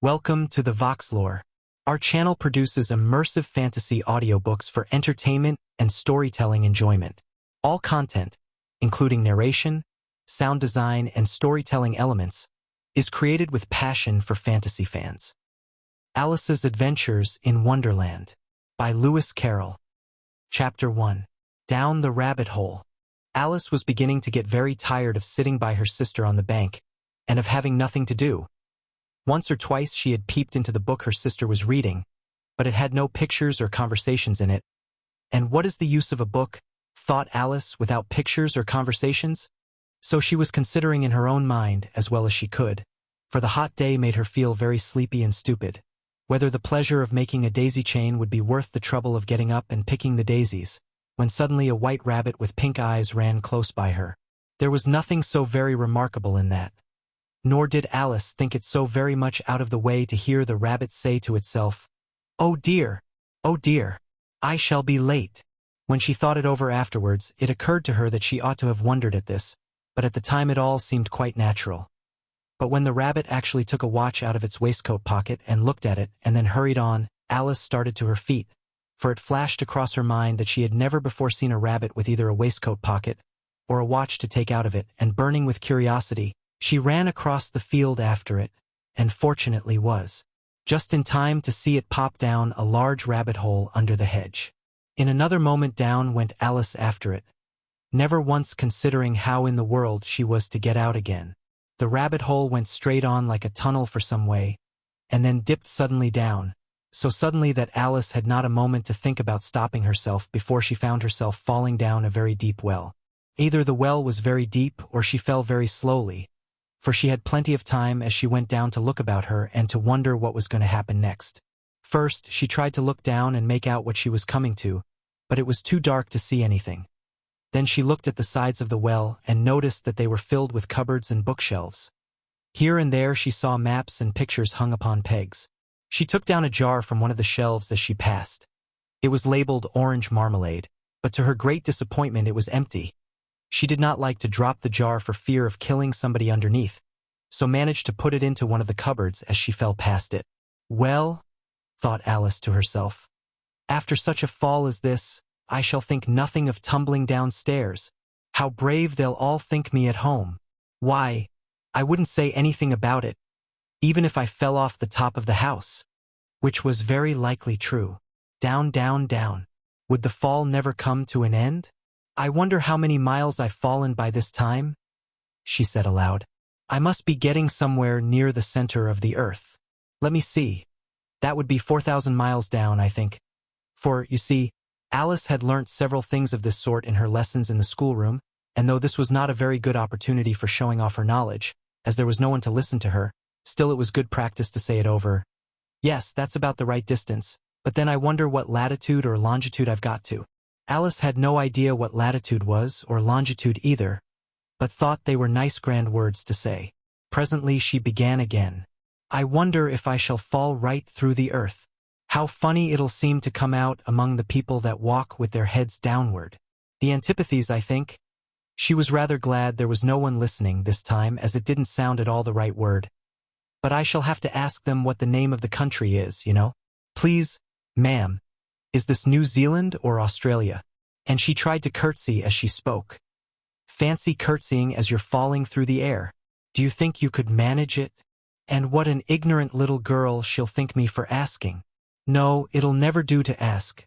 Welcome to the Voxlore. Our channel produces immersive fantasy audiobooks for entertainment and storytelling enjoyment. All content, including narration, sound design, and storytelling elements, is created with passion for fantasy fans. Alice's Adventures in Wonderland by Lewis Carroll. Chapter 1. Down the Rabbit Hole. Alice was beginning to get very tired of sitting by her sister on the bank and of having nothing to do. Once or twice she had peeped into the book her sister was reading, but it had no pictures or conversations in it. And what is the use of a book, thought Alice, without pictures or conversations? So she was considering in her own mind as well as she could, for the hot day made her feel very sleepy and stupid, whether the pleasure of making a daisy chain would be worth the trouble of getting up and picking the daisies, when suddenly a white rabbit with pink eyes ran close by her. There was nothing so very remarkable in that. Nor did Alice think it so very much out of the way to hear the rabbit say to itself, oh dear, I shall be late." When she thought it over afterwards, it occurred to her that she ought to have wondered at this, but at the time it all seemed quite natural. But when the rabbit actually took a watch out of its waistcoat pocket and looked at it and then hurried on, Alice started to her feet, for it flashed across her mind that she had never before seen a rabbit with either a waistcoat pocket or a watch to take out of it, and burning with curiosity, she ran across the field after it, and fortunately was just in time to see it pop down a large rabbit hole under the hedge. In another moment down went Alice after it, never once considering how in the world she was to get out again. The rabbit hole went straight on like a tunnel for some way, and then dipped suddenly down, so suddenly that Alice had not a moment to think about stopping herself before she found herself falling down a very deep well. Either the well was very deep or she fell very slowly, for she had plenty of time as she went down to look about her and to wonder what was going to happen next. First, she tried to look down and make out what she was coming to, but it was too dark to see anything. Then she looked at the sides of the well and noticed that they were filled with cupboards and bookshelves. Here and there she saw maps and pictures hung upon pegs. She took down a jar from one of the shelves as she passed. It was labeled orange marmalade, but to her great disappointment it was empty. She did not like to drop the jar for fear of killing somebody underneath, so managed to put it into one of the cupboards as she fell past it. Well, thought Alice to herself, after such a fall as this, I shall think nothing of tumbling downstairs. How brave they'll all think me at home. Why, I wouldn't say anything about it, even if I fell off the top of the house. Which was very likely true. Down, down, down. Would the fall never come to an end? I wonder how many miles I've fallen by this time, she said aloud. I must be getting somewhere near the center of the earth. Let me see. That would be 4,000 miles down, I think. For, you see, Alice had learnt several things of this sort in her lessons in the schoolroom, and though this was not a very good opportunity for showing off her knowledge, as there was no one to listen to her, still it was good practice to say it over. Yes, that's about the right distance, but then I wonder what latitude or longitude I've got to. Alice had no idea what latitude was, or longitude either, but thought they were nice grand words to say. Presently she began again. I wonder if I shall fall right through the earth. How funny it'll seem to come out among the people that walk with their heads downward. The antipathies, I think. She was rather glad there was no one listening this time, as it didn't sound at all the right word. But I shall have to ask them what the name of the country is, you know. Please, ma'am. Is this New Zealand or Australia? And she tried to curtsy as she spoke. Fancy curtsying as you're falling through the air. Do you think you could manage it? And what an ignorant little girl she'll think me for asking. No, it'll never do to ask.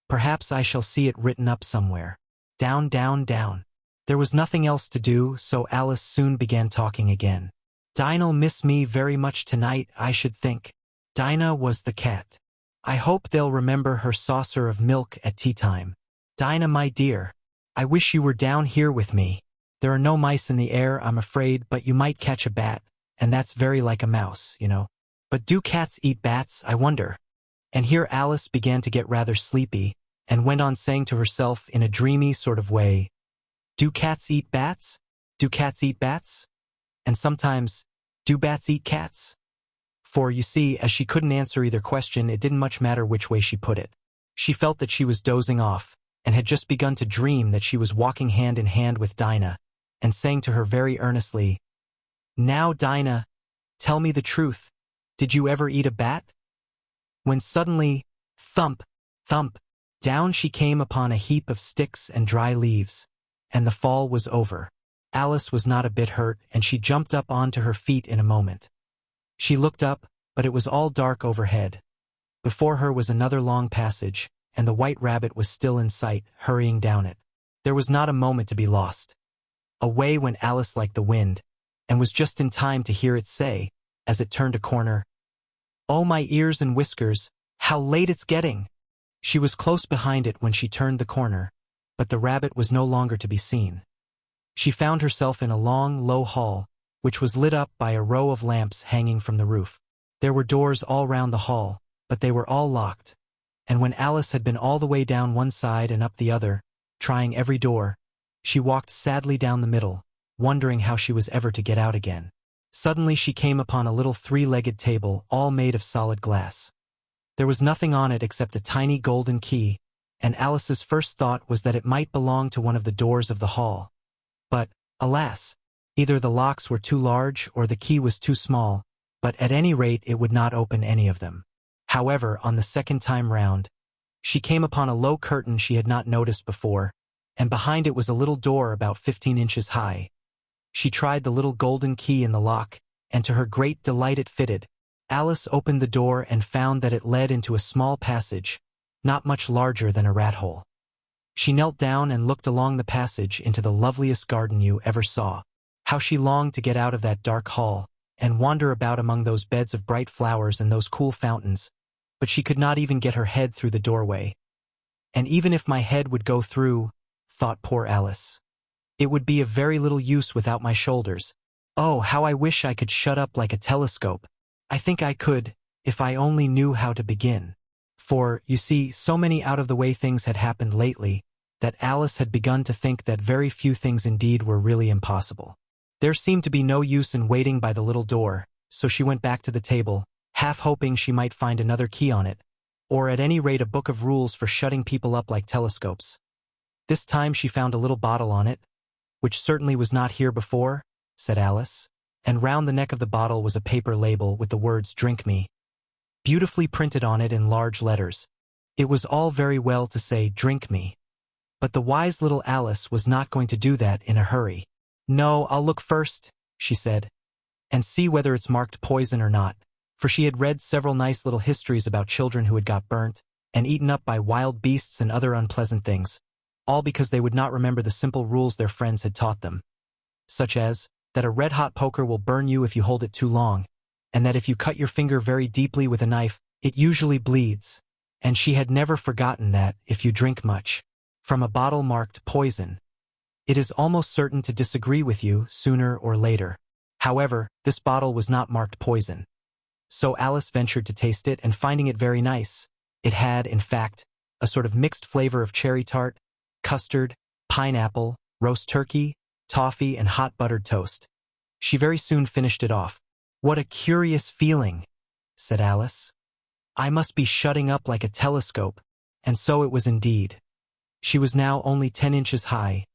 Perhaps I shall see it written up somewhere. Down, down, down. There was nothing else to do, so Alice soon began talking again. Dinah'll miss me very much tonight, I should think. Dinah was the cat. I hope they'll remember her saucer of milk at tea time. Dinah, my dear, I wish you were down here with me. There are no mice in the air, I'm afraid, but you might catch a bat, and that's very like a mouse, you know. But do cats eat bats, I wonder? And here Alice began to get rather sleepy, and went on saying to herself in a dreamy sort of way, do cats eat bats? Do cats eat bats? And sometimes, do bats eat cats? For, you see, as she couldn't answer either question, it didn't much matter which way she put it. She felt that she was dozing off, and had just begun to dream that she was walking hand in hand with Dinah, and saying to her very earnestly, Now, Dinah, tell me the truth. Did you ever eat a bat? When suddenly, thump, thump, down she came upon a heap of sticks and dry leaves, and the fall was over. Alice was not a bit hurt, and she jumped up onto her feet in a moment. She looked up, but it was all dark overhead. Before her was another long passage, and the White Rabbit was still in sight, hurrying down it. There was not a moment to be lost. Away went Alice like the wind, and was just in time to hear it say, as it turned a corner, "Oh, my ears and whiskers, how late it's getting!" She was close behind it when she turned the corner, but the rabbit was no longer to be seen. She found herself in a long, low hall, which was lit up by a row of lamps hanging from the roof. There were doors all round the hall, but they were all locked, and when Alice had been all the way down one side and up the other, trying every door, she walked sadly down the middle, wondering how she was ever to get out again. Suddenly she came upon a little three-legged table, all made of solid glass. There was nothing on it except a tiny golden key, and Alice's first thought was that it might belong to one of the doors of the hall. But, alas, either the locks were too large or the key was too small, but at any rate it would not open any of them. However, on the second time round, she came upon a low curtain she had not noticed before, and behind it was a little door about 15 inches high. She tried the little golden key in the lock, and to her great delight it fitted. Alice opened the door and found that it led into a small passage, not much larger than a rat hole. She knelt down and looked along the passage into the loveliest garden you ever saw. How she longed to get out of that dark hall, and wander about among those beds of bright flowers and those cool fountains, but she could not even get her head through the doorway. And even if my head would go through, thought poor Alice, it would be of very little use without my shoulders. Oh, how I wish I could shut up like a telescope. I think I could, if I only knew how to begin. For, you see, so many out-of-the-way things had happened lately, that Alice had begun to think that very few things indeed were really impossible. There seemed to be no use in waiting by the little door, so she went back to the table, half hoping she might find another key on it, or at any rate a book of rules for shutting people up like telescopes. This time she found a little bottle on it, which certainly was not here before, said Alice, and round the neck of the bottle was a paper label with the words "Drink Me," beautifully printed on it in large letters. It was all very well to say "Drink me," but the wise little Alice was not going to do that in a hurry. "No, I'll look first," she said, "and see whether it's marked poison or not," for she had read several nice little histories about children who had got burnt and eaten up by wild beasts and other unpleasant things, all because they would not remember the simple rules their friends had taught them, such as that a red-hot poker will burn you if you hold it too long, and that if you cut your finger very deeply with a knife, it usually bleeds, and she had never forgotten that, if you drink much from a bottle marked poison, it is almost certain to disagree with you sooner or later. However, this bottle was not marked poison. So Alice ventured to taste it, and finding it very nice, it had, in fact, a sort of mixed flavor of cherry tart, custard, pineapple, roast turkey, toffee, and hot buttered toast. She very soon finished it off. "What a curious feeling," said Alice. "I must be shutting up like a telescope," and so it was indeed. She was now only 10 inches high,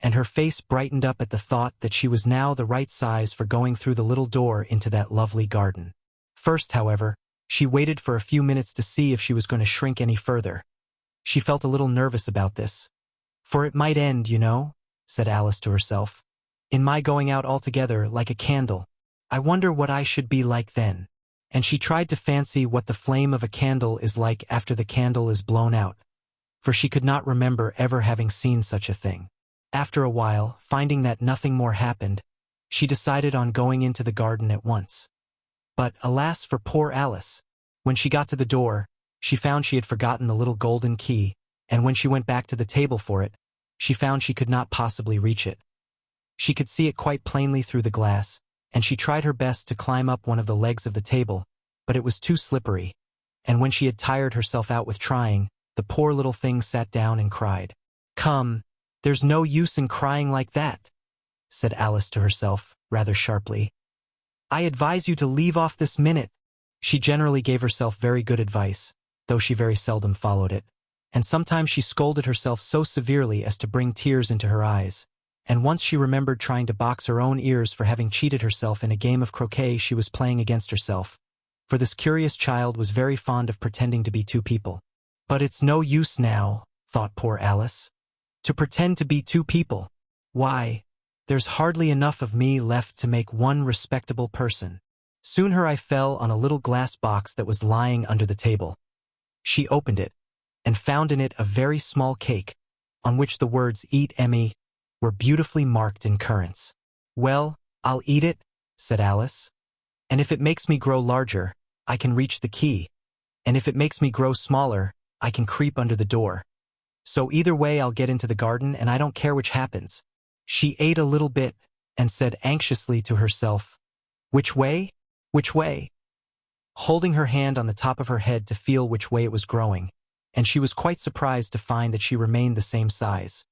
and her face brightened up at the thought that she was now the right size for going through the little door into that lovely garden. First, however, she waited for a few minutes to see if she was going to shrink any further. She felt a little nervous about this. "For it might end, you know," said Alice to herself, "in my going out altogether like a candle. I wonder what I should be like then." And she tried to fancy what the flame of a candle is like after the candle is blown out, for she could not remember ever having seen such a thing. After a while, finding that nothing more happened, she decided on going into the garden at once. But, alas for poor Alice! When she got to the door, she found she had forgotten the little golden key, and when she went back to the table for it, she found she could not possibly reach it. She could see it quite plainly through the glass, and she tried her best to climb up one of the legs of the table, but it was too slippery, and when she had tired herself out with trying, the poor little thing sat down and cried. "Come, there's no use in crying like that," said Alice to herself, rather sharply. "I advise you to leave off this minute." She generally gave herself very good advice, though she very seldom followed it, and sometimes she scolded herself so severely as to bring tears into her eyes, and once she remembered trying to box her own ears for having cheated herself in a game of croquet she was playing against herself. for this curious child was very fond of pretending to be two people. But it's no use now, thought poor Alice. To pretend to be two people. Why, there's hardly enough of me left to make one respectable person. Soon her eye fell on a little glass box that was lying under the table. She opened it, and found in it a very small cake, on which the words "Eat, Emmy" were beautifully marked in currants. "Well, I'll eat it," said Alice. "And if it makes me grow larger, I can reach the key. And if it makes me grow smaller, I can creep under the door. So either way I'll get into the garden, and I don't care which happens." She ate a little bit, and said anxiously to herself, "Which way? Which way?" Holding her hand on the top of her head to feel which way it was growing, and she was quite surprised to find that she remained the same size.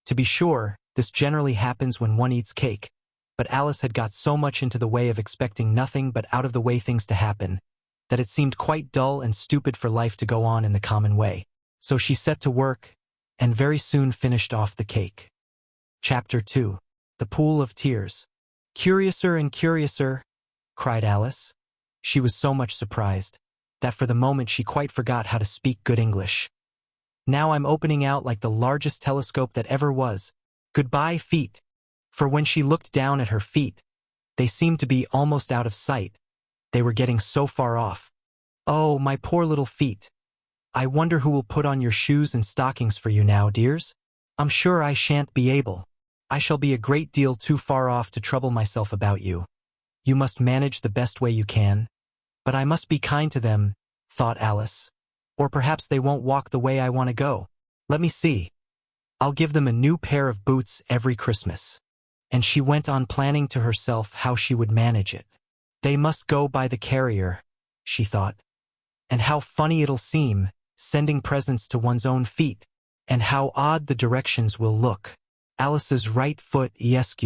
To be sure, this generally happens when one eats cake, but Alice had got so much into the way of expecting nothing but out-of-the-way things to happen, that it seemed quite dull and stupid for life to go on in the common way. So she set to work, and very soon finished off the cake. Chapter 2. The Pool of Tears. "Curiouser and curiouser," cried Alice. She was so much surprised, that for the moment she quite forgot how to speak good English. "Now I'm opening out like the largest telescope that ever was. Goodbye, feet." For when she looked down at her feet, they seemed to be almost out of sight. They were getting so far off. "Oh, my poor little feet. I wonder who will put on your shoes and stockings for you now, dears? I'm sure I shan't be able. I shall be a great deal too far off to trouble myself about you. You must manage the best way you can. But I must be kind to them," thought Alice. "Or perhaps they won't walk the way I want to go. Let me see. I'll give them a new pair of boots every Christmas." And she went on planning to herself how she would manage it. "They must go by the carrier," she thought. "And how funny it'll seem, sending presents to one's own feet. And how odd the directions will look. Alice's right foot esque,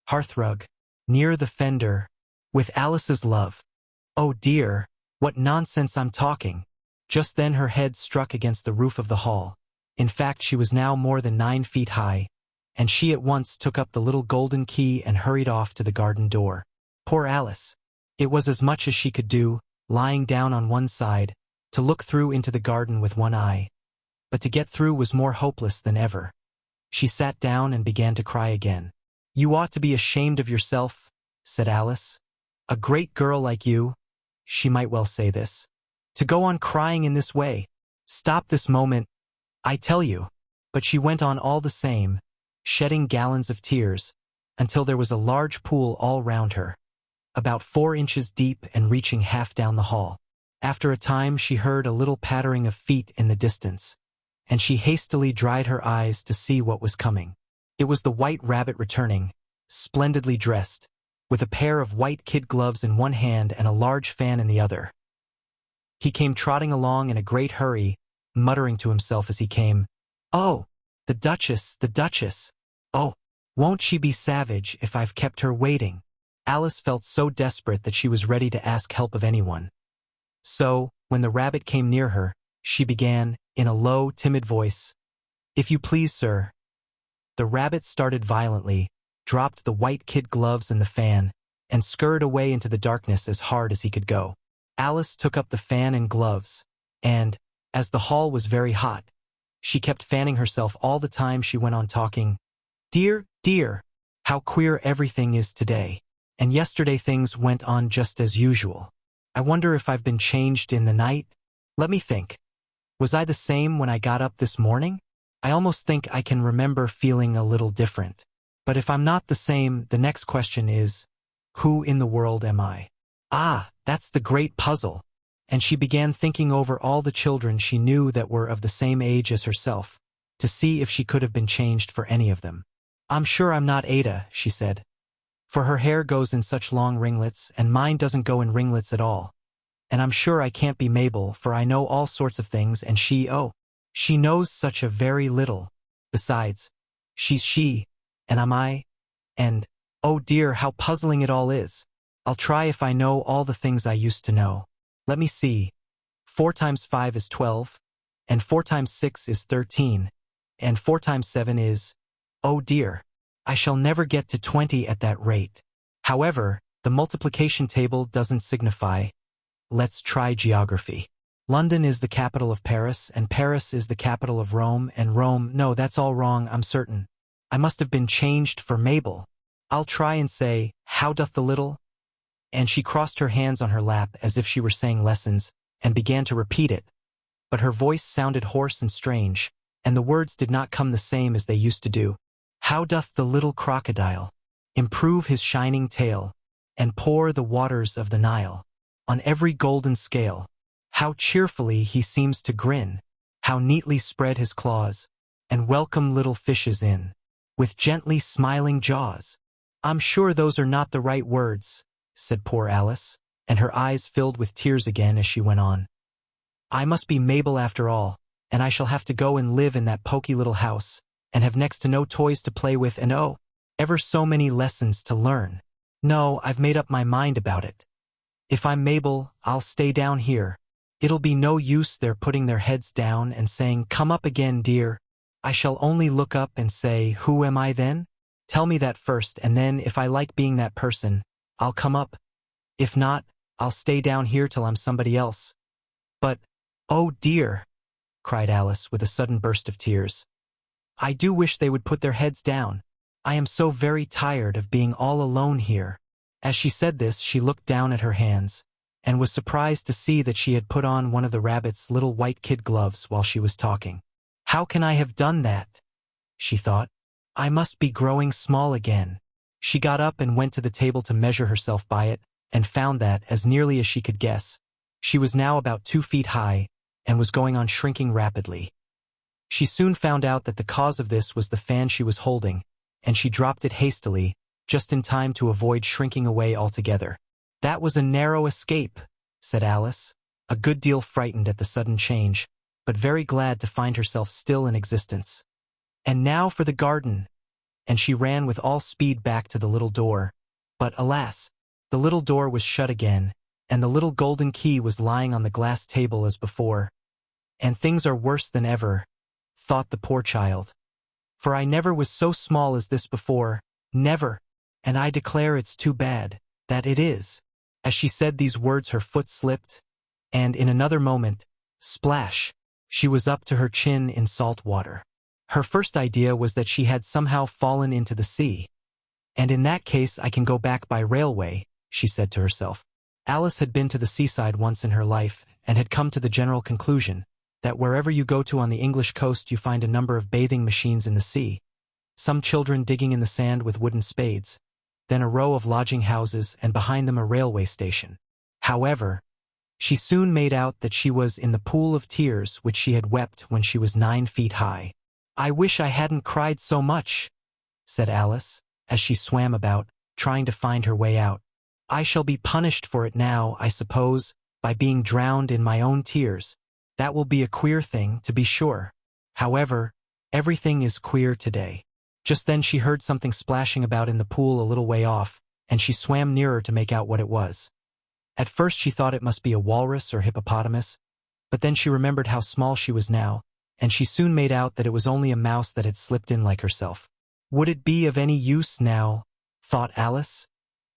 hearthrug, near the fender, with Alice's love. Oh dear, what nonsense I'm talking." Just then her head struck against the roof of the hall. In fact, she was now more than 9 feet high, and she at once took up the little golden key and hurried off to the garden door. Poor Alice! It was as much as she could do, lying down on one side, to look through into the garden with one eye. But to get through was more hopeless than ever. She sat down and began to cry again. "You ought to be ashamed of yourself," said Alice. "A great girl like you," she might well say this, "to go on crying in this way. Stop this moment, I tell you." But she went on all the same, shedding gallons of tears, until there was a large pool all round her, about 4 inches deep and reaching half down the hall. After a time she heard a little pattering of feet in the distance, and she hastily dried her eyes to see what was coming. It was the White Rabbit returning, splendidly dressed, with a pair of white kid gloves in one hand and a large fan in the other. He came trotting along in a great hurry, muttering to himself as he came, "Oh, the Duchess, the Duchess! Oh, won't she be savage if I've kept her waiting?" Alice felt so desperate that she was ready to ask help of anyone. So, when the rabbit came near her, she began, in a low, timid voice, "If you please, sir." The rabbit started violently, dropped the white kid gloves and the fan, and scurried away into the darkness as hard as he could go. Alice took up the fan and gloves, and, as the hall was very hot, she kept fanning herself all the time she went on talking. "Dear, dear, how queer everything is today. And yesterday things went on just as usual. I wonder if I've been changed in the night? Let me think. Was I the same when I got up this morning? I almost think I can remember feeling a little different. But if I'm not the same, the next question is, who in the world am I? Ah, that's the great puzzle." And she began thinking over all the children she knew that were of the same age as herself, to see if she could have been changed for any of them. "I'm sure I'm not Ada," she said, "for her hair goes in such long ringlets, and mine doesn't go in ringlets at all. And I'm sure I can't be Mabel, for I know all sorts of things, and she knows such a very little. Besides, she's she, and I'm I, and, oh dear, how puzzling it all is. I'll try if I know all the things I used to know. Let me see. 4 times 5 is 12, and 4 times 6 is 13, and 4 times 7 is, oh dear, I shall never get to 20 at that rate. However, the multiplication table doesn't signify. let's try geography. London is the capital of Paris, and Paris is the capital of Rome, and Rome— no, that's all wrong, I'm certain. I must have been changed for Mabel. I'll try and say, how doth the little— and she crossed her hands on her lap as if she were saying lessons, and began to repeat it. But her voice sounded hoarse and strange, and the words did not come the same as they used to do. How doth the little crocodile improve his shining tail, and pour the waters of the Nile on every golden scale? How cheerfully he seems to grin, how neatly spread his claws, and welcome little fishes in, with gently smiling jaws. I'm sure those are not the right words, said poor Alice, and her eyes filled with tears again as she went on. I must be Mabel after all, and I shall have to go and live in that poky little house, and have next to no toys to play with, and oh, ever so many lessons to learn. No, I've made up my mind about it. If I'm Mabel, I'll stay down here. It'll be no use their putting their heads down and saying, come up again, dear. I shall only look up and say, who am I then? Tell me that first, and then if I like being that person, I'll come up. If not, I'll stay down here till I'm somebody else. But, oh dear, cried Alice with a sudden burst of tears. I do wish they would put their heads down. I am so very tired of being all alone here. As she said this, she looked down at her hands, and was surprised to see that she had put on one of the rabbit's little white kid gloves while she was talking. How can I have done that? She thought. I must be growing small again. She got up and went to the table to measure herself by it, and found that, as nearly as she could guess, she was now about 2 feet high, and was going on shrinking rapidly. She soon found out that the cause of this was the fan she was holding, and she dropped it hastily, just in time to avoid shrinking away altogether. That was a narrow escape, said Alice, a good deal frightened at the sudden change, but very glad to find herself still in existence. And now for the garden. And she ran with all speed back to the little door. But alas, the little door was shut again, and the little golden key was lying on the glass table as before. And things are worse than ever, thought the poor child. For I never was so small as this before, never, and I declare it's too bad, that it is. As she said these words her foot slipped, and in another moment, splash, she was up to her chin in salt water. Her first idea was that she had somehow fallen into the sea. And in that case I can go back by railway, she said to herself. Alice had been to the seaside once in her life, and had come to the general conclusion that wherever you go to on the English coast you find a number of bathing machines in the sea, some children digging in the sand with wooden spades, then a row of lodging houses, and behind them a railway station. However, she soon made out that she was in the pool of tears which she had wept when she was 9 feet high. I wish I hadn't cried so much, said Alice, as she swam about, trying to find her way out. I shall be punished for it now, I suppose, by being drowned in my own tears. That will be a queer thing, to be sure. However, everything is queer today. Just then she heard something splashing about in the pool a little way off, and she swam nearer to make out what it was. At first she thought it must be a walrus or hippopotamus, but then she remembered how small she was now, and she soon made out that it was only a mouse that had slipped in like herself. Would it be of any use now, thought Alice,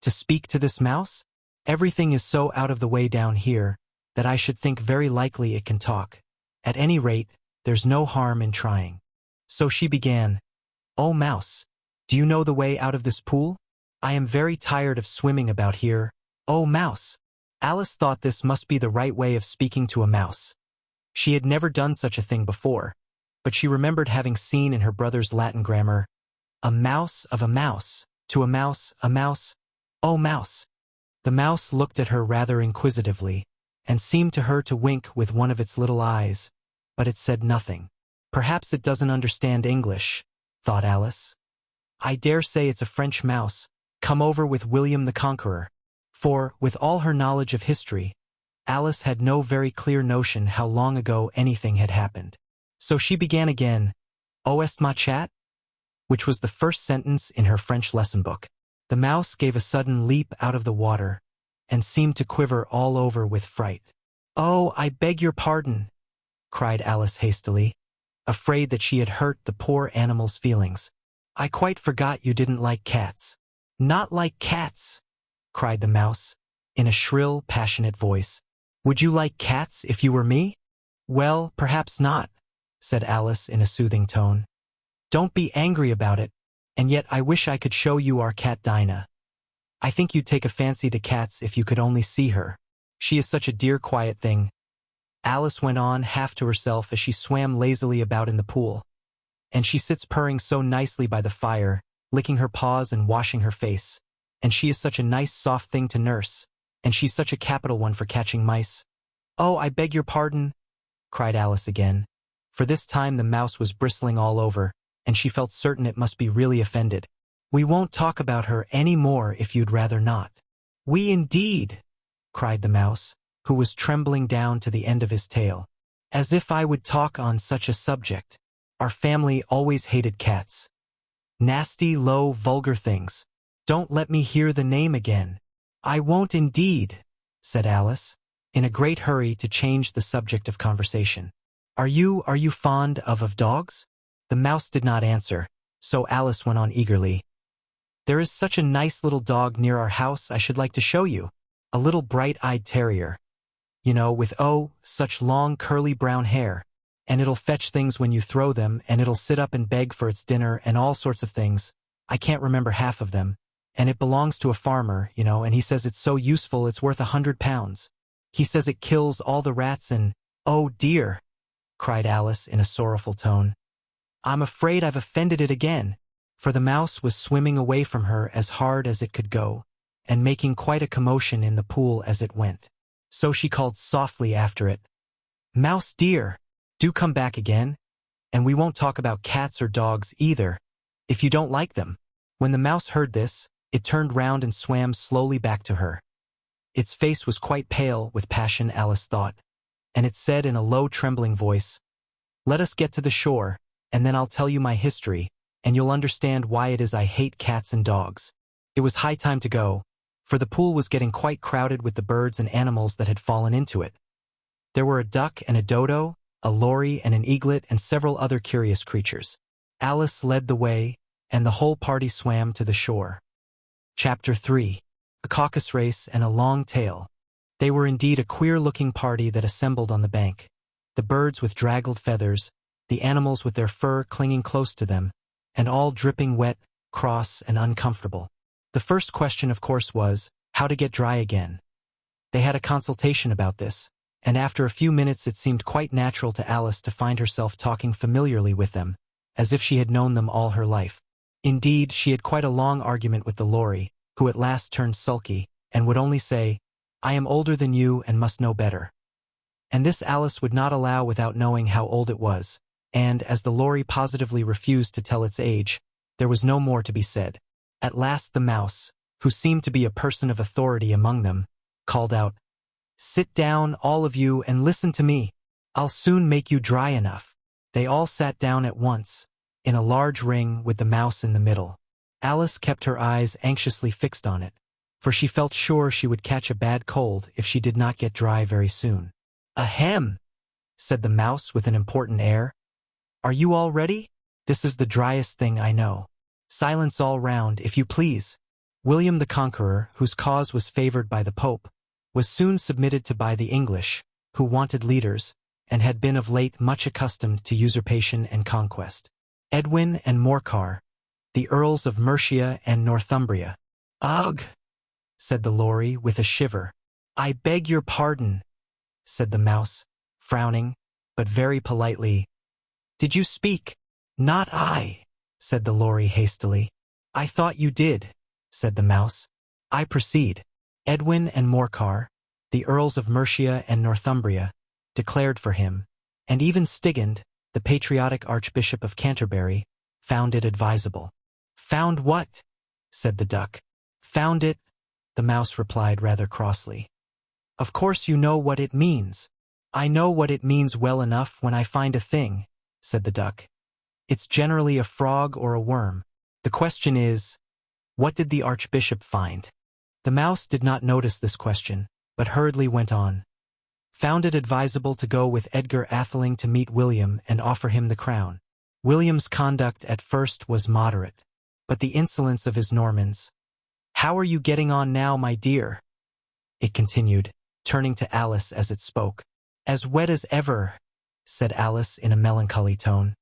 to speak to this mouse? Everything is so out of the way down here that I should think very likely it can talk. At any rate, there's no harm in trying. So she began, Oh, mouse, do you know the way out of this pool? I am very tired of swimming about here. Oh, mouse. Alice thought this must be the right way of speaking to a mouse. She had never done such a thing before, but she remembered having seen in her brother's Latin grammar, a mouse of a mouse, to a mouse, oh mouse. The mouse looked at her rather inquisitively, and seemed to her to wink with one of its little eyes, but it said nothing. Perhaps it doesn't understand English, thought Alice. I dare say it's a French mouse, come over with William the Conqueror. For, with all her knowledge of history, Alice had no very clear notion how long ago anything had happened. So she began again, "Où est ma chat?" which was the first sentence in her French lesson book. The mouse gave a sudden leap out of the water, and seemed to quiver all over with fright. "Oh, I beg your pardon," cried Alice hastily, afraid that she had hurt the poor animal's feelings. "I quite forgot you didn't like cats." "Not like cats," cried the mouse, in a shrill, passionate voice. Would you like cats if you were me? Well, perhaps not, said Alice in a soothing tone. Don't be angry about it, and yet I wish I could show you our cat Dinah. I think you'd take a fancy to cats if you could only see her. She is such a dear quiet thing. Alice went on, half to herself as she swam lazily about in the pool. And she sits purring so nicely by the fire, licking her paws and washing her face. And she is such a nice soft thing to nurse, and she's such a capital one for catching mice. Oh, I beg your pardon, cried Alice again. For this time the mouse was bristling all over, and she felt certain it must be really offended. We won't talk about her any more if you'd rather not. We indeed, cried the mouse, who was trembling down to the end of his tail. As if I would talk on such a subject. Our family always hated cats. Nasty, low, vulgar things. Don't let me hear the name again. I won't indeed, said Alice, in a great hurry to change the subject of conversation. Are you fond of dogs? The mouse did not answer, so Alice went on eagerly. There is such a nice little dog near our house I should like to show you. A little bright-eyed terrier. You know, with such long curly brown hair. And it'll fetch things when you throw them, and it'll sit up and beg for its dinner and all sorts of things. I can't remember half of them. And it belongs to a farmer, you know, and he says it's so useful it's worth £100. He says it kills all the rats and, oh dear, cried Alice in a sorrowful tone. I'm afraid I've offended it again, for the mouse was swimming away from her as hard as it could go, and making quite a commotion in the pool as it went. So she called softly after it, Mouse dear, do come back again, and we won't talk about cats or dogs either, if you don't like them. When the mouse heard this, it turned round and swam slowly back to her. Its face was quite pale with passion, Alice thought, and it said in a low, trembling voice, Let us get to the shore, and then I'll tell you my history, and you'll understand why it is I hate cats and dogs. It was high time to go, for the pool was getting quite crowded with the birds and animals that had fallen into it. There were a duck and a dodo, a lory and an eaglet and several other curious creatures. Alice led the way, and the whole party swam to the shore. Chapter 3. A Caucus-Race and a Long Tail. They were indeed a queer-looking party that assembled on the bank. The birds with draggled feathers, the animals with their fur clinging close to them, and all dripping wet, cross, and uncomfortable. The first question, of course, was, how to get dry again. They had a consultation about this, and after a few minutes it seemed quite natural to Alice to find herself talking familiarly with them, as if she had known them all her life. Indeed, she had quite a long argument with the lory, who at last turned sulky, and would only say, I am older than you and must know better. And this Alice would not allow without knowing how old it was, and, as the lory positively refused to tell its age, there was no more to be said. At last the mouse, who seemed to be a person of authority among them, called out, Sit down, all of you, and listen to me. I'll soon make you dry enough. They all sat down at once, in a large ring with the mouse in the middle. Alice kept her eyes anxiously fixed on it, for she felt sure she would catch a bad cold if she did not get dry very soon. Ahem, said the mouse with an important air. Are you all ready? This is the driest thing I know. Silence all round, if you please. William the Conqueror, whose cause was favored by the Pope, was soon submitted to by the English, who wanted leaders, and had been of late much accustomed to usurpation and conquest. Edwin and Morcar, the Earls of Mercia and Northumbria. Ugh, said the lory with a shiver. I beg your pardon, said the mouse, frowning, but very politely. Did you speak? Not I, said the lory hastily. I thought you did, said the mouse. I proceed. Edwin and Morcar, the Earls of Mercia and Northumbria, declared for him, and even Stigand, the patriotic Archbishop of Canterbury, found it advisable. Found what? Said the duck. Found it, the mouse replied rather crossly. Of course you know what it means. I know what it means well enough when I find a thing, said the duck. It's generally a frog or a worm. The question is, what did the Archbishop find? The mouse did not notice this question, but hurriedly went on. Found it advisable to go with Edgar Atheling to meet William and offer him the crown. William's conduct at first was moderate, but the insolence of his Normans. How are you getting on now, my dear? It continued. turning to Alice as it spoke. As wet as ever, said Alice in a melancholy tone.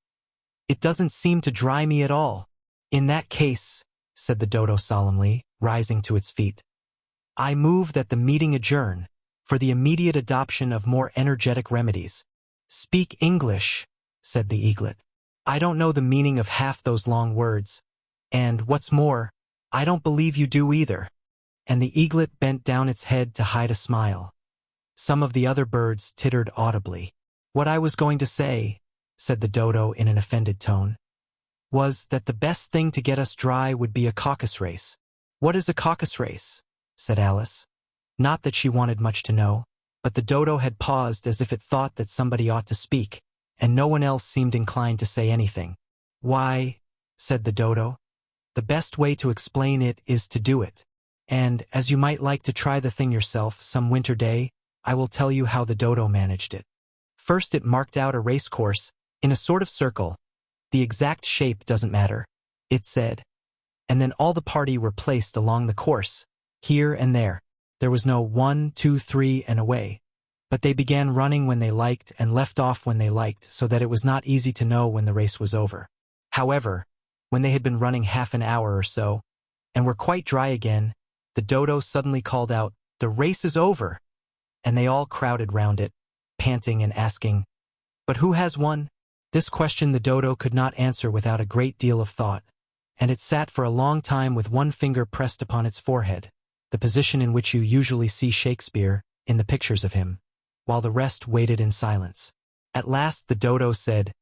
It doesn't seem to dry me at all. In that case, said the dodo solemnly, rising to its feet, I move that the meeting adjourn, for the immediate adoption of more energetic remedies. Speak English, said the eaglet. I don't know the meaning of half those long words, and, what's more, I don't believe you do either. And the eaglet bent down its head to hide a smile. Some of the other birds tittered audibly. What I was going to say, said the dodo in an offended tone, was that the best thing to get us dry would be a Caucus-Race. What is a Caucus-Race? Said Alice. Not that she wanted much to know, but the dodo had paused as if it thought that somebody ought to speak, and no one else seemed inclined to say anything. Why, said the dodo, the best way to explain it is to do it. And, as you might like to try the thing yourself some winter day, I will tell you how the dodo managed it. First it marked out a race course, in a sort of circle. The exact shape doesn't matter, it said. And then all the party were placed along the course, here and there. There was no 1, 2, 3 and away. But they began running when they liked and left off when they liked, so that it was not easy to know when the race was over. However, when they had been running half an hour or so, and were quite dry again, the dodo suddenly called out, "The race is over!" And they all crowded round it, panting and asking, "But who has won?" This question the dodo could not answer without a great deal of thought, and it sat for a long time with one finger pressed upon its forehead, the position in which you usually see Shakespeare in the pictures of him, while the rest waited in silence. At last the dodo said,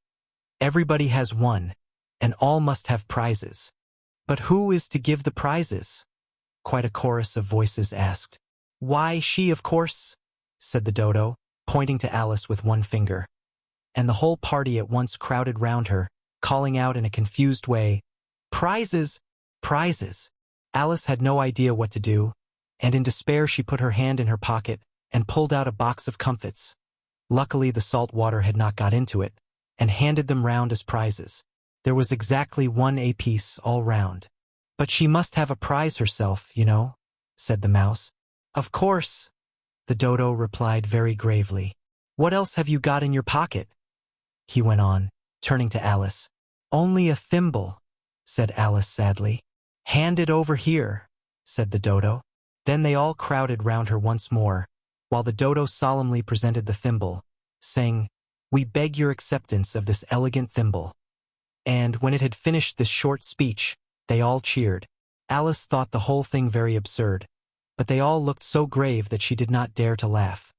"Everybody has won, and all must have prizes. But who is to give the prizes?" Quite a chorus of voices asked. "Why, she, of course," said the dodo, pointing to Alice with one finger. And the whole party at once crowded round her, calling out in a confused way, "Prizes! Prizes!" Alice had no idea what to do, and in despair she put her hand in her pocket and pulled out a box of comfits. Luckily the salt water had not got into it, and handed them round as prizes. There was exactly one apiece all round. "But she must have a prize herself, you know," said the mouse. "Of course," the dodo replied very gravely. "What else have you got in your pocket?" he went on, turning to Alice. "Only a thimble," said Alice sadly. "Hand it over here," said the dodo. Then they all crowded round her once more, while the dodo solemnly presented the thimble, saying, "We beg your acceptance of this elegant thimble." And when it had finished this short speech, they all cheered. Alice thought the whole thing very absurd, but they all looked so grave that she did not dare to laugh.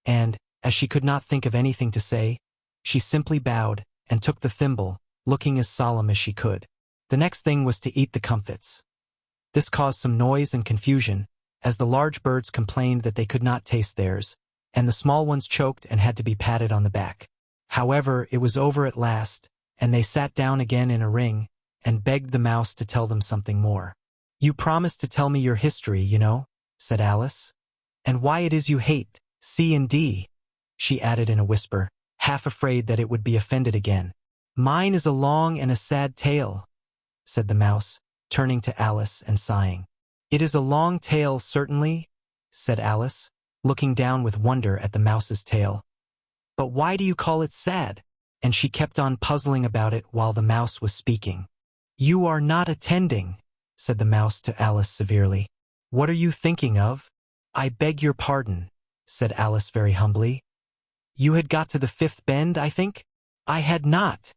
And, as she could not think of anything to say, she simply bowed and took the thimble, looking as solemn as she could. The next thing was to eat the comfits. This caused some noise and confusion, as the large birds complained that they could not taste theirs, and the small ones choked and had to be patted on the back. However, it was over at last, and they sat down again in a ring, and begged the mouse to tell them something more. "You promised to tell me your history, you know," said Alice. "And why it is you hate C and D," she added in a whisper, half afraid that it would be offended again. "Mine is a long and a sad tale," said the mouse, turning to Alice and sighing. "It is a long tale, certainly," said Alice, looking down with wonder at the mouse's tail. "But why do you call it sad?" And she kept on puzzling about it while the mouse was speaking. "You are not attending," said the mouse to Alice severely. "What are you thinking of?" "I beg your pardon," said Alice very humbly. "You had got to the fifth bend, I think?" "I had not,"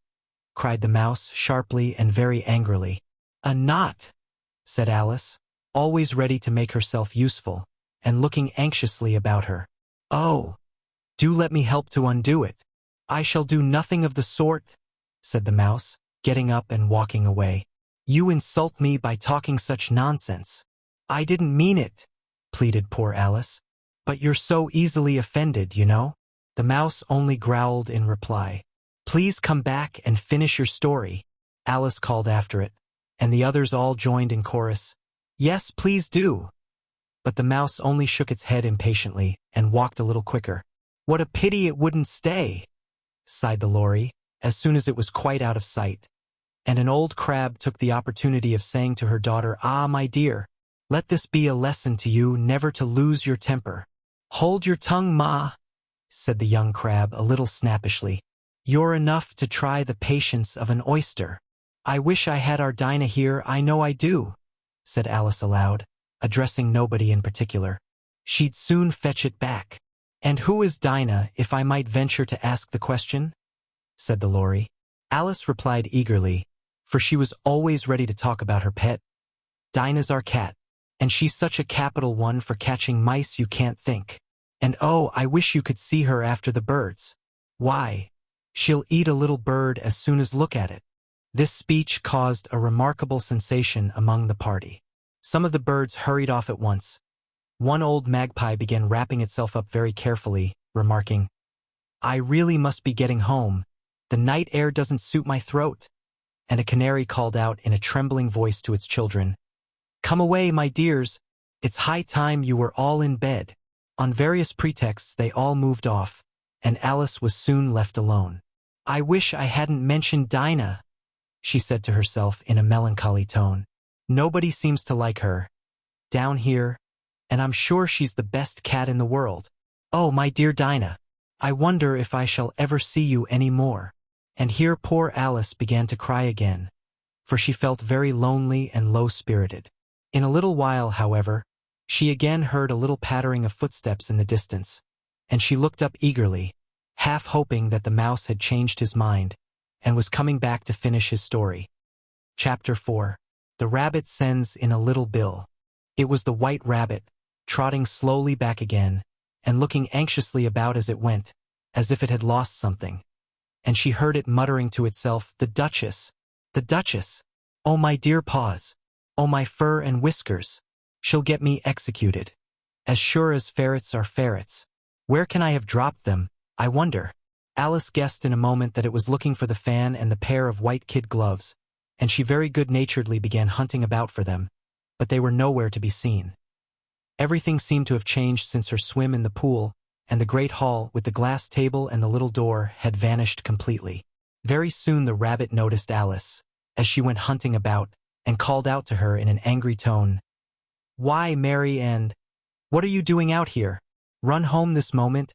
cried the mouse sharply and very angrily. "A knot," said Alice, always ready to make herself useful, and looking anxiously about her. "Oh, do let me help to undo it." "I shall do nothing of the sort," said the mouse, getting up and walking away. "You insult me by talking such nonsense." "I didn't mean it," pleaded poor Alice. "But you're so easily offended, you know." The mouse only growled in reply. "Please come back and finish your story," Alice called after it, and the others all joined in chorus, "Yes, please do." But the mouse only shook its head impatiently and walked a little quicker. "What a pity it wouldn't stay," sighed the lory, as soon as it was quite out of sight. And an old crab took the opportunity of saying to her daughter, "Ah, my dear, let this be a lesson to you never to lose your temper. "Hold your tongue, Ma," said the young crab a little snappishly. "You're enough to try the patience of an oyster." "I wish I had our Dinah here, I know I do," said Alice aloud, addressing nobody in particular. "She'd soon fetch it back." "And who is Dinah, if I might venture to ask the question?" said the Lory. Alice replied eagerly, for she was always ready to talk about her pet. "Dinah's our cat, and she's such a capital one for catching mice you can't think. And oh, I wish you could see her after the birds. Why, she'll eat a little bird as soon as look at it." This speech caused a remarkable sensation among the party. Some of the birds hurried off at once. One old magpie began wrapping itself up very carefully, remarking, "I really must be getting home. The night air doesn't suit my throat." And a canary called out in a trembling voice to its children, "Come away, my dears. It's high time you were all in bed." On various pretexts they all moved off, and Alice was soon left alone. "I wish I hadn't mentioned Dinah," she said to herself in a melancholy tone. "Nobody seems to like her down here, and I'm sure she's the best cat in the world. Oh, my dear Dinah, I wonder if I shall ever see you any more." And here poor Alice began to cry again, for she felt very lonely and low-spirited. In a little while, however, she again heard a little pattering of footsteps in the distance, and she looked up eagerly, half hoping that the mouse had changed his mind and was coming back to finish his story. Chapter 4. The Rabbit Sends in a Little Bill. It was the White Rabbit, trotting slowly back again, and looking anxiously about as it went, as if it had lost something. And she heard it muttering to itself, "The Duchess! The Duchess! Oh, my dear paws! Oh, my fur and whiskers! She'll get me executed. As sure as ferrets are ferrets. Where can I have dropped them, I wonder?" Alice guessed in a moment that it was looking for the fan and the pair of white kid gloves, and she very good-naturedly began hunting about for them, but they were nowhere to be seen. Everything seemed to have changed since her swim in the pool, and the great hall, with the glass table and the little door, had vanished completely. Very soon the rabbit noticed Alice, as she went hunting about, and called out to her in an angry tone, "Why, Mary Ann, what are you doing out here? Run home this moment,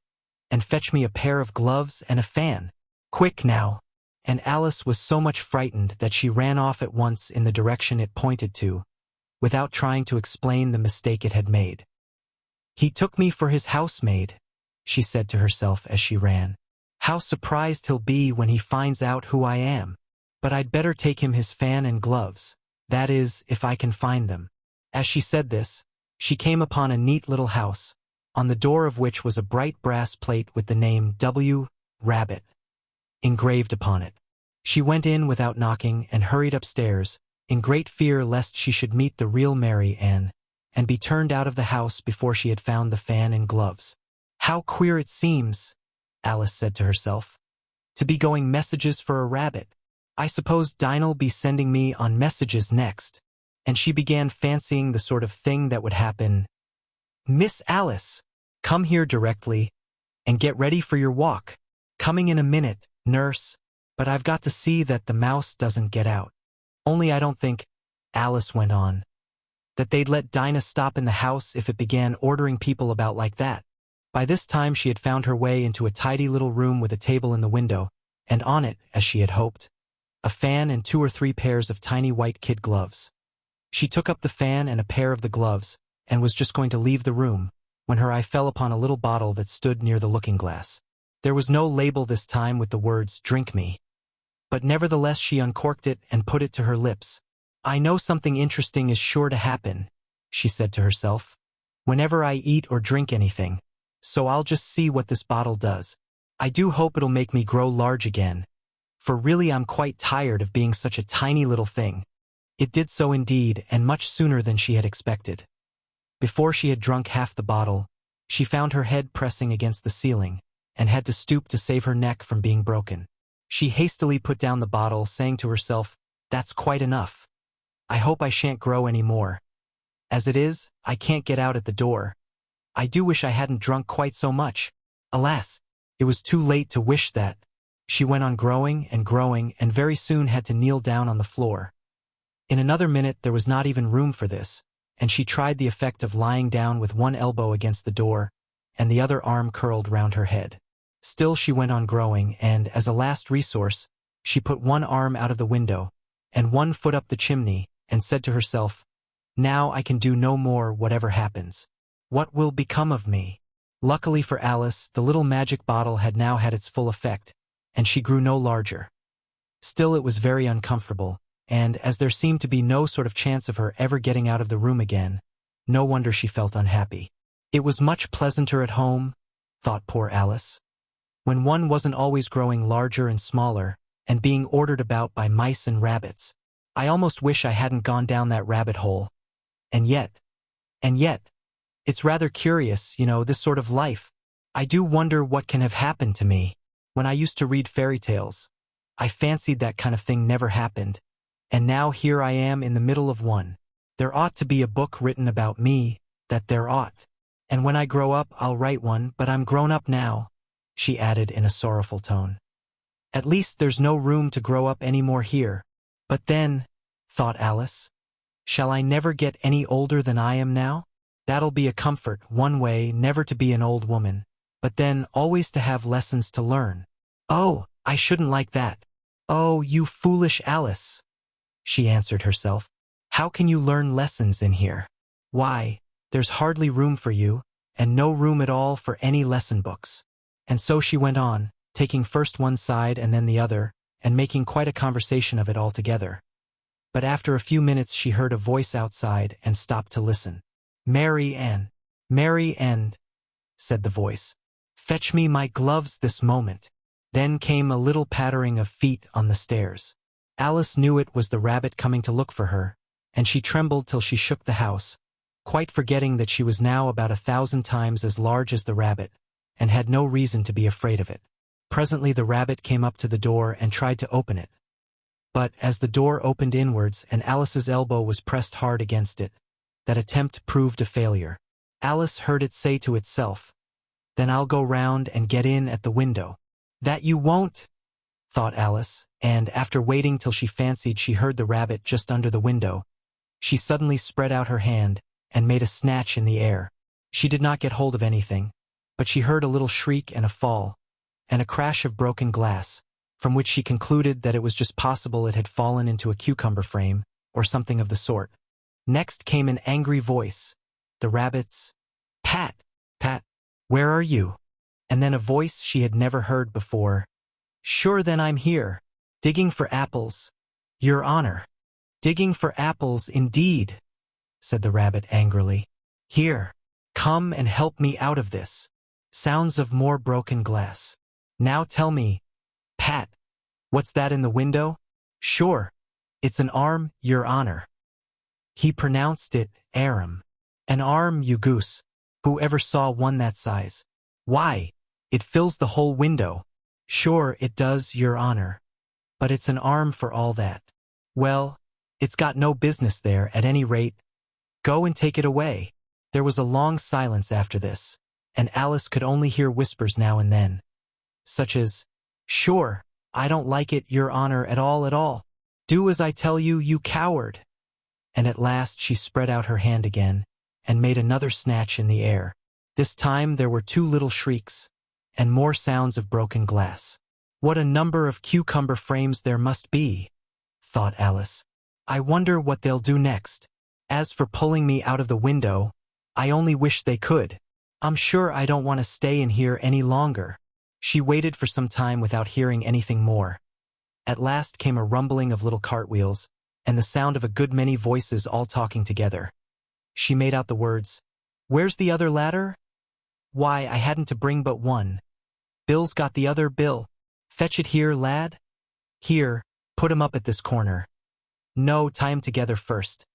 and fetch me a pair of gloves and a fan. Quick now." And Alice was so much frightened that she ran off at once in the direction it pointed to, without trying to explain the mistake it had made. "He took me for his housemaid," she said to herself as she ran. "How surprised he'll be when he finds out who I am. But I'd better take him his fan and gloves, that is, if I can find them." As she said this, she came upon a neat little house, on the door of which was a bright brass plate with the name W. Rabbit engraved upon it. She went in without knocking and hurried upstairs, in great fear lest she should meet the real Mary Ann, and be turned out of the house before she had found the fan and gloves. "How queer it seems," Alice said to herself, "to be going messages for a rabbit. I suppose Dinah'll be sending me on messages next." And she began fancying the sort of thing that would happen. "Miss Alice, come here directly, and get ready for your walk. Coming in a minute, nurse, but I've got to see that the mouse doesn't get out. Only I don't think," Alice went on, "that they'd let Dinah stop in the house if it began ordering people about like that." By this time she had found her way into a tidy little room with a table in the window, and on it, as she had hoped, a fan and 2 or 3 pairs of tiny white kid gloves. She took up the fan and a pair of the gloves, and was just going to leave the room, when her eye fell upon a little bottle that stood near the looking-glass. There was no label this time with the words, "Drink me." But nevertheless she uncorked it and put it to her lips. "I know something interesting is sure to happen," she said to herself, "whenever I eat or drink anything, so I'll just see what this bottle does. I do hope it'll make me grow large again, for really I'm quite tired of being such a tiny little thing." It did so indeed, and much sooner than she had expected. Before she had drunk half the bottle, she found her head pressing against the ceiling, and had to stoop to save her neck from being broken. She hastily put down the bottle, saying to herself, "That's quite enough. I hope I shan't grow any more. As it is, I can't get out at the door. I do wish I hadn't drunk quite so much. Alas, it was too late to wish that." She went on growing, and very soon had to kneel down on the floor. In another minute there was not even room for this, and she tried the effect of lying down with one elbow against the door, and the other arm curled round her head. Still she went on growing, and, as a last resource, she put one arm out of the window, and one foot up the chimney, and said to herself, "Now I can do no more whatever happens. What will become of me?" Luckily for Alice, the little magic bottle had now had its full effect, and she grew no larger. Still it was very uncomfortable, and, as there seemed to be no sort of chance of her ever getting out of the room again, no wonder she felt unhappy. It was much pleasanter at home, thought poor Alice, when one wasn't always growing larger and smaller, and being ordered about by mice and rabbits. I almost wish I hadn't gone down that rabbit hole. And yet, it's rather curious, this sort of life. I do wonder what can have happened to me. When I used to read fairy tales, I fancied that kind of thing never happened, and now here I am in the middle of one. There ought to be a book written about me, that there ought. And when I grow up, I'll write one, but I'm grown up now, she added in a sorrowful tone. At least there's no room to grow up any more here. But then, thought Alice, shall I never get any older than I am now? That'll be a comfort, one way, never to be an old woman, but then always to have lessons to learn. Oh, I shouldn't like that. Oh, you foolish Alice, she answered herself. How can you learn lessons in here? Why, there's hardly room for you, and no room at all for any lesson books. And so she went on, taking first one side and then the other, and making quite a conversation of it altogether. But after a few minutes she heard a voice outside and stopped to listen. Mary Ann, said the voice. Fetch me my gloves this moment. Then came a little pattering of feet on the stairs. Alice knew it was the rabbit coming to look for her, and she trembled till she shook the house, quite forgetting that she was now about 1,000 times as large as the rabbit, and had no reason to be afraid of it. Presently the rabbit came up to the door and tried to open it. But as the door opened inwards and Alice's elbow was pressed hard against it, that attempt proved a failure. Alice heard it say to itself, "Then I'll go round and get in at the window." "That you won't," thought Alice, and after waiting till she fancied she heard the rabbit just under the window, she suddenly spread out her hand and made a snatch in the air. She did not get hold of anything, but she heard a little shriek and a fall, and a crash of broken glass, from which she concluded that it was just possible it had fallen into a cucumber frame, or something of the sort. Next came an angry voice, the rabbit's, "Pat, Pat, where are you?" And then a voice she had never heard before, "Sure then I'm here, digging for apples, Your Honor." "Digging for apples, indeed," said the rabbit angrily. "Here, come and help me out of this." Sounds of more broken glass. "Now tell me, Pat, what's that in the window?" "Sure, it's an arm, Your Honor." He pronounced it arum. "An arm, you goose. Who ever saw one that size? Why, it fills the whole window." "Sure it does, Your Honor. But it's an arm for all that." "Well, it's got no business there, at any rate. Go and take it away." There was a long silence after this, and Alice could only hear whispers now and then, such as, "Sure, I don't like it, Your Honor, at all. Do as I tell you, you coward." And at last she spread out her hand again, and made another snatch in the air. This time there were 2 little shrieks, and more sounds of broken glass. "What a number of cucumber frames there must be," thought Alice. "I wonder what they'll do next. As for pulling me out of the window, I only wish they could. I'm sure I don't want to stay in here any longer." She waited for some time without hearing anything more. At last came a rumbling of little cartwheels, and the sound of a good many voices all talking together. She made out the words, "Where's the other ladder? Why, I hadn't to bring but one. Bill's got the other, Bill. Fetch it here, lad. Here, put 'em up at this corner. No, tie 'em together first.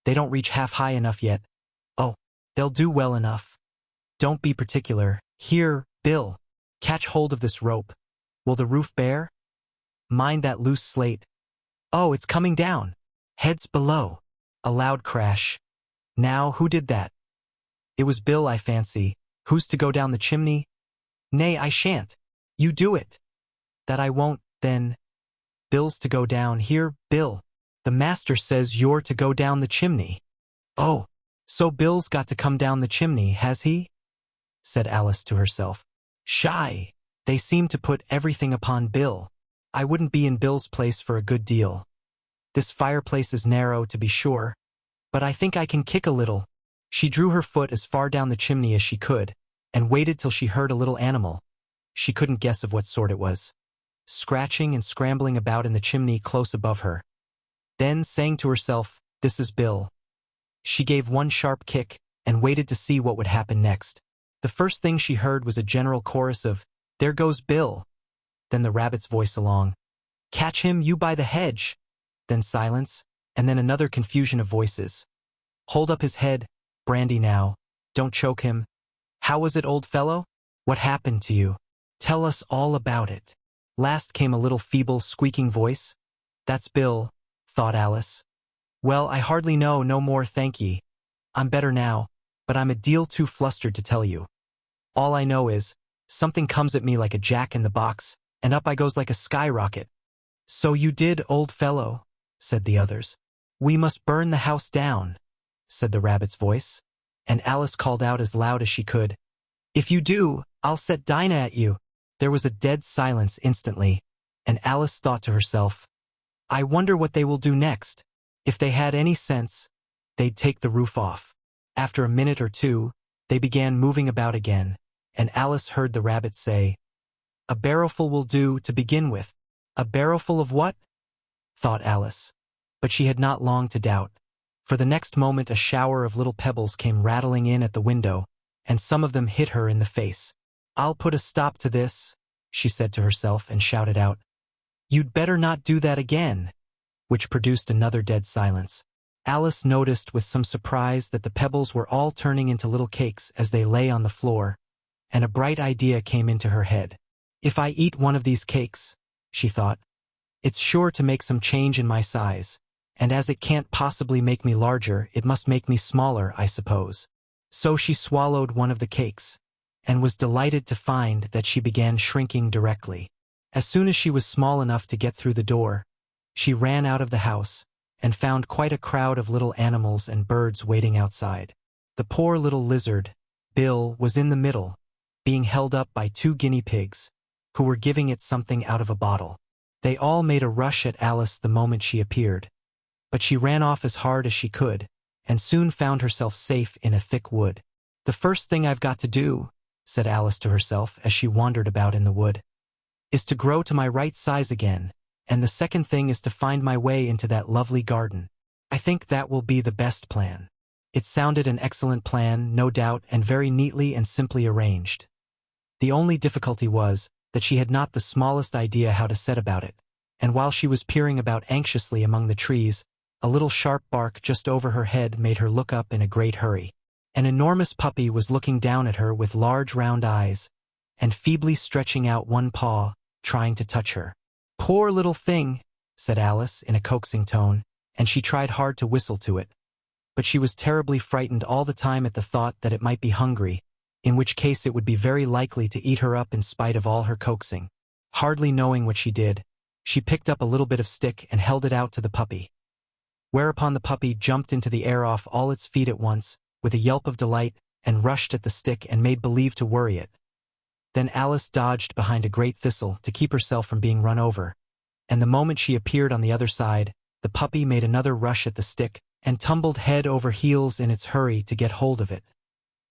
They don't reach half high enough yet. Oh, they'll do well enough. Don't be particular. Here, Bill, catch hold of this rope. Will the roof bear? Mind that loose slate. Oh, it's coming down. Heads below." A loud crash. "Now, who did that?" "It was Bill, I fancy. Who's to go down the chimney?" "Nay, I shan't. You do it." "That I won't, then. Bill's to go down. Here, Bill. The master says you're to go down the chimney." "Oh, so Bill's got to come down the chimney, has he?" said Alice to herself. Shy. They seem to put everything upon Bill. I wouldn't be in Bill's place for a good deal. This fireplace is narrow, to be sure, but I think I can kick a little. She drew her foot as far down the chimney as she could, and waited till she heard a little animal. She couldn't guess of what sort it was, scratching and scrambling about in the chimney close above her. Then, saying to herself, "This is Bill," she gave one sharp kick, and waited to see what would happen next. The first thing she heard was a general chorus of, "There goes Bill." Then the rabbit's voice along, "Catch him, you by the hedge." Then silence, and then another confusion of voices. "Hold up his head, Brandy now. Don't choke him. How was it, old fellow? What happened to you? Tell us all about it." Last came a little feeble, squeaking voice. "That's Bill," thought Alice. "Well, I hardly know no more, thank ye. I'm better now, but I'm a deal too flustered to tell you. All I know is, something comes at me like a jack-in-the-box, and up I goes like a skyrocket." "So you did, old fellow," said the others. "We must burn the house down," said the rabbit's voice, and Alice called out as loud as she could, "If you do, I'll set Dinah at you." There was a dead silence instantly, and Alice thought to herself, "I wonder what they will do next. If they had any sense, they'd take the roof off." After a minute or two, they began moving about again, and Alice heard the rabbit say, "A barrowful will do to begin with." "A barrowful of what?" thought Alice, but she had not long to doubt, for the next moment a shower of little pebbles came rattling in at the window, and some of them hit her in the face. "I'll put a stop to this," she said to herself, and shouted out, "You'd better not do that again," which produced another dead silence. Alice noticed with some surprise that the pebbles were all turning into little cakes as they lay on the floor, and a bright idea came into her head. "If I eat one of these cakes," she thought, "it's sure to make some change in my size, and as it can't possibly make me larger, it must make me smaller, I suppose." So she swallowed one of the cakes, and was delighted to find that she began shrinking directly. As soon as she was small enough to get through the door, she ran out of the house, and found quite a crowd of little animals and birds waiting outside. The poor little lizard, Bill, was in the middle, being held up by 2 guinea pigs, who were giving it something out of a bottle. They all made a rush at Alice the moment she appeared, but she ran off as hard as she could, and soon found herself safe in a thick wood. "The first thing I've got to do," said Alice to herself as she wandered about in the wood, "is to grow to my right size again, and the second thing is to find my way into that lovely garden. I think that will be the best plan." It sounded an excellent plan, no doubt, and very neatly and simply arranged. The only difficulty was that she had not the smallest idea how to set about it, and while she was peering about anxiously among the trees, a little sharp bark just over her head made her look up in a great hurry. An enormous puppy was looking down at her with large round eyes, and feebly stretching out one paw, trying to touch her. "Poor little thing," said Alice in a coaxing tone, and she tried hard to whistle to it. But she was terribly frightened all the time at the thought that it might be hungry, in which case it would be very likely to eat her up in spite of all her coaxing. Hardly knowing what she did, she picked up a little bit of stick and held it out to the puppy. Whereupon the puppy jumped into the air off all its feet at once, with a yelp of delight, and rushed at the stick and made believe to worry it. Then Alice dodged behind a great thistle to keep herself from being run over, and the moment she appeared on the other side, the puppy made another rush at the stick, and tumbled head over heels in its hurry to get hold of it.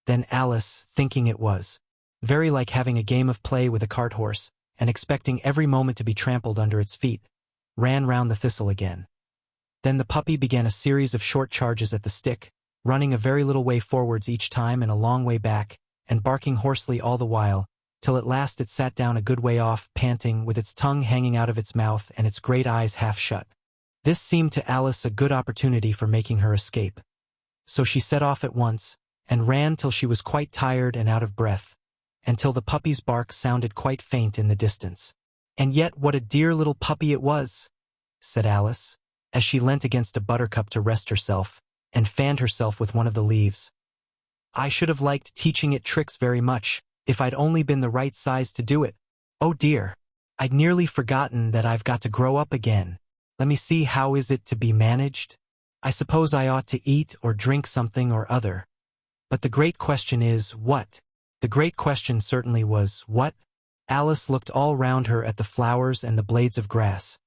Then Alice, thinking it was very like having a game of play with a cart horse, and expecting every moment to be trampled under its feet, ran round the thistle again. Then the puppy began a series of short charges at the stick, running a very little way forwards each time and a long way back, and barking hoarsely all the while, till at last it sat down a good way off, panting, with its tongue hanging out of its mouth and its great eyes half shut. This seemed to Alice a good opportunity for making her escape. So she set off at once, and ran till she was quite tired and out of breath, and till the puppy's bark sounded quite faint in the distance. "And yet what a dear little puppy it was," said Alice, as she leant against a buttercup to rest herself, and fanned herself with one of the leaves. "I should have liked teaching it tricks very much, if I'd only been the right size to do it. Oh dear, I'd nearly forgotten that I've got to grow up again. Let me see, how is it to be managed? I suppose I ought to eat or drink something or other. But the great question is, what? The great question certainly was, what? Alice looked all round her at the flowers and the blades of grass,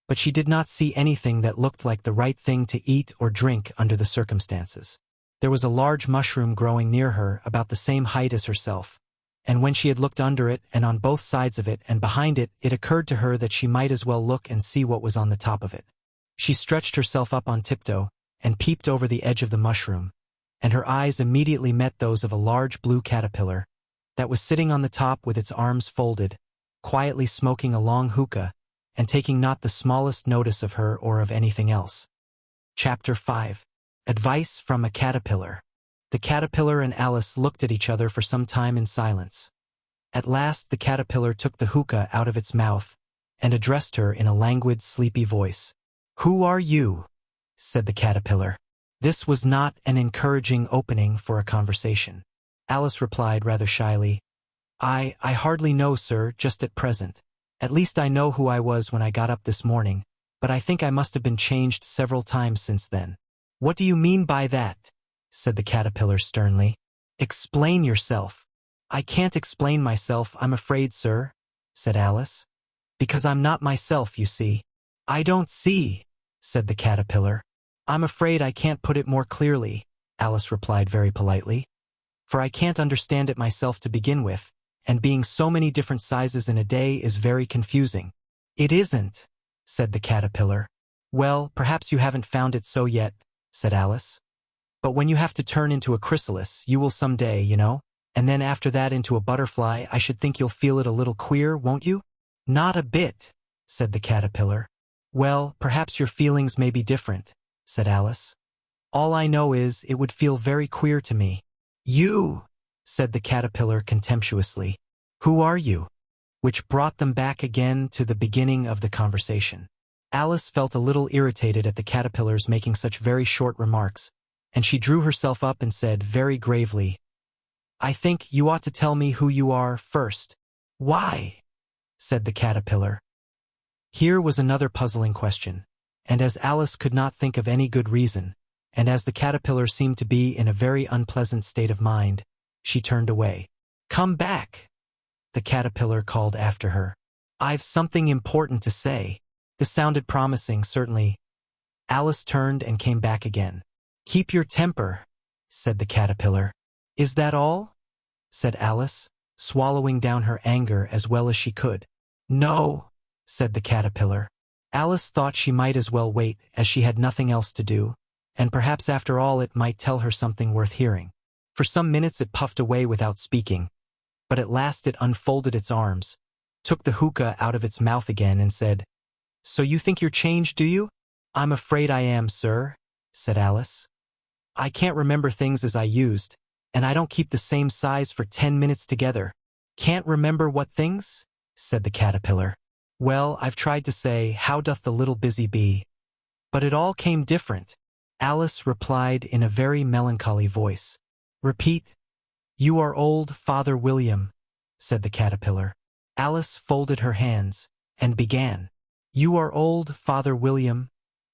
but she did not see anything that looked like the right thing to eat or drink under the circumstances. There was a large mushroom growing near her, about the same height as herself, and when she had looked under it and on both sides of it and behind it, it occurred to her that she might as well look and see what was on the top of it. She stretched herself up on tiptoe and peeped over the edge of the mushroom, and her eyes immediately met those of a large blue caterpillar that was sitting on the top with its arms folded, quietly smoking a long hookah and taking not the smallest notice of her or of anything else. Chapter 5. Advice from a Caterpillar. The caterpillar and Alice looked at each other for some time in silence. At last the caterpillar took the hookah out of its mouth and addressed her in a languid, sleepy voice. "Who are you?" said the caterpillar. This was not an encouraging opening for a conversation. Alice replied rather shyly, I hardly know, sir, just at present. At least I know who I was when I got up this morning, but I think I must have been changed several times since then." "What do you mean by that?" said the caterpillar sternly. "Explain yourself." "I can't explain myself, I'm afraid, sir," said Alice. "Because I'm not myself, you see." "I don't see," said the caterpillar. "I'm afraid I can't put it more clearly," Alice replied very politely. "For I can't understand it myself to begin with, and being so many different sizes in a day is very confusing." "It isn't," said the caterpillar. "Well, perhaps you haven't found it so yet," said Alice. "But when you have to turn into a chrysalis, you will some day, you know, and then after that into a butterfly, I should think you'll feel it a little queer, won't you?" "Not a bit," said the caterpillar. "Well, perhaps your feelings may be different," said Alice. "All I know is it would feel very queer to me." "You," said the caterpillar contemptuously. "Who are you?" Which brought them back again to the beginning of the conversation. Alice felt a little irritated at the caterpillar's making such very short remarks, and she drew herself up and said very gravely, "I think you ought to tell me who you are first." "Why?" said the caterpillar. Here was another puzzling question, and as Alice could not think of any good reason, and as the caterpillar seemed to be in a very unpleasant state of mind, she turned away. "Come back," the caterpillar called after her. "I've something important to say." This sounded promising, certainly. Alice turned and came back again. "Keep your temper," said the caterpillar. "Is that all?" said Alice, swallowing down her anger as well as she could. "No," said the caterpillar. Alice thought she might as well wait, as she had nothing else to do, and perhaps after all it might tell her something worth hearing. For some minutes it puffed away without speaking, but at last it unfolded its arms, took the hookah out of its mouth again, and said, "So you think you're changed, do you?" "I'm afraid I am, sir," said Alice. "I can't remember things as I used, and I don't keep the same size for 10 minutes together." "Can't remember what things?" said the caterpillar. "Well, I've tried to say, how doth the little busy bee? But it all came different." Alice replied in a very melancholy voice. "Repeat." "You are old, Father William," said the caterpillar. Alice folded her hands and began. "You are old, Father William,"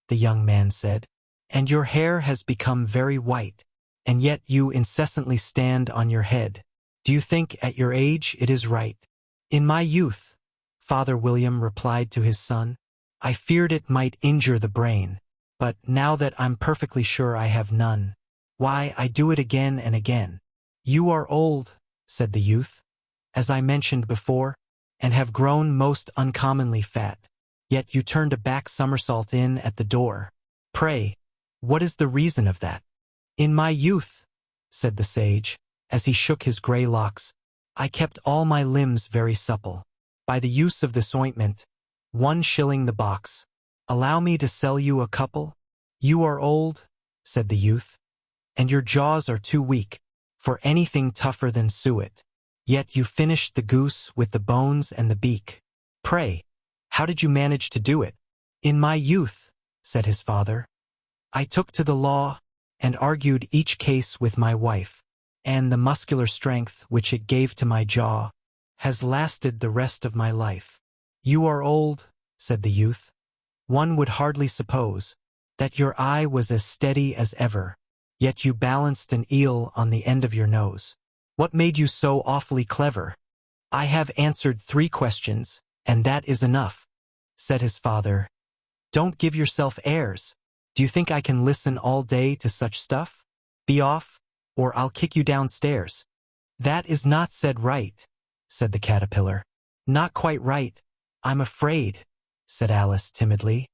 the young man said, "and your hair has become very white, and yet you incessantly stand on your head. Do you think at your age it is right?" "In my youth," Father William replied to his son, "I feared it might injure the brain, but now that I'm perfectly sure I have none, why, I do it again and again." "You are old," said the youth, "as I mentioned before, and have grown most uncommonly fat. Yet you turned a back somersault in at the door. Pray, what is the reason of that?" "In my youth," said the sage, as he shook his gray locks, "I kept all my limbs very supple. By the use of this ointment, 1 shilling the box. Allow me to sell you a couple?" "You are old," said the youth, "and your jaws are too weak for anything tougher than suet. Yet you finished the goose with the bones and the beak. Pray, how did you manage to do it?" "In my youth," said his father, "I took to the law and argued each case with my wife, and the muscular strength which it gave to my jaw has lasted the rest of my life." "You are old," said the youth. "One would hardly suppose that your eye was as steady as ever, yet you balanced an eel on the end of your nose. What made you so awfully clever? I have answered 3 questions, and that is enough, said his father. Don't give yourself airs. Do you think I can listen all day to such stuff? Be off, or I'll kick you downstairs. That is not said right, said the caterpillar. Not quite right, I'm afraid, said Alice timidly.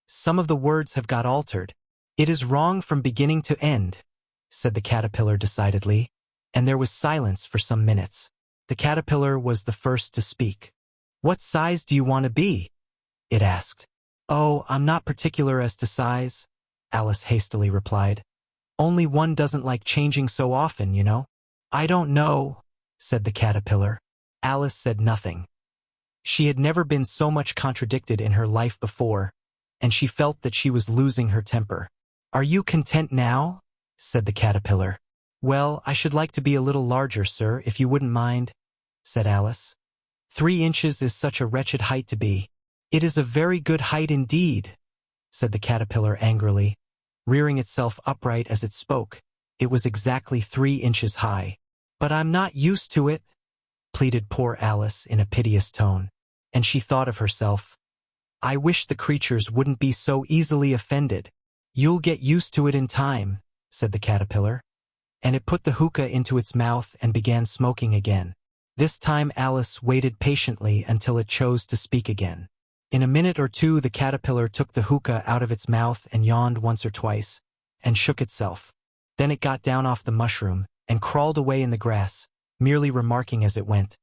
Some of the words have got altered. It is wrong from beginning to end, said the caterpillar decidedly, and there was silence for some minutes. The caterpillar was the first to speak. What size do you want to be? It asked. Oh, I'm not particular as to size, Alice hastily replied. Only one doesn't like changing so often, you know. I don't know, said the caterpillar. Alice said nothing. She had never been so much contradicted in her life before, and she felt that she was losing her temper. Are you content now? Said the caterpillar. Well, I should like to be a little larger, sir, if you wouldn't mind, said Alice. 3 inches is such a wretched height to be. It is a very good height indeed, said the caterpillar angrily, rearing itself upright as it spoke. It was exactly 3 inches high. But I'm not used to it, pleaded poor Alice in a piteous tone, and she thought of herself. I wish the creatures wouldn't be so easily offended. You'll get used to it in time, said the caterpillar, and it put the hookah into its mouth and began smoking again. This time Alice waited patiently until it chose to speak again. In a minute or two the caterpillar took the hookah out of its mouth and yawned once or twice, and shook itself. Then it got down off the mushroom and crawled away in the grass, merely remarking as it went,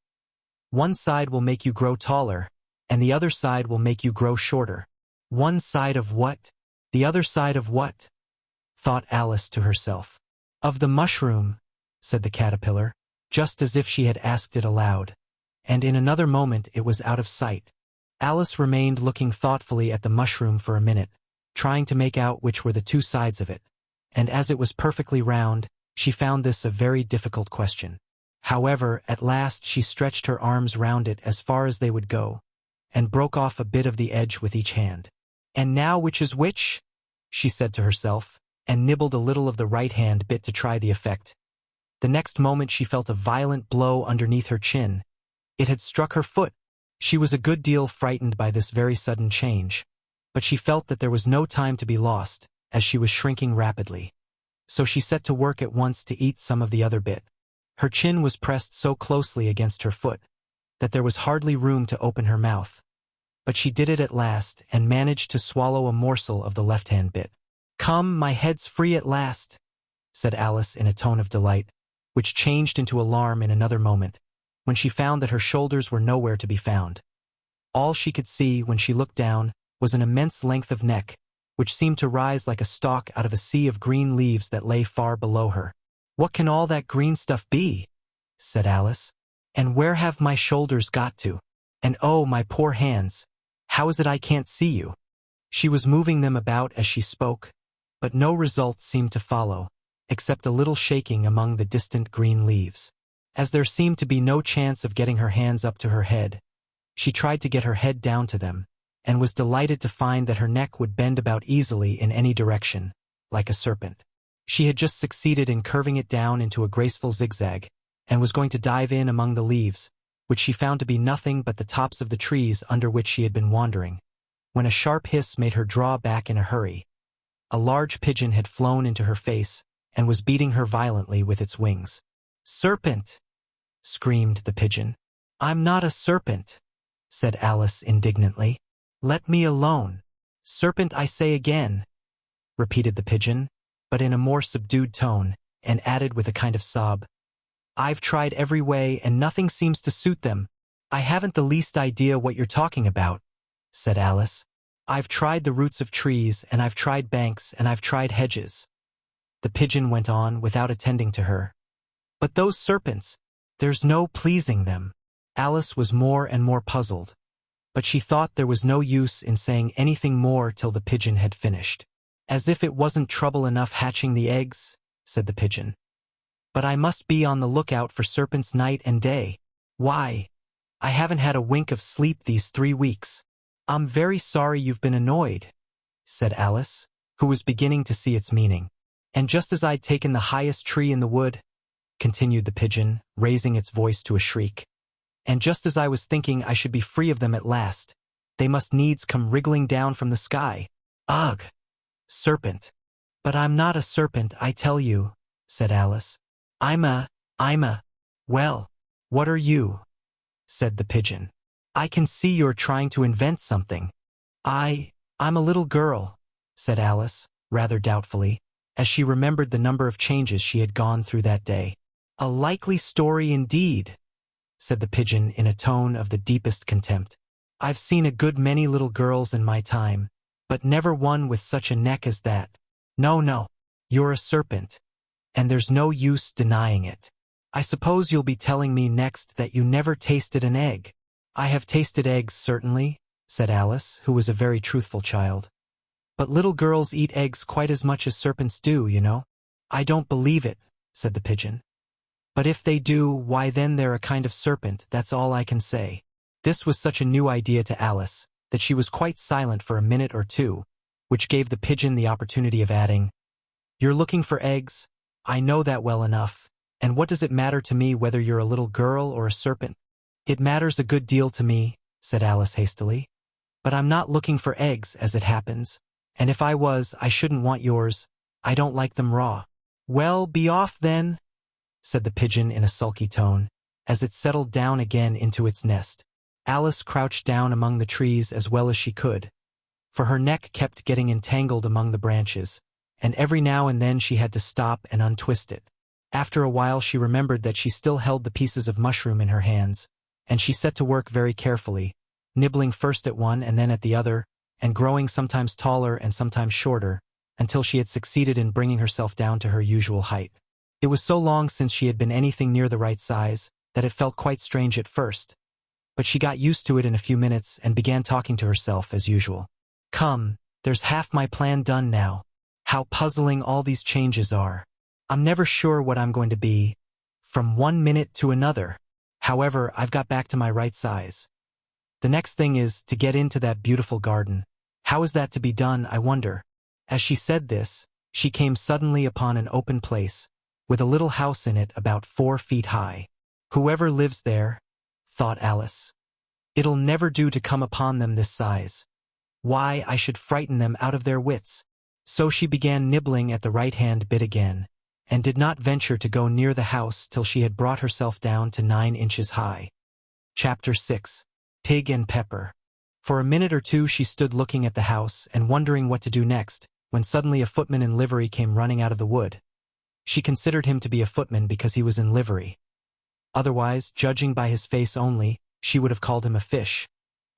One side will make you grow taller, and the other side will make you grow shorter. One side of what? The other side of what? Thought Alice to herself. Of the mushroom, said the caterpillar, just as if she had asked it aloud, and in another moment it was out of sight. Alice remained looking thoughtfully at the mushroom for a minute, trying to make out which were the 2 sides of it, and as it was perfectly round, she found this a very difficult question. However, at last she stretched her arms round it as far as they would go, and broke off a bit of the edge with each hand. And now which is which? She said to herself, and nibbled a little of the right-hand bit to try the effect. The next moment she felt a violent blow underneath her chin. It had struck her foot. She was a good deal frightened by this very sudden change, but she felt that there was no time to be lost, as she was shrinking rapidly. So she set to work at once to eat some of the other bit. Her chin was pressed so closely against her foot that there was hardly room to open her mouth. But she did it at last and managed to swallow a morsel of the left-hand bit. Come, my head's free at last, said Alice in a tone of delight, which changed into alarm in another moment, when she found that her shoulders were nowhere to be found. All she could see when she looked down was an immense length of neck, which seemed to rise like a stalk out of a sea of green leaves that lay far below her. What can all that green stuff be? Said Alice. And where have my shoulders got to? And oh, my poor hands, how is it I can't see you? She was moving them about as she spoke, but no result seemed to follow, except a little shaking among the distant green leaves. As there seemed to be no chance of getting her hands up to her head, she tried to get her head down to them, and was delighted to find that her neck would bend about easily in any direction, like a serpent. She had just succeeded in curving it down into a graceful zigzag, and was going to dive in among the leaves, which she found to be nothing but the tops of the trees under which she had been wandering, when a sharp hiss made her draw back in a hurry. A large pigeon had flown into her face, and was beating her violently with its wings. "Serpent!" screamed the pigeon. "I'm not a serpent," said Alice indignantly. "Let me alone." "Serpent, I say again," repeated the pigeon, but in a more subdued tone, and added with a kind of sob, "I've tried every way and nothing seems to suit them." "I haven't the least idea what you're talking about," said Alice. "I've tried the roots of trees, and I've tried banks, and I've tried hedges." The pigeon went on without attending to her. "But those serpents, there's no pleasing them." Alice was more and more puzzled, but she thought there was no use in saying anything more till the pigeon had finished. "As if it wasn't trouble enough hatching the eggs," said the pigeon. "But I must be on the lookout for serpents night and day. Why, I haven't had a wink of sleep these 3 weeks. "I'm very sorry you've been annoyed," said Alice, who was beginning to see its meaning. "And just as I'd taken the highest tree in the wood," continued the pigeon, raising its voice to a shriek. And just as I was thinking I should be free of them at last, they must needs come wriggling down from the sky. Ugh! Serpent. But I'm not a serpent, I tell you, said Alice. I'm a, well, what are you? Said the pigeon. I can see you're trying to invent something. I'm a little girl, said Alice, rather doubtfully, as she remembered the number of changes she had gone through that day. A likely story indeed, said the pigeon in a tone of the deepest contempt. I've seen a good many little girls in my time, but never one with such a neck as that. No, you're a serpent, and there's no use denying it. I suppose you'll be telling me next that you never tasted an egg. I have tasted eggs, certainly, said Alice, who was a very truthful child. But little girls eat eggs quite as much as serpents do, you know. I don't believe it, said the pigeon. But if they do, why then they're a kind of serpent, that's all I can say. This was such a new idea to Alice that she was quite silent for a minute or two, which gave the pigeon the opportunity of adding, You're looking for eggs? I know that well enough. And what does it matter to me whether you're a little girl or a serpent? It matters a good deal to me, said Alice hastily. But I'm not looking for eggs, as it happens. And if I was, I shouldn't want yours. I don't like them raw. Well, be off then, said the pigeon in a sulky tone, as it settled down again into its nest. Alice crouched down among the trees as well as she could, for her neck kept getting entangled among the branches, and every now and then she had to stop and untwist it. After a while she remembered that she still held the pieces of mushroom in her hands, and she set to work very carefully, nibbling first at one and then at the other, and growing sometimes taller and sometimes shorter, until she had succeeded in bringing herself down to her usual height. It was so long since she had been anything near the right size that it felt quite strange at first, but she got used to it in a few minutes and began talking to herself as usual. Come, there's half my plan done now. How puzzling all these changes are. I'm never sure what I'm going to be, from one minute to another. However, I've got back to my right size. The next thing is to get into that beautiful garden. How is that to be done, I wonder? As she said this, she came suddenly upon an open place, with a little house in it about 4 feet high. Whoever lives there, thought Alice. It'll never do to come upon them this size. Why, I should frighten them out of their wits. So she began nibbling at the right-hand bit again, and did not venture to go near the house till she had brought herself down to 9 inches high. Chapter 6. Pig and Pepper. For a minute or two she stood looking at the house and wondering what to do next, when suddenly a footman in livery came running out of the wood. She considered him to be a footman because he was in livery. Otherwise, judging by his face only, she would have called him a fish,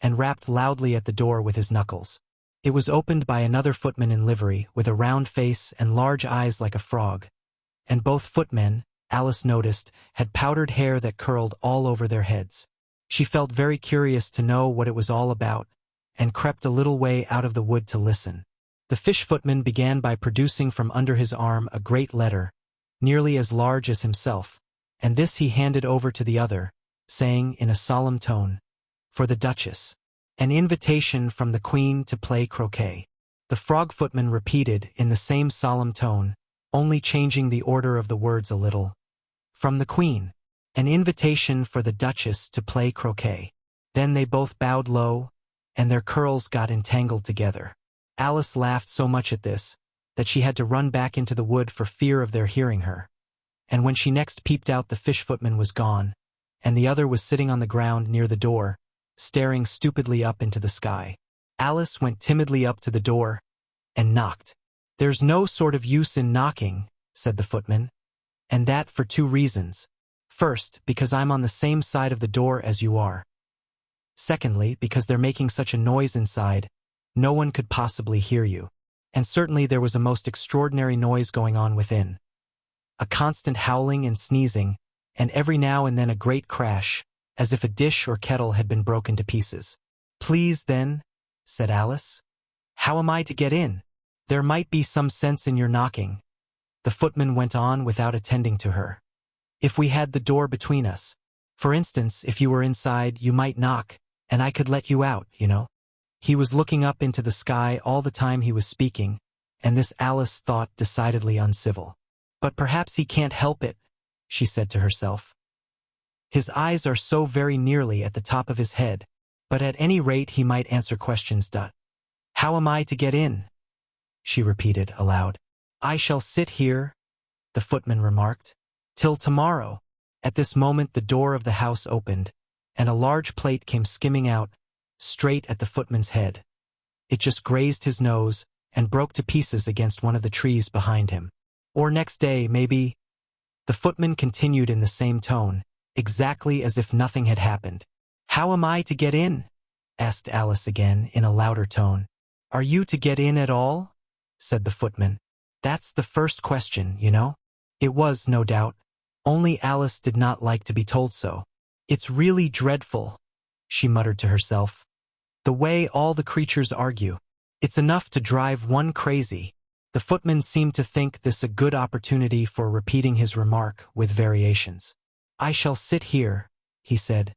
and rapped loudly at the door with his knuckles. It was opened by another footman in livery, with a round face and large eyes like a frog. And both footmen, Alice noticed, had powdered hair that curled all over their heads. She felt very curious to know what it was all about, and crept a little way out of the wood to listen. The fish footman began by producing from under his arm a great letter, nearly as large as himself, and this he handed over to the other, saying in a solemn tone, For the Duchess. An invitation from the Queen to play croquet. The frog footman repeated in the same solemn tone, only changing the order of the words a little. From the Queen. An invitation for the Duchess to play croquet. Then they both bowed low, and their curls got entangled together. Alice laughed so much at this, that she had to run back into the wood for fear of their hearing her. And when she next peeped out, the fish footman was gone, and the other was sitting on the ground near the door, staring stupidly up into the sky. Alice went timidly up to the door, and knocked. There's no sort of use in knocking, said the footman, and that for 2 reasons. First, because I'm on the same side of the door as you are. Secondly, because they're making such a noise inside, no one could possibly hear you. And certainly there was a most extraordinary noise going on within. A constant howling and sneezing, and every now and then a great crash, as if a dish or kettle had been broken to pieces. Please, then, said Alice. How am I to get in? There might be some sense in your knocking. The footman went on without attending to her. If we had the door between us. For instance, if you were inside, you might knock, and I could let you out, you know. He was looking up into the sky all the time he was speaking, and this Alice thought decidedly uncivil. But perhaps he can't help it, she said to herself. His eyes are so very nearly at the top of his head, but at any rate he might answer questions. How am I to get in? She repeated aloud. I shall sit here, the footman remarked, till tomorrow. At this moment the door of the house opened, and a large plate came skimming out, straight at the footman's head. It just grazed his nose and broke to pieces against one of the trees behind him. Or next day, maybe. The footman continued in the same tone, exactly as if nothing had happened. How am I to get in? Asked Alice again in a louder tone. Are you to get in at all? Said the footman. That's the first question, you know. It was, no doubt. Only Alice did not like to be told so. It's really dreadful, she muttered to herself. The way all the creatures argue. It's enough to drive one crazy. The footman seemed to think this a good opportunity for repeating his remark with variations. I shall sit here, he said,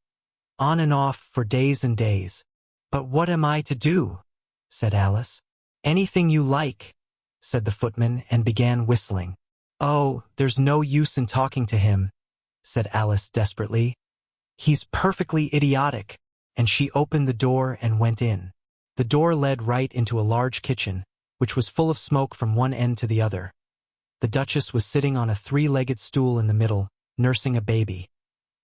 on and off for days and days. But what am I to do? Said Alice. Anything you like, said the footman, and began whistling. Oh, there's no use in talking to him, said Alice desperately. He's perfectly idiotic. And she opened the door and went in. The door led right into a large kitchen, which was full of smoke from one end to the other. The Duchess was sitting on a three-legged stool in the middle, nursing a baby.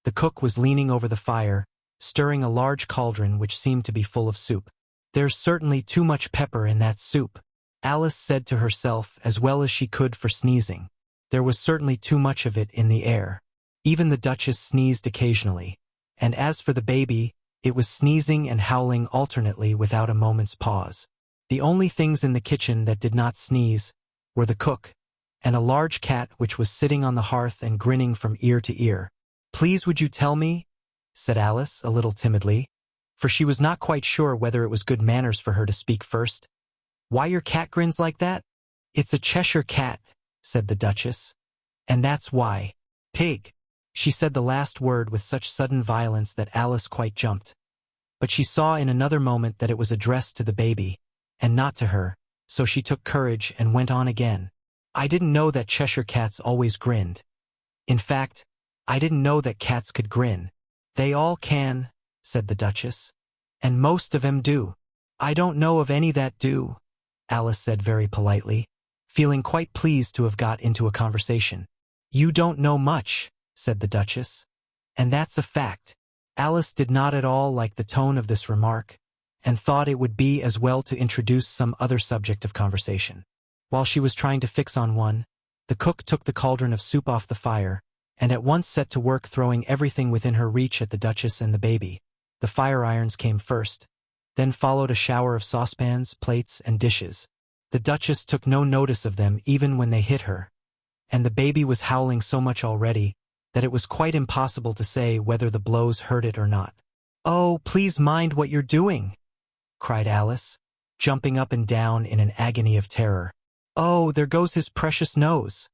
The cook was leaning over the fire, stirring a large cauldron which seemed to be full of soup. There's certainly too much pepper in that soup, Alice said to herself as well as she could for sneezing. There was certainly too much of it in the air. Even the Duchess sneezed occasionally, and as for the baby, it was sneezing and howling alternately without a moment's pause. The only things in the kitchen that did not sneeze were the cook and a large cat which was sitting on the hearth and grinning from ear to ear. Please would you tell me, said Alice a little timidly, for she was not quite sure whether it was good manners for her to speak first. Why your cat grins like that? It's a Cheshire Cat, said the Duchess. And that's why. Pig. She said the last word with such sudden violence that Alice quite jumped. But she saw in another moment that it was addressed to the baby, and not to her, so she took courage and went on again. I didn't know that Cheshire Cats always grinned. In fact, I didn't know that cats could grin. They all can, said the Duchess. And most of 'em do. I don't know of any that do, Alice said very politely, feeling quite pleased to have got into a conversation. You don't know much, said the Duchess. And that's a fact. Alice did not at all like the tone of this remark, and thought it would be as well to introduce some other subject of conversation. While she was trying to fix on one, the cook took the cauldron of soup off the fire, and at once set to work throwing everything within her reach at the Duchess and the baby. The fire irons came first, then followed a shower of saucepans, plates, and dishes. The Duchess took no notice of them even when they hit her, and the baby was howling so much already that it was quite impossible to say whether the blows hurt it or not. Oh, please mind what you're doing, cried Alice, jumping up and down in an agony of terror. Oh, there goes his precious nose,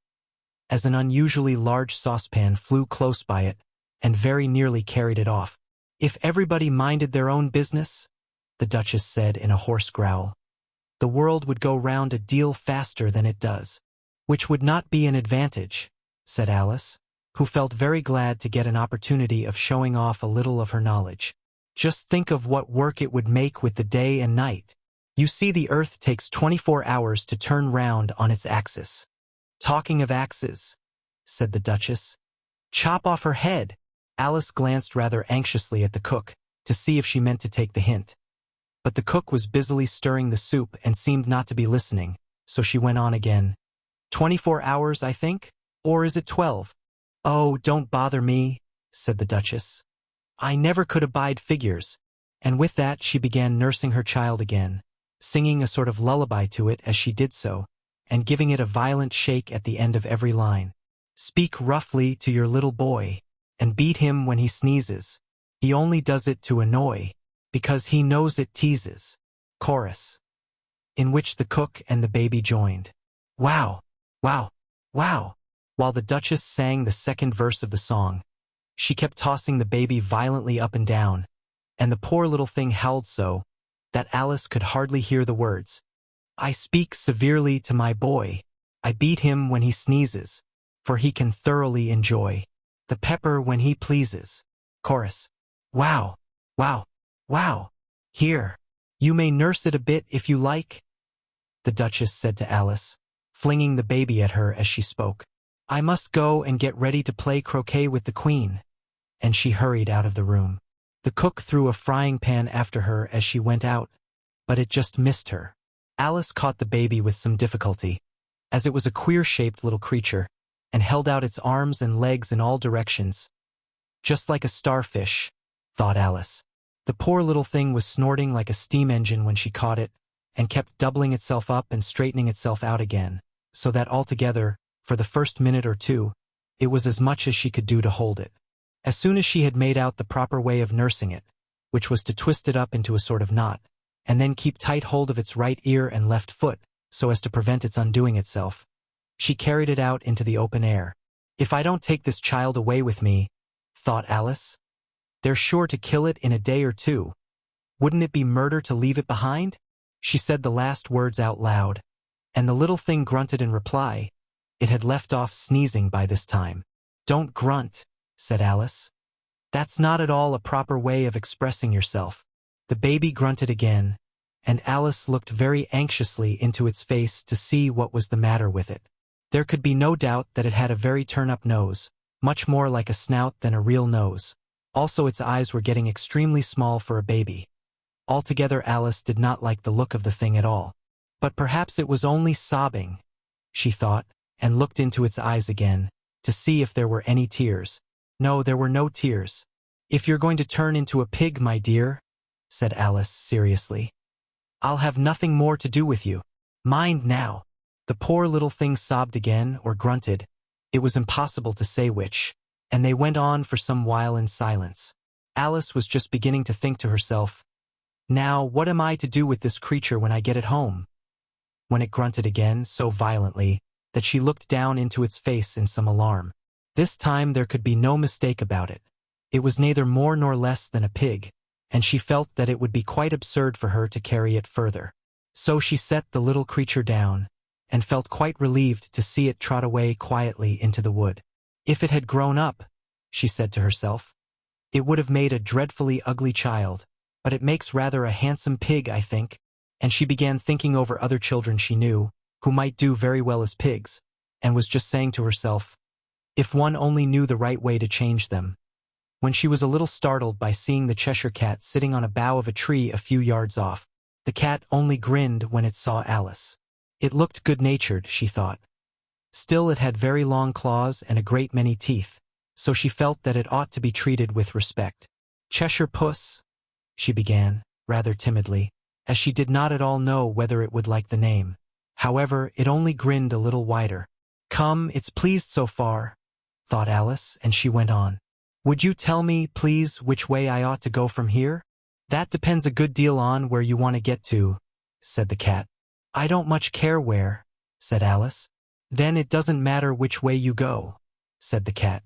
as an unusually large saucepan flew close by it and very nearly carried it off. If everybody minded their own business, the Duchess said in a hoarse growl, the world would go round a deal faster than it does. Which would not be an advantage, said Alice, who felt very glad to get an opportunity of showing off a little of her knowledge. Just think of what work it would make with the day and night. You see, the earth takes 24 hours to turn round on its axis. Talking of axes, said the Duchess. Chop off her head. Alice glanced rather anxiously at the cook to see if she meant to take the hint. But the cook was busily stirring the soup and seemed not to be listening, so she went on again. 24 hours, I think? Or is it 12? Oh, don't bother me, said the Duchess. I never could abide figures. And with that she began nursing her child again, singing a sort of lullaby to it as she did so, and giving it a violent shake at the end of every line. Speak roughly to your little boy, and beat him when he sneezes. He only does it to annoy, because he knows it teases. Chorus. In which the cook and the baby joined. Wow! Wow! Wow! While the Duchess sang the second verse of the song, she kept tossing the baby violently up and down, and the poor little thing howled so that Alice could hardly hear the words. I speak severely to my boy. I beat him when he sneezes. for he can thoroughly enjoy the pepper when he pleases. Chorus. Wow, wow, wow. Here, you may nurse it a bit if you like, the Duchess said to Alice, flinging the baby at her as she spoke. I must go and get ready to play croquet with the Queen. And she hurried out of the room. The cook threw a frying pan after her as she went out, but it just missed her. Alice caught the baby with some difficulty, as it was a queer-shaped little creature, and held out its arms and legs in all directions. Just like a starfish, thought Alice. The poor little thing was snorting like a steam engine when she caught it, and kept doubling itself up and straightening itself out again, so that altogether, for the first minute or two, it was as much as she could do to hold it. As soon as she had made out the proper way of nursing it, which was to twist it up into a sort of knot, and then keep tight hold of its right ear and left foot, so as to prevent its undoing itself, she carried it out into the open air. If I don't take this child away with me, thought Alice, they're sure to kill it in a day or two. Wouldn't it be murder to leave it behind? She said the last words out loud, and the little thing grunted in reply. It had left off sneezing by this time. Don't grunt, said Alice. That's not at all a proper way of expressing yourself. The baby grunted again, and Alice looked very anxiously into its face to see what was the matter with it. There could be no doubt that it had a very turn-up nose, much more like a snout than a real nose. Also its eyes were getting extremely small for a baby. Altogether Alice did not like the look of the thing at all. But perhaps it was only sobbing, she thought, and looked into its eyes again, to see if there were any tears. No, there were no tears. If you're going to turn into a pig, my dear, said Alice seriously, I'll have nothing more to do with you. Mind now. The poor little thing sobbed again, or grunted. It was impossible to say which, and they went on for some while in silence. Alice was just beginning to think to herself, now, what am I to do with this creature when I get it home? When it grunted again so violently that she looked down into its face in some alarm. This time there could be no mistake about it. It was neither more nor less than a pig, and she felt that it would be quite absurd for her to carry it further. So she set the little creature down, and felt quite relieved to see it trot away quietly into the wood. If it had grown up, she said to herself, it would have made a dreadfully ugly child, but it makes rather a handsome pig, I think. And she began thinking over other children she knew, who might do very well as pigs, and was just saying to herself, if one only knew the right way to change them. When she was a little startled by seeing the Cheshire Cat sitting on a bough of a tree a few yards off. The cat only grinned when it saw Alice. It looked good-natured, she thought. Still it had very long claws and a great many teeth, so she felt that it ought to be treated with respect. Cheshire Puss, she began, rather timidly, as she did not at all know whether it would like the name. However, it only grinned a little wider. Come, it's pleased so far, thought Alice, and she went on. Would you tell me, please, which way I ought to go from here? That depends a good deal on where you want to get to, said the cat. I don't much care where, said Alice. Then it doesn't matter which way you go, said the cat.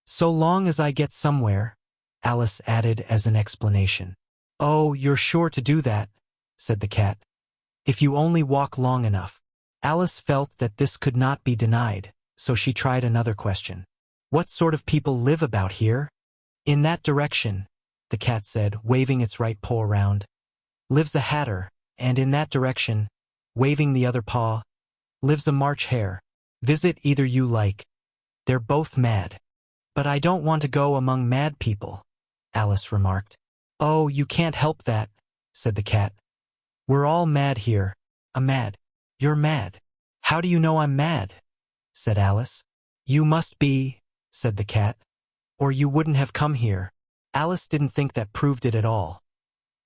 So long as I get somewhere, Alice added as an explanation. Oh, you're sure to do that, said the cat. If you only walk long enough. Alice felt that this could not be denied, so she tried another question. What sort of people live about here? In that direction, the cat said, waving its right paw around, lives a hatter, and in that direction, waving the other paw, lives a March hare. Visit either you like. They're both mad. But I don't want to go among mad people, Alice remarked. Oh, you can't help that, said the cat. We're all mad here. Mad. You're mad. How do you know I'm mad? Said Alice. You must be, said the cat, or you wouldn't have come here. Alice didn't think that proved it at all.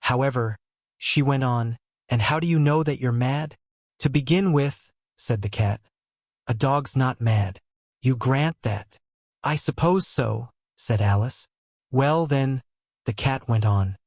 However, she went on, and how do you know that you're mad? To begin with, said the cat, a dog's not mad. You grant that? I suppose so, said Alice. Well then, the cat went on.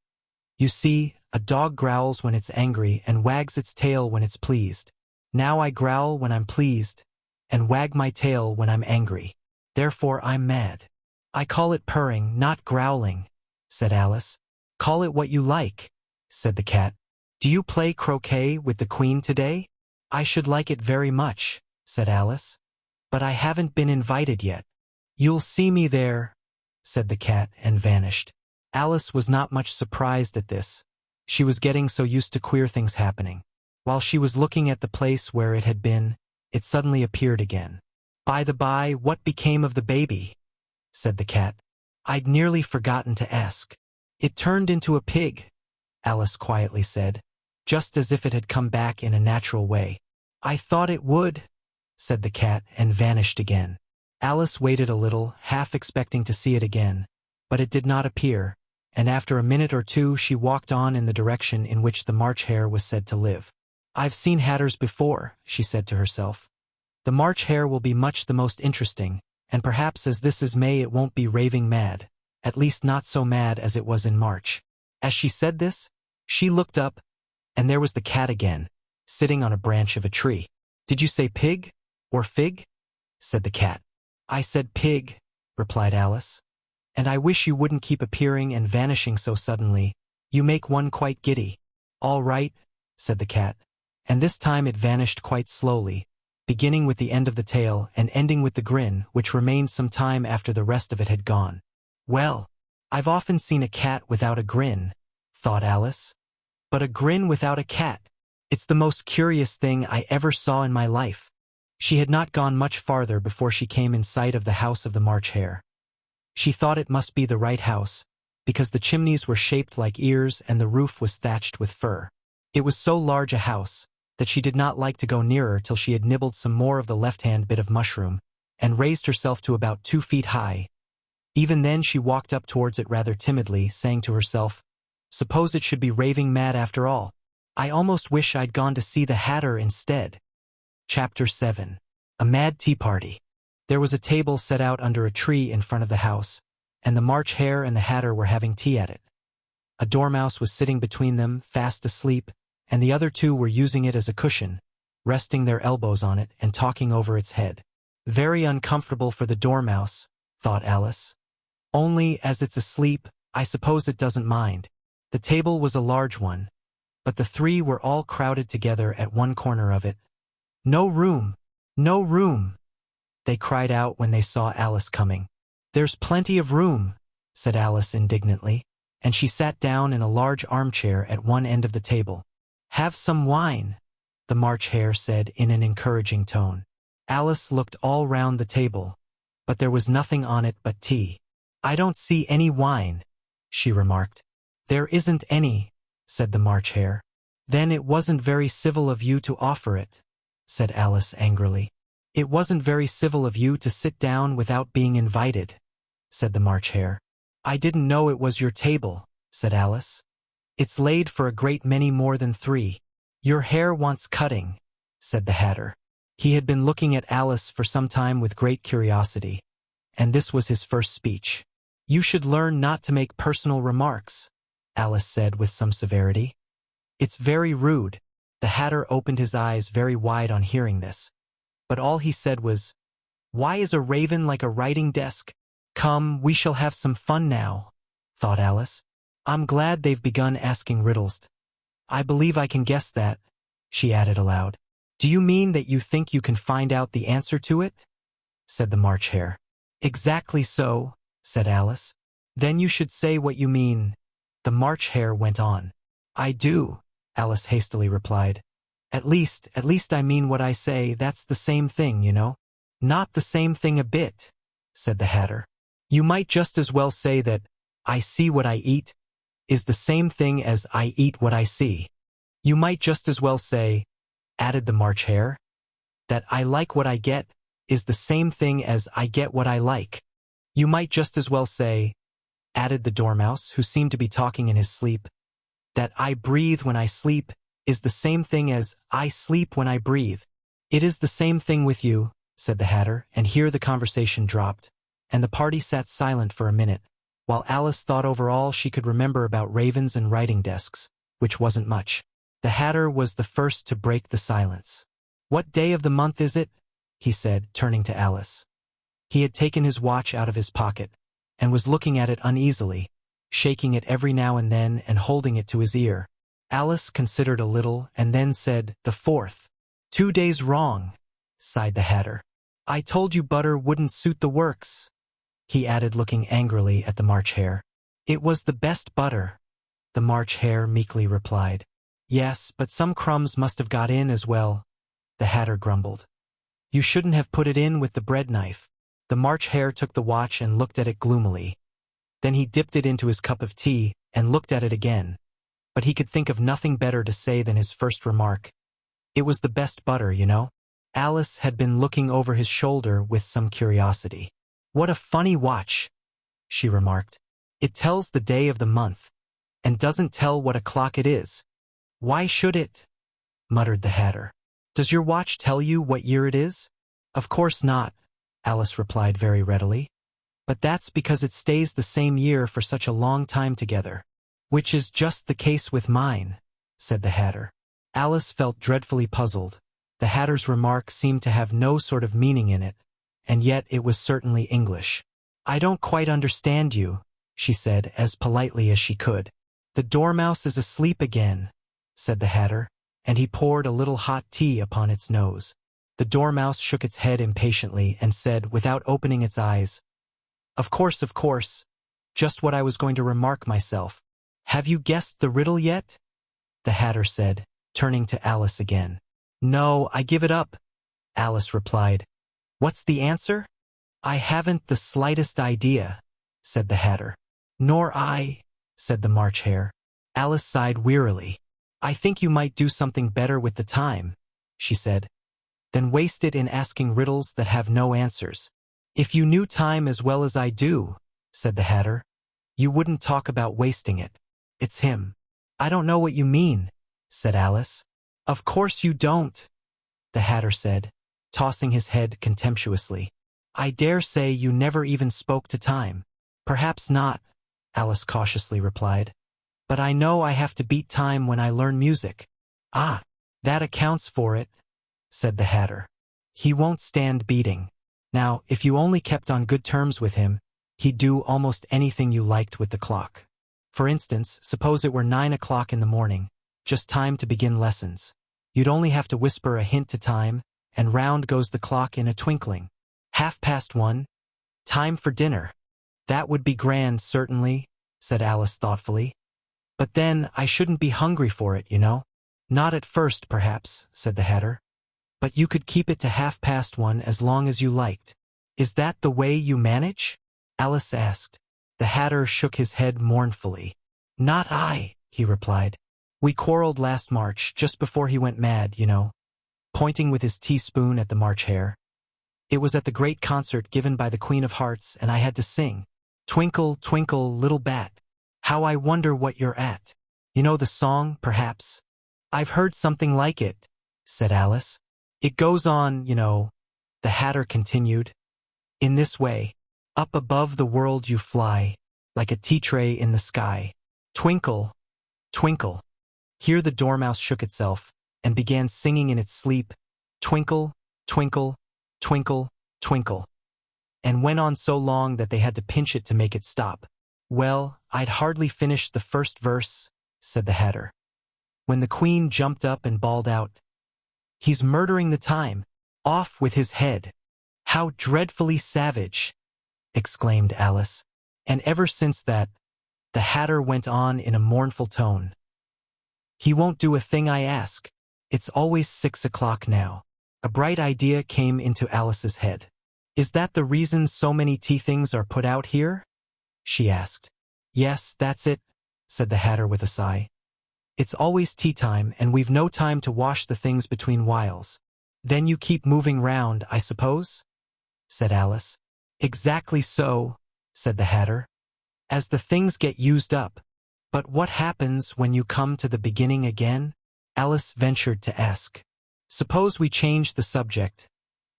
You see, a dog growls when it's angry and wags its tail when it's pleased. Now I growl when I'm pleased, and wag my tail when I'm angry. Therefore I'm mad. I call it purring, not growling, said Alice. Call it what you like, said the cat. Do you play croquet with the Queen today? I should like it very much, said Alice. "But I haven't been invited yet." "You'll see me there," said the cat and vanished. Alice was not much surprised at this. She was getting so used to queer things happening. While she was looking at the place where it had been, it suddenly appeared again. "By the by, what became of the baby?" said the cat. "I'd nearly forgotten to ask." "It turned into a pig," Alice quietly said, just as if it had come back in a natural way. "I thought it would," said the cat and vanished again. Alice waited a little, half expecting to see it again, but it did not appear, and after a minute or two she walked on in the direction in which the March Hare was said to live. "I've seen hatters before," she said to herself. "The March Hare will be much the most interesting, and perhaps as this is May it won't be raving mad, at least not so mad as it was in March." As she said this, she looked up, and there was the cat again, sitting on a branch of a tree. "Did you say pig, or fig?" said the cat. "I said pig," replied Alice. "And I wish you wouldn't keep appearing and vanishing so suddenly. You make one quite giddy." "All right," said the cat, and this time it vanished quite slowly, beginning with the end of the tail and ending with the grin, which remained some time after the rest of it had gone. "Well, I've often seen a cat without a grin," thought Alice. "But a grin without a cat. It's the most curious thing I ever saw in my life." She had not gone much farther before she came in sight of the house of the March Hare. She thought it must be the right house, because the chimneys were shaped like ears and the roof was thatched with fur. It was so large a house that she did not like to go nearer till she had nibbled some more of the left-hand bit of mushroom, and raised herself to about 2 feet high. Even then she walked up towards it rather timidly, saying to herself, "Suppose it should be raving mad after all. I almost wish I'd gone to see the Hatter instead." Chapter 7. A Mad Tea Party. There was a table set out under a tree in front of the house, and the March Hare and the Hatter were having tea at it. A dormouse was sitting between them, fast asleep, and the other two were using it as a cushion, resting their elbows on it and talking over its head. "Very uncomfortable for the dormouse," thought Alice. "Only, as it's asleep, I suppose it doesn't mind." The table was a large one, but the three were all crowded together at one corner of it. "No room! No room!" they cried out when they saw Alice coming. "There's plenty of room," said Alice indignantly, and she sat down in a large armchair at one end of the table. "Have some wine," the March Hare said in an encouraging tone. Alice looked all round the table, but there was nothing on it but tea. "I don't see any wine," she remarked. "There isn't any," said the March Hare. "Then it wasn't very civil of you to offer it," said Alice angrily. "It wasn't very civil of you to sit down without being invited," said the March Hare. "I didn't know it was your table," said Alice. "It's laid for a great many more than 3. "Your hair wants cutting," said the Hatter. He had been looking at Alice for some time with great curiosity, and this was his first speech. "You should learn not to make personal remarks," Alice said with some severity. "It's very rude." The Hatter opened his eyes very wide on hearing this, but all he said was, "Why is a raven like a writing desk?" "Come, we shall have some fun now," thought Alice. "I'm glad they've begun asking riddles. I believe I can guess that," she added aloud. "Do you mean that you think you can find out the answer to it?" said the March Hare. "Exactly so," said Alice. "Then you should say what you mean," the March Hare went on. "I do," Alice hastily replied. At least I mean what I say. That's the same thing, you know." "Not the same thing a bit," said the Hatter. "You might just as well say that 'I see what I eat' is the same thing as 'I eat what I see.' You might just as well say," added the March Hare, "that 'I like what I get' is the same thing as 'I get what I like.' You might just as well say," added the Dormouse, who seemed to be talking in his sleep, "that 'I breathe when I sleep' is the same thing as 'I sleep when I breathe.'" "It is the same thing with you," said the Hatter, and here the conversation dropped, and the party sat silent for a minute, while Alice thought over all she could remember about ravens and writing desks, which wasn't much. The Hatter was the first to break the silence. "What day of the month is it?" he said, turning to Alice. He had taken his watch out of his pocket, and was looking at it uneasily, shaking it every now and then and holding it to his ear. Alice considered a little and then said, "The 4th. 2 days wrong," sighed the Hatter. I told you butter wouldn't suit the works, he added, looking angrily at the March Hare. It was the best butter, the March Hare meekly replied. Yes, but some crumbs must have got in as well, the Hatter grumbled. You shouldn't have put it in with the bread knife. The March Hare took the watch and looked at it gloomily. Then he dipped it into his cup of tea and looked at it again. But he could think of nothing better to say than his first remark. It was the best butter, you know. Alice had been looking over his shoulder with some curiosity. What a funny watch, she remarked. It tells the day of the month, and doesn't tell what o'clock it is. Why should it? Muttered the Hatter. Does your watch tell you what year it is? Of course not, Alice replied very readily. But that's because it stays the same year for such a long time together. Which is just the case with mine, said the Hatter. Alice felt dreadfully puzzled. The Hatter's remark seemed to have no sort of meaning in it, and yet it was certainly English. I don't quite understand you, she said as politely as she could. The Dormouse is asleep again, said the Hatter, and he poured a little hot tea upon its nose. The Dormouse shook its head impatiently and said, without opening its eyes, Of course, just what I was going to remark myself. Have you guessed the riddle yet? The Hatter said, turning to Alice again. No, I give it up, Alice replied. What's the answer? I haven't the slightest idea, said the Hatter. Nor I, said the March Hare. Alice sighed wearily. I think you might do something better with the time, she said, than waste it in asking riddles that have no answers. If you knew time as well as I do, said the Hatter, you wouldn't talk about wasting it. It's him. I don't know what you mean, said Alice. Of course you don't, the Hatter said, tossing his head contemptuously. I dare say you never even spoke to time. Perhaps not, Alice cautiously replied. But I know I have to beat time when I learn music. Ah, that accounts for it, said the Hatter. He won't stand beating. Now, if you only kept on good terms with him, he'd do almost anything you liked with the clock. For instance, suppose it were 9 o'clock in the morning, just time to begin lessons. You'd only have to whisper a hint to time, and round goes the clock in a twinkling. 1:30, time for dinner. That would be grand, certainly, said Alice thoughtfully. But then I shouldn't be hungry for it, you know. Not at first, perhaps, said the Hatter. But you could keep it to 1:30 as long as you liked. Is that the way you manage? Alice asked. The Hatter shook his head mournfully. Not I, he replied. We quarreled last March, just before he went mad, you know, pointing with his teaspoon at the March Hare. It was at the great concert given by the Queen of Hearts, and I had to sing, Twinkle, twinkle, little bat, how I wonder what you're at. You know the song, perhaps? I've heard something like it, said Alice. It goes on, you know, the Hatter continued, in this way. Up above the world you fly, like a tea-tray in the sky. Twinkle, twinkle. Here the Dormouse shook itself, and began singing in its sleep, Twinkle, twinkle, twinkle, twinkle, and went on so long that they had to pinch it to make it stop. Well, I'd hardly finished the first verse, said the Hatter, when the Queen jumped up and bawled out, He's murdering the time. Off with his head. How dreadfully savage, exclaimed Alice. And ever since that, the Hatter went on in a mournful tone. He won't do a thing I ask. It's always 6 o'clock now. A bright idea came into Alice's head. Is that the reason so many tea things are put out here? She asked. Yes, that's it, said the Hatter with a sigh. It's always tea time, and we've no time to wash the things between whiles. Then you keep moving round, I suppose? Said Alice. Exactly so, said the Hatter. As the things get used up. But what happens when you come to the beginning again? Alice ventured to ask. Suppose we change the subject.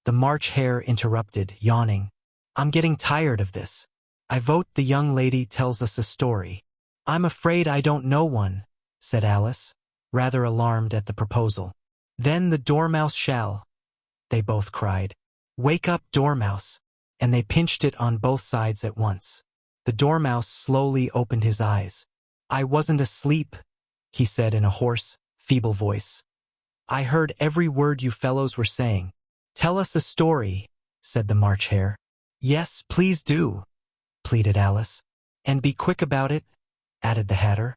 The March Hare interrupted, yawning. I'm getting tired of this. I vote the young lady tells us a story. I'm afraid I don't know one, said Alice, rather alarmed at the proposal. Then the Dormouse shall, they both cried. Wake up, Dormouse, and they pinched it on both sides at once. The Dormouse slowly opened his eyes. I wasn't asleep, he said in a hoarse, feeble voice. I heard every word you fellows were saying. Tell us a story, said the March Hare. Yes, please do, pleaded Alice. And be quick about it, added the Hatter,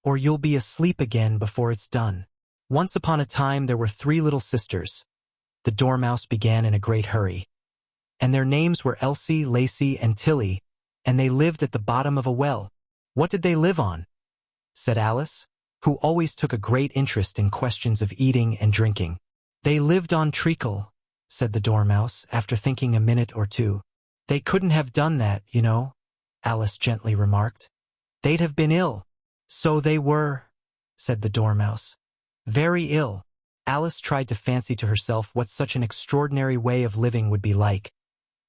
or you'll be asleep again before it's done. Once upon a time there were 3 little sisters. The Dormouse began in a great hurry. And their names were Elsie, Lacey, and Tilly, and they lived at the bottom of a well. What did they live on? Said Alice, who always took a great interest in questions of eating and drinking. They lived on treacle, said the Dormouse, after thinking a minute or two. They couldn't have done that, you know, Alice gently remarked. They'd have been ill. So they were, said the Dormouse. Very ill. Alice tried to fancy to herself what such an extraordinary way of living would be like,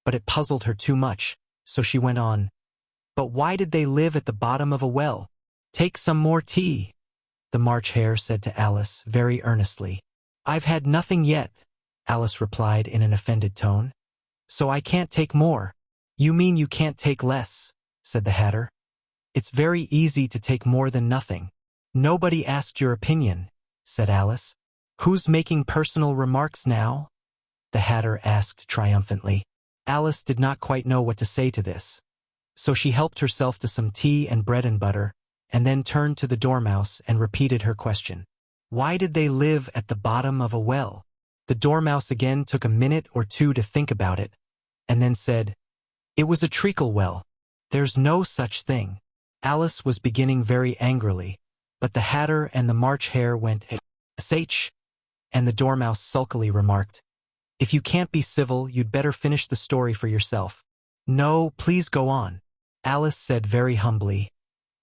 but it puzzled her too much, so she went on. But why did they live at the bottom of a well? Take some more tea, the March Hare said to Alice very earnestly. I've had nothing yet, Alice replied in an offended tone. So I can't take more. You mean you can't take less, said the Hatter. It's very easy to take more than nothing. Nobody asked your opinion, said Alice. Who's making personal remarks now? The Hatter asked triumphantly. Alice did not quite know what to say to this, so she helped herself to some tea and bread and butter, and then turned to the Dormouse and repeated her question. Why did they live at the bottom of a well? The Dormouse again took a minute or two to think about it, and then said, It was a treacle well. There's no such thing. Alice was beginning very angrily, but the Hatter and the March Hare went sh, and the Dormouse sulkily remarked, If you can't be civil, you'd better finish the story for yourself. No, please go on, Alice said very humbly.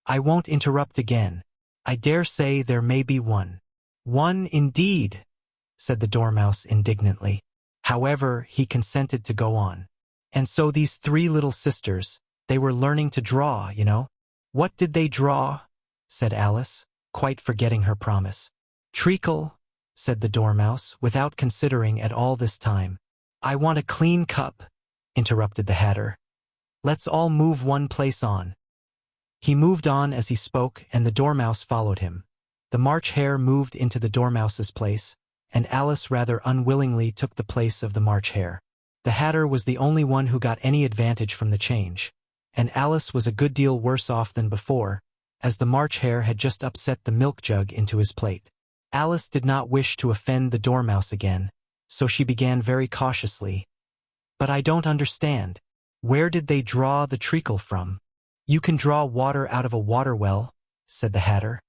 I won't interrupt again. I dare say there may be one. One indeed, said the Dormouse indignantly. However, he consented to go on. And so these 3 little sisters, they were learning to draw, you know. What did they draw? Said Alice, quite forgetting her promise. Treacle, said the Dormouse, without considering at all this time. I want a clean cup, interrupted the Hatter. Let's all move one place on. He moved on as he spoke, and the Dormouse followed him. The March Hare moved into the Dormouse's place, and Alice rather unwillingly took the place of the March Hare. The Hatter was the only one who got any advantage from the change, and Alice was a good deal worse off than before, as the March Hare had just upset the milk jug into his plate. Alice did not wish to offend the Dormouse again, so she began very cautiously. But I don't understand. Where did they draw the treacle from? You can draw water out of a water well, said the Hatter.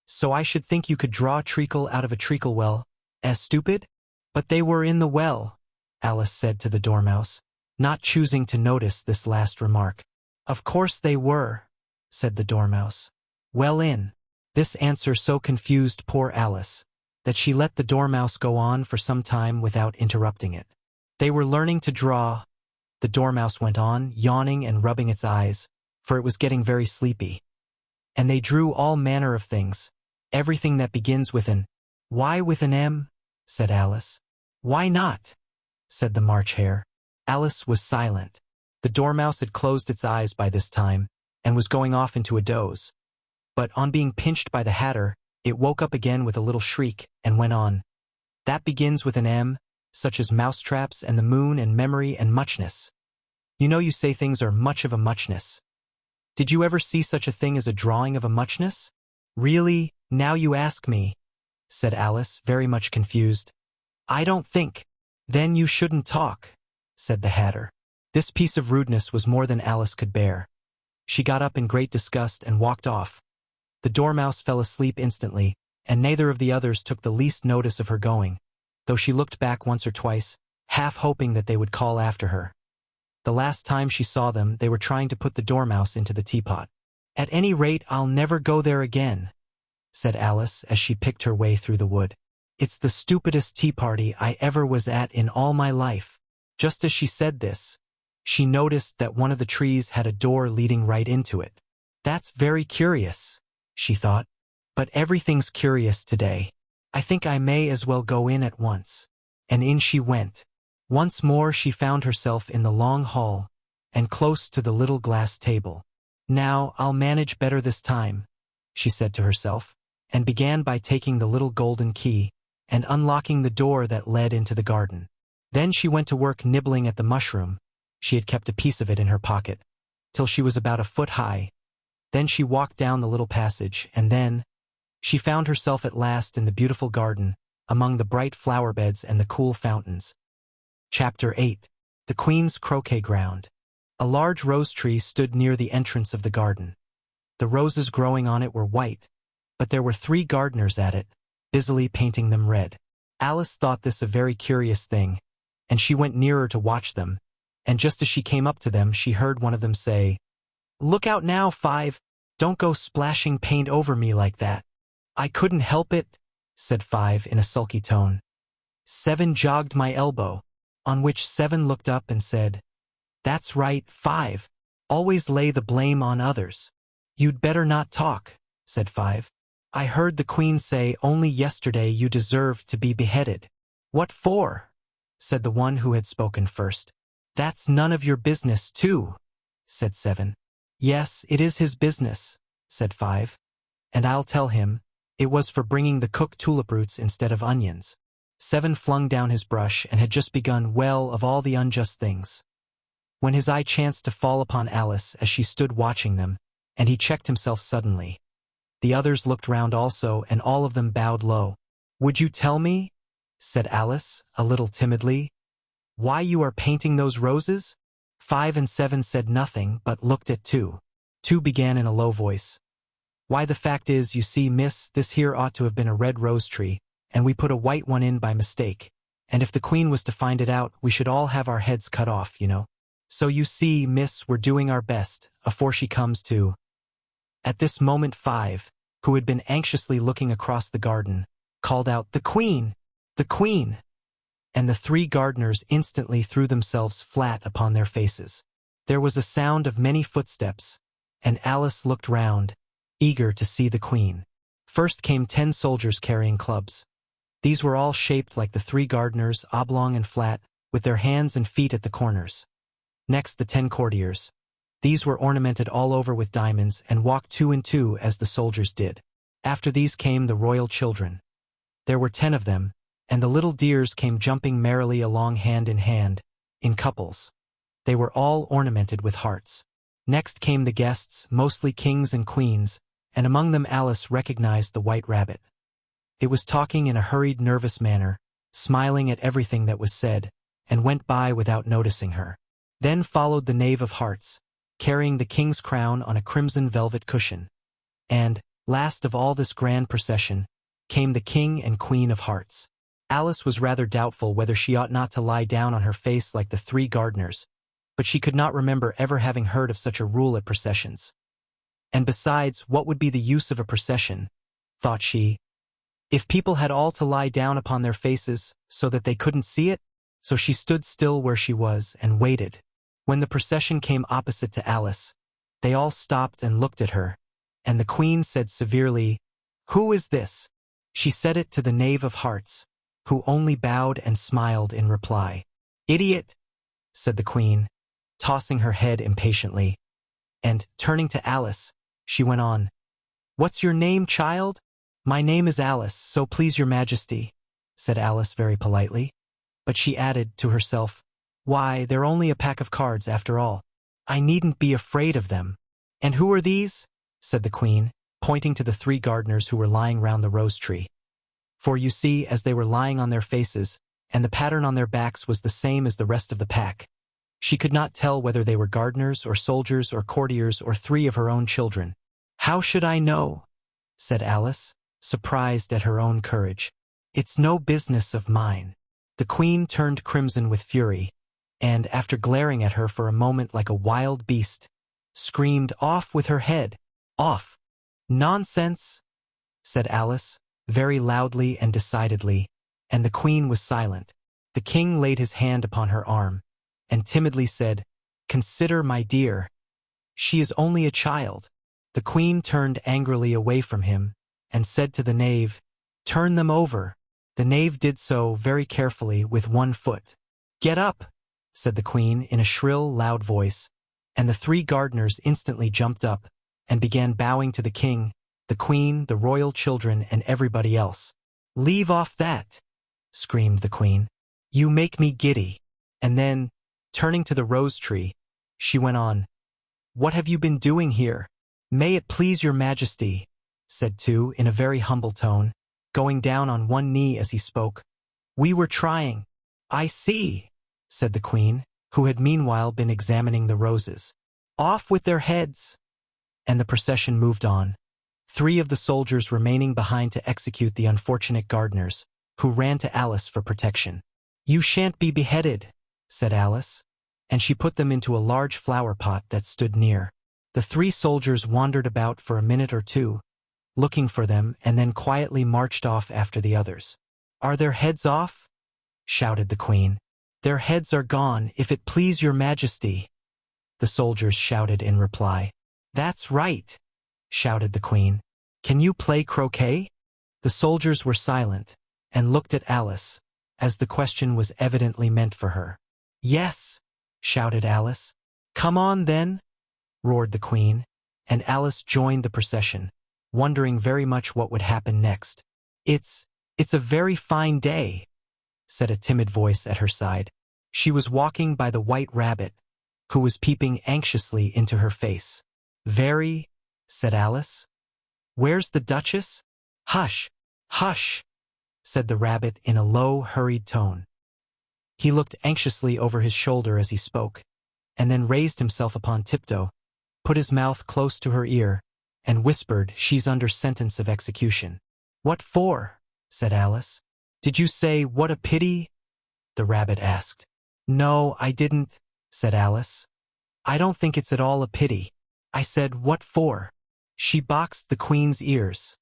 So I should think you could draw treacle out of a treacle well. As stupid? But they were in the well, Alice said to the Dormouse, not choosing to notice this last remark. Of course they were, said the Dormouse. Well in. This answer so confused poor Alice that she let the Dormouse go on for some time without interrupting it. They were learning to draw, the Dormouse went on, yawning and rubbing its eyes, for it was getting very sleepy. And they drew all manner of things, everything that begins with an Why with an M? Said Alice. Why not? Said the March Hare. Alice was silent. The Dormouse had closed its eyes by this time, and was going off into a doze. But on being pinched by the Hatter, it woke up again with a little shriek, and went on. That begins with an M, such as mousetraps and the moon and memory and muchness. You know you say things are much of a muchness. Did you ever see such a thing as a drawing of a muchness? Really, now you ask me, said Alice, very much confused. I don't think. Then you shouldn't talk, said the Hatter. This piece of rudeness was more than Alice could bear. She got up in great disgust and walked off. The Dormouse fell asleep instantly, and neither of the others took the least notice of her going, though she looked back once or twice, half hoping that they would call after her. The last time she saw them, they were trying to put the Dormouse into the teapot. At any rate, I'll never go there again, said Alice as she picked her way through the wood. It's the stupidest tea party I ever was at in all my life. Just as she said this, she noticed that one of the trees had a door leading right into it. That's very curious, she thought. But everything's curious today. I think I may as well go in at once. And in she went. Once more she found herself in the long hall, and close to the little glass table. Now I'll manage better this time, she said to herself, and began by taking the little golden key, and unlocking the door that led into the garden. Then she went to work nibbling at the mushroom. She had kept a piece of it in her pocket, till she was about a foot high. Then she walked down the little passage, and then she found herself at last in the beautiful garden, among the bright flower beds and the cool fountains. Chapter 8. The Queen's Croquet Ground. A large rose tree stood near the entrance of the garden. The roses growing on it were white, but there were 3 gardeners at it, busily painting them red. Alice thought this a very curious thing, and she went nearer to watch them, and just as she came up to them she heard one of them say, "Look out now, Five! Don't go splashing paint over me like that." "I couldn't help it," said Five in a sulky tone. 7 jogged my elbow, on which 7 looked up and said, "That's right, Five. Always lay the blame on others." "You'd better not talk," said Five. "I heard the Queen say only yesterday you deserved to be beheaded." "What for?" said the one who had spoken first. "That's none of your business, too," said 7. "Yes, it is his business," said 5. "And I'll tell him. It was for bringing the cooked tulip roots instead of onions." 7 flung down his brush and had just begun, well, of all the unjust things, when his eye chanced to fall upon Alice as she stood watching them, and he checked himself suddenly. The others looked round also, and all of them bowed low. "Would you tell me," said Alice, a little timidly, "why you are painting those roses?" 5 and 7 said nothing, but looked at 2. 2 began in a low voice. "Why, the fact is, you see, miss, this here ought to have been a red rose tree, and we put a white one in by mistake, and if the Queen was to find it out, we should all have our heads cut off, you know. So you see, miss, we're doing our best, afore she comes to." At this moment 5, who had been anxiously looking across the garden, called out, "The Queen! The Queen!" And the 3 gardeners instantly threw themselves flat upon their faces. There was a sound of many footsteps, and Alice looked round, eager to see the Queen. First came 10 soldiers carrying clubs. These were all shaped like the 3 gardeners, oblong and flat, with their hands and feet at the corners. Next the 10 courtiers. These were ornamented all over with diamonds and walked 2 and 2 as the soldiers did. After these came the royal children. There were 10 of them, and the little dears came jumping merrily along hand, in couples. They were all ornamented with hearts. Next came the guests, mostly kings and queens, and among them Alice recognized the White Rabbit. It was talking in a hurried, nervous manner, smiling at everything that was said, and went by without noticing her. Then followed the Knave of Hearts, carrying the king's crown on a crimson velvet cushion. And, last of all this grand procession, came the King and Queen of Hearts. Alice was rather doubtful whether she ought not to lie down on her face like the 3 gardeners, but she could not remember ever having heard of such a rule at processions. And besides, what would be the use of a procession, thought she, if people had all to lie down upon their faces so that they couldn't see it? So she stood still where she was and waited. When the procession came opposite to Alice, they all stopped and looked at her, and the Queen said severely, "Who is this?" She said it to the Knave of Hearts, who only bowed and smiled in reply. "Idiot," said the Queen, tossing her head impatiently, and, turning to Alice, she went on, "What's your name, child?" "My name is Alice, so please your Majesty," said Alice very politely. But she added, to herself, "Why, they're only a pack of cards after all. I needn't be afraid of them." "And who are these?" said the Queen, pointing to the 3 gardeners who were lying round the rose tree. For you see, as they were lying on their faces, and the pattern on their backs was the same as the rest of the pack, she could not tell whether they were gardeners or soldiers or courtiers or 3 of her own children. "How should I know?" said Alice, surprised at her own courage. "It's no business of mine." The Queen turned crimson with fury, and, after glaring at her for a moment like a wild beast, screamed, "Off with her head! Off!" "Nonsense!" said Alice, very loudly and decidedly, and the Queen was silent. The King laid his hand upon her arm, and timidly said, "Consider, my dear. She is only a child." The Queen turned angrily away from him, and said to the Knave, "Turn them over." The Knave did so very carefully with 1 foot. "Get up," said the Queen in a shrill, loud voice, and the 3 gardeners instantly jumped up, and began bowing to the King, the Queen, the royal children, and everybody else. "Leave off that," screamed the Queen. You make me giddy. And then, turning to the rose tree, she went on, What have you been doing here? May it please your majesty, said two in a very humble tone, going down on one knee as he spoke. We were trying. I see, said the queen, who had meanwhile been examining the roses. Off with their heads! And the procession moved on, 3 of the soldiers remaining behind to execute the unfortunate gardeners, who ran to Alice for protection. You shan't be beheaded, said Alice, and she put them into a large flower pot that stood near. The 3 soldiers wandered about for a minute or two, looking for them, and then quietly marched off after the others. Are their heads off? Shouted the queen. Their heads are gone, if it please your majesty, the soldiers shouted in reply. That's right, shouted the queen. Can you play croquet? The soldiers were silent, and looked at Alice, as the question was evidently meant for her. Yes, shouted Alice. Come on then, roared the queen, and Alice joined the procession, wondering very much what would happen next. It's a very fine day, said a timid voice at her side. She was walking by the white rabbit, who was peeping anxiously into her face. Very, said Alice. Where's the Duchess? Hush, hush, said the rabbit in a low, hurried tone. He looked anxiously over his shoulder as he spoke, and then raised himself upon tiptoe, put his mouth close to her ear, and whispered, She's under sentence of execution. What for? Said Alice. Did you say, what a pity? The rabbit asked. No, I didn't, said Alice. I don't think it's at all a pity. I said, what for? She boxed the queen's ears,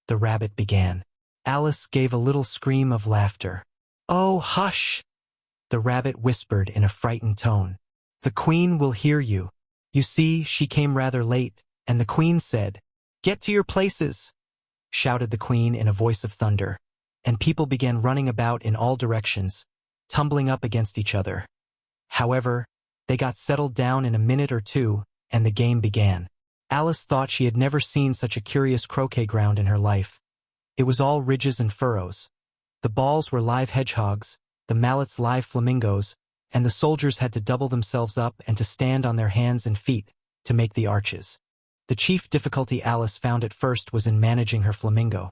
the rabbit began. Alice gave a little scream of laughter. Oh, hush, the rabbit whispered in a frightened tone. The queen will hear you. You see, she came rather late, and the queen said, Get to your places, shouted the queen in a voice of thunder, and people began running about in all directions, tumbling up against each other. However, they got settled down in a minute or two, and the game began. Alice thought she had never seen such a curious croquet ground in her life. It was all ridges and furrows. The balls were live hedgehogs, the mallets live flamingos, and the soldiers had to double themselves up and to stand on their hands and feet to make the arches. The chief difficulty Alice found at first was in managing her flamingo.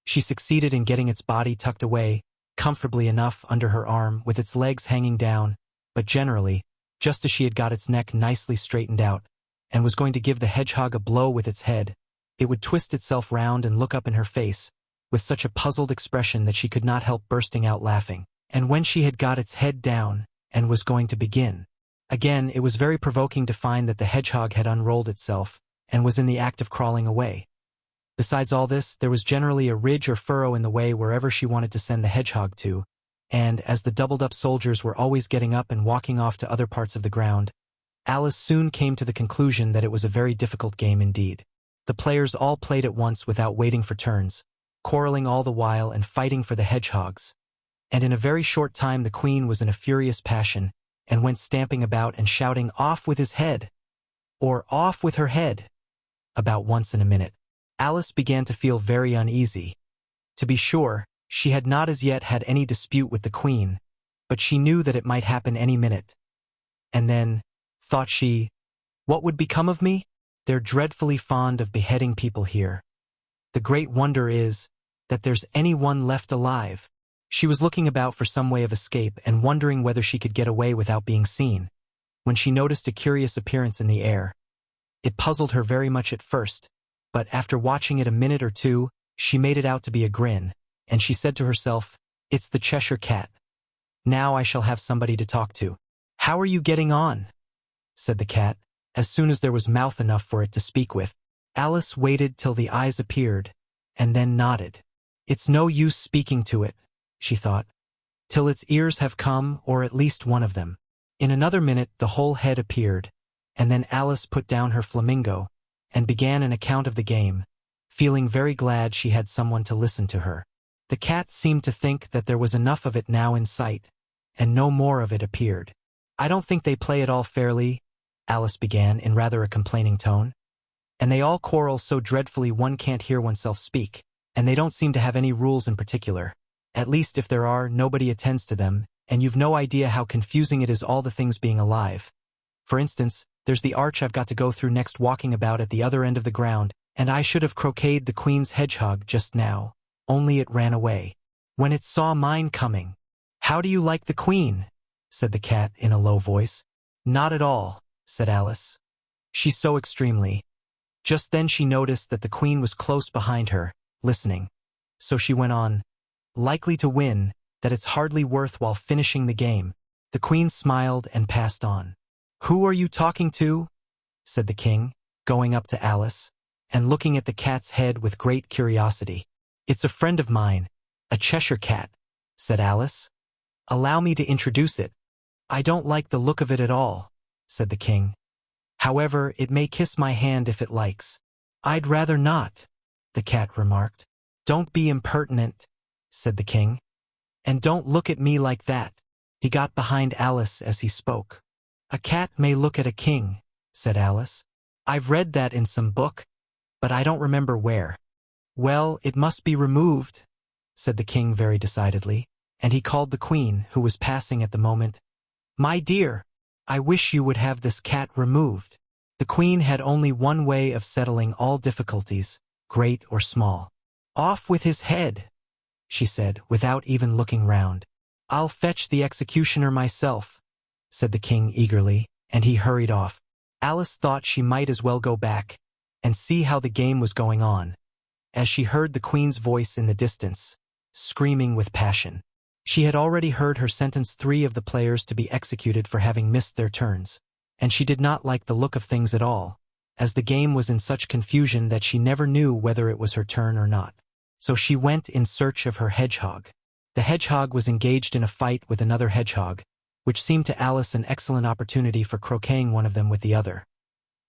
She succeeded in getting its body tucked away, comfortably enough under her arm, with its legs hanging down, but generally, just as she had got its neck nicely straightened out, and was going to give the hedgehog a blow with its head, it would twist itself round and look up in her face, with such a puzzled expression that she could not help bursting out laughing. And when she had got its head down, and was going to begin again, it was very provoking to find that the hedgehog had unrolled itself, and was in the act of crawling away. Besides all this, there was generally a ridge or furrow in the way wherever she wanted to send the hedgehog to, and, as the doubled-up soldiers were always getting up and walking off to other parts of the ground, Alice soon came to the conclusion that it was a very difficult game indeed. The players all played at once without waiting for turns, quarreling all the while and fighting for the hedgehogs. And in a very short time the queen was in a furious passion, and went stamping about and shouting, Off with his head! Or off with her head! About once in a minute. Alice began to feel very uneasy. To be sure, she had not as yet had any dispute with the queen, but she knew that it might happen any minute. And then, thought she, what would become of me? They're dreadfully fond of beheading people here. The great wonder is that there's any one left alive. She was looking about for some way of escape and wondering whether she could get away without being seen, when she noticed a curious appearance in the air. It puzzled her very much at first, but after watching it a minute or two, she made it out to be a grin, and she said to herself, It's the Cheshire Cat. Now I shall have somebody to talk to. How are you getting on? Said the cat, as soon as there was mouth enough for it to speak with. Alice waited till the eyes appeared, and then nodded. It's no use speaking to it, she thought, till its ears have come, or at least one of them. In another minute the whole head appeared, and then Alice put down her flamingo, and began an account of the game, feeling very glad she had someone to listen to her. The cat seemed to think that there was enough of it now in sight, and no more of it appeared. I don't think they play it all fairly, Alice began in rather a complaining tone. And they all quarrel so dreadfully one can't hear oneself speak, and they don't seem to have any rules in particular. At least if there are, nobody attends to them, and you've no idea how confusing it is, all the things being alive. For instance, there's the arch I've got to go through next, walking about at the other end of the ground, and I should have croqueted the queen's hedgehog just now, only it ran away when it saw mine coming. How do you like the queen? Said the cat in a low voice. Not at all, said Alice. She's so extremely. Just then she noticed that the queen was close behind her, listening. So she went on, likely to win, that it's hardly worthwhile finishing the game. The queen smiled and passed on. Who are you talking to? Said the king, going up to Alice, and looking at the cat's head with great curiosity. It's a friend of mine, a Cheshire Cat, said Alice. Allow me to introduce it. I don't like the look of it at all, said the king. However, it may kiss my hand if it likes. I'd rather not, the cat remarked. Don't be impertinent, said the king. And don't look at me like that. He got behind Alice as he spoke. A cat may look at a king, said Alice. I've read that in some book, but I don't remember where. Well, it must be removed, said the king very decidedly, and he called the queen, who was passing at the moment. My dear, I wish you would have this cat removed. The queen had only one way of settling all difficulties, great or small. Off with his head, she said, without even looking round. I'll fetch the executioner myself, said the king eagerly, and he hurried off. Alice thought she might as well go back and see how the game was going on, as she heard the queen's voice in the distance, screaming with passion. She had already heard her sentence 3 of the players to be executed for having missed their turns, and she did not like the look of things at all, as the game was in such confusion that she never knew whether it was her turn or not. So she went in search of her hedgehog. The hedgehog was engaged in a fight with another hedgehog, which seemed to Alice an excellent opportunity for croqueting one of them with the other.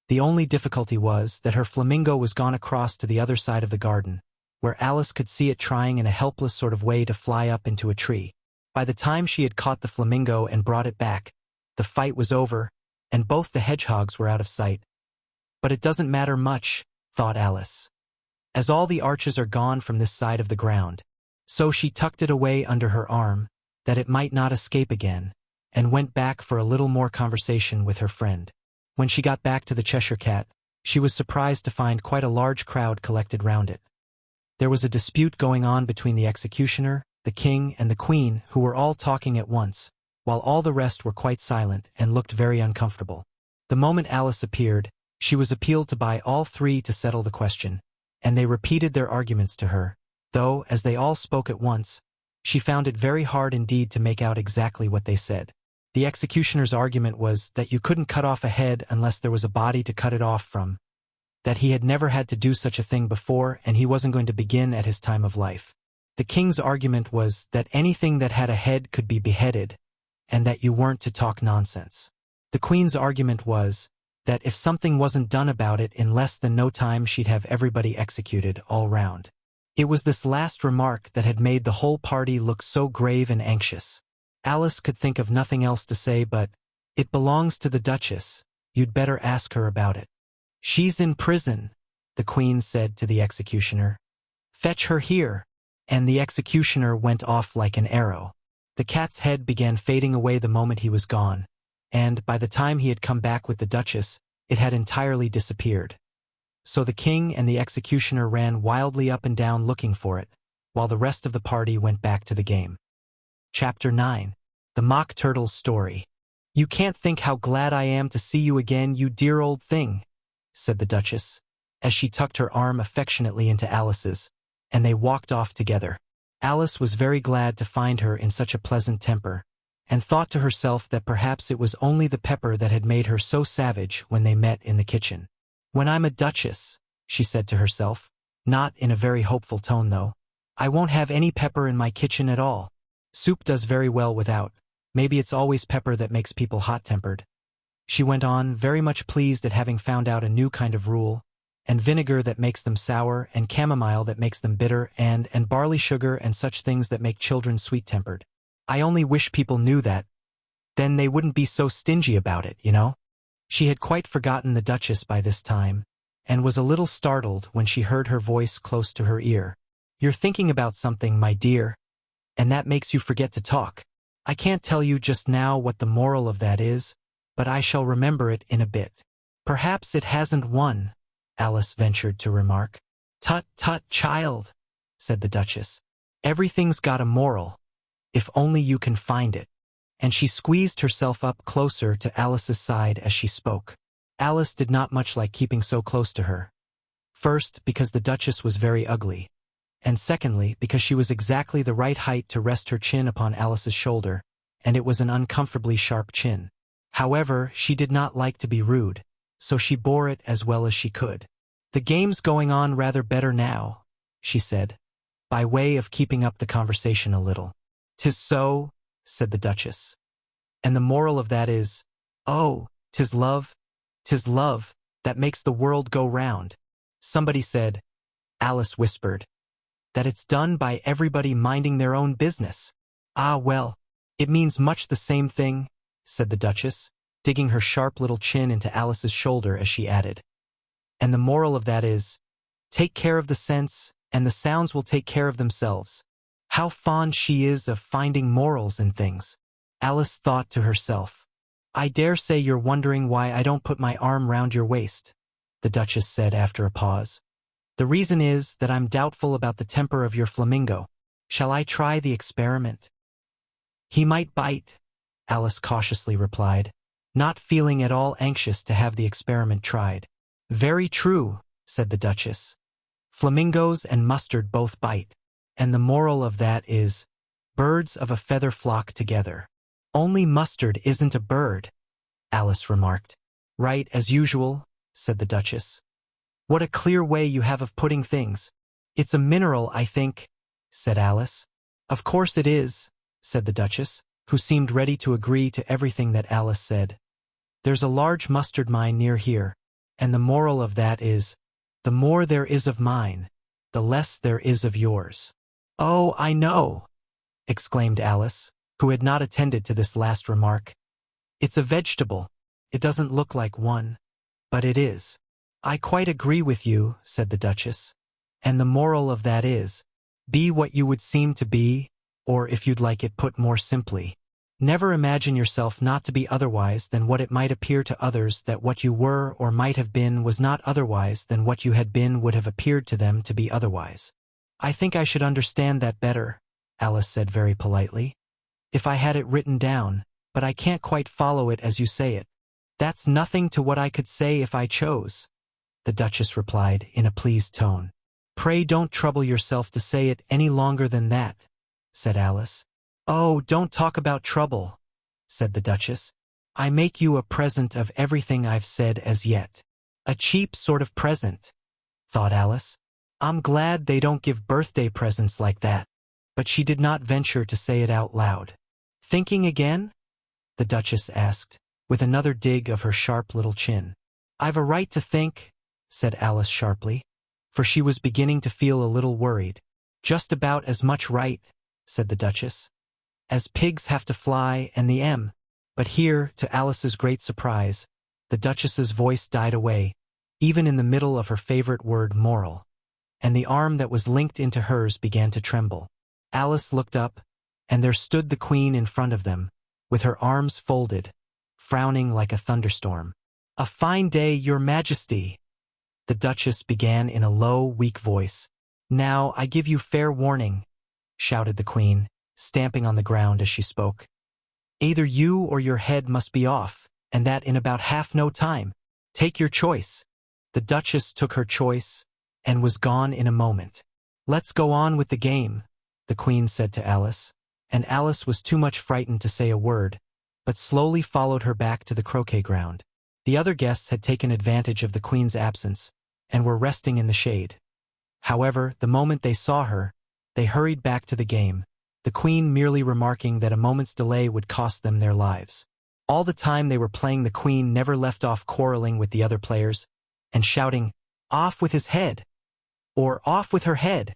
The only difficulty was that her flamingo was gone across to the other side of the garden, where Alice could see it trying in a helpless sort of way to fly up into a tree. By the time she had caught the flamingo and brought it back, the fight was over, and both the hedgehogs were out of sight. But it doesn't matter much, thought Alice, as all the arches are gone from this side of the ground. So she tucked it away under her arm, that it might not escape again, and went back for a little more conversation with her friend. When she got back to the Cheshire Cat, she was surprised to find quite a large crowd collected round it. There was a dispute going on between the executioner, the king, and the queen, who were all talking at once, while all the rest were quite silent and looked very uncomfortable. The moment Alice appeared, she was appealed to by all 3 to settle the question, and they repeated their arguments to her, though, as they all spoke at once, she found it very hard indeed to make out exactly what they said. The executioner's argument was that you couldn't cut off a head unless there was a body to cut it off from, that he had never had to do such a thing before and he wasn't going to begin at his time of life. The king's argument was that anything that had a head could be beheaded, and that you weren't to talk nonsense. The queen's argument was that if something wasn't done about it in less than no time she'd have everybody executed all round. It was this last remark that had made the whole party look so grave and anxious. Alice could think of nothing else to say but, "It belongs to the Duchess, you'd better ask her about it." "She's in prison," the queen said to the executioner. "Fetch her here." And the executioner went off like an arrow. The cat's head began fading away the moment he was gone, and by the time he had come back with the Duchess, it had entirely disappeared. So the king and the executioner ran wildly up and down looking for it, while the rest of the party went back to the game. Chapter 9. The Mock Turtle's Story. "You can't think how glad I am to see you again, you dear old thing," said the Duchess, as she tucked her arm affectionately into Alice's, and they walked off together. Alice was very glad to find her in such a pleasant temper, and thought to herself that perhaps it was only the pepper that had made her so savage when they met in the kitchen. "When I'm a duchess," she said to herself, not in a very hopeful tone though, "I won't have any pepper in my kitchen at all. Soup does very well without. Maybe it's always pepper that makes people hot-tempered." She went on, very much pleased at having found out a new kind of rule, and vinegar that makes them sour, and chamomile that makes them bitter, and barley sugar and such things that make children sweet-tempered. "I only wish people knew that. Then they wouldn't be so stingy about it, you know." She had quite forgotten the Duchess by this time, and was a little startled when she heard her voice close to her ear. "You're thinking about something, my dear, and that makes you forget to talk. I can't tell you just now what the moral of that is, but I shall remember it in a bit. Perhaps it hasn't won, Alice ventured to remark. Tut, tut, child, said the Duchess. Everything's got a moral, if only you can find it. And she squeezed herself up closer to Alice's side as she spoke. Alice did not much like keeping so close to her. First, because the Duchess was very ugly, and secondly, because she was exactly the right height to rest her chin upon Alice's shoulder, and it was an uncomfortably sharp chin. However, she did not like to be rude, so she bore it as well as she could. The game's going on rather better now, she said, by way of keeping up the conversation a little. 'Tis so, said the Duchess. And the moral of that is, oh, 'tis love that makes the world go round. Somebody said, Alice whispered, that it's done by everybody minding their own business. Ah, well, it means much the same thing, said the Duchess, digging her sharp little chin into Alice's shoulder as she added. And the moral of that is, take care of the sense, and the sounds will take care of themselves. How fond she is of finding morals in things. Alice thought to herself. I dare say you're wondering why I don't put my arm round your waist, the Duchess said after a pause. The reason is that I'm doubtful about the temper of your flamingo. Shall I try the experiment? He might bite, Alice cautiously replied, not feeling at all anxious to have the experiment tried. Very true, said the Duchess. Flamingos and mustard both bite, and the moral of that is, birds of a feather flock together. Only mustard isn't a bird, Alice remarked. Right, as usual, said the Duchess. What a clear way you have of putting things. It's a mineral, I think, said Alice. Of course it is, said the Duchess, who seemed ready to agree to everything that Alice said. There's a large mustard mine near here, and the moral of that is, the more there is of mine, the less there is of yours. Oh, I know, exclaimed Alice, who had not attended to this last remark. It's a vegetable. It doesn't look like one, but it is. I quite agree with you, said the Duchess. And the moral of that is, be what you would seem to be, or if you'd like it put more simply, never imagine yourself not to be otherwise than what it might appear to others that what you were or might have been was not otherwise than what you had been would have appeared to them to be otherwise. I think I should understand that better, Alice said very politely, if I had it written down, but I can't quite follow it as you say it. That's nothing to what I could say if I chose, the Duchess replied in a pleased tone. Pray don't trouble yourself to say it any longer than that, said Alice. Oh, don't talk about trouble, said the Duchess. I make you a present of everything I've said as yet. A cheap sort of present, thought Alice. I'm glad they don't give birthday presents like that. But she did not venture to say it out loud. Thinking again? The Duchess asked, with another dig of her sharp little chin. I've a right to think, said Alice sharply, for she was beginning to feel a little worried. Just about as much right, said the Duchess, as pigs have to fly and the M. But here, to Alice's great surprise, the Duchess's voice died away, even in the middle of her favorite word moral, and the arm that was linked into hers began to tremble. Alice looked up, and there stood the Queen in front of them, with her arms folded, frowning like a thunderstorm. A fine day, Your Majesty, the Duchess began in a low, weak voice. Now, I give you fair warning, shouted the Queen, stamping on the ground as she spoke. Either you or your head must be off, and that in about half no time. Take your choice. The Duchess took her choice, and was gone in a moment. Let's go on with the game, the Queen said to Alice, and Alice was too much frightened to say a word, but slowly followed her back to the croquet ground. The other guests had taken advantage of the Queen's absence, and were resting in the shade. However, the moment they saw her, they hurried back to the game, the Queen merely remarking that a moment's delay would cost them their lives. All the time they were playing, the Queen never left off quarreling with the other players, and shouting, "Off with his head!" or "Off with her head!"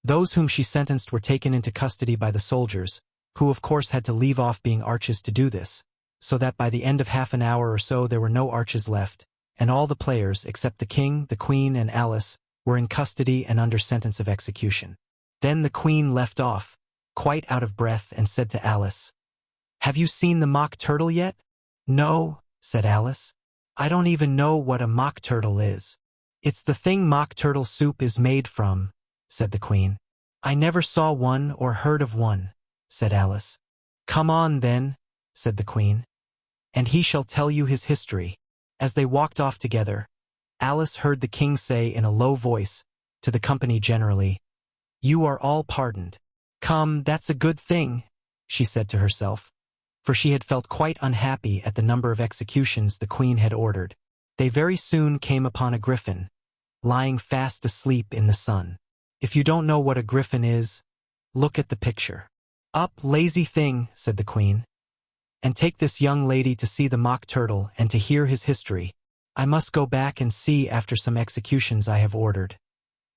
Those whom she sentenced were taken into custody by the soldiers, who of course had to leave off being arches to do this, so that by the end of half an hour or so there were no arches left, and all the players, except the King, the Queen, and Alice, were in custody and under sentence of execution. Then the Queen left off, quite out of breath, and said to Alice, Have you seen the Mock Turtle yet? No, said Alice. I don't even know what a mock turtle is. It's the thing mock turtle soup is made from, said the Queen. I never saw one or heard of one, said Alice. Come on then, said the Queen, and he shall tell you his history. As they walked off together, Alice heard the King say in a low voice, to the company generally, You are all pardoned. Come, that's a good thing, she said to herself, for she had felt quite unhappy at the number of executions the Queen had ordered. They very soon came upon a griffin, lying fast asleep in the sun. If you don't know what a griffin is, look at the picture. Up, lazy thing, said the Queen, and take this young lady to see the Mock Turtle and to hear his history. I must go back and see after some executions I have ordered.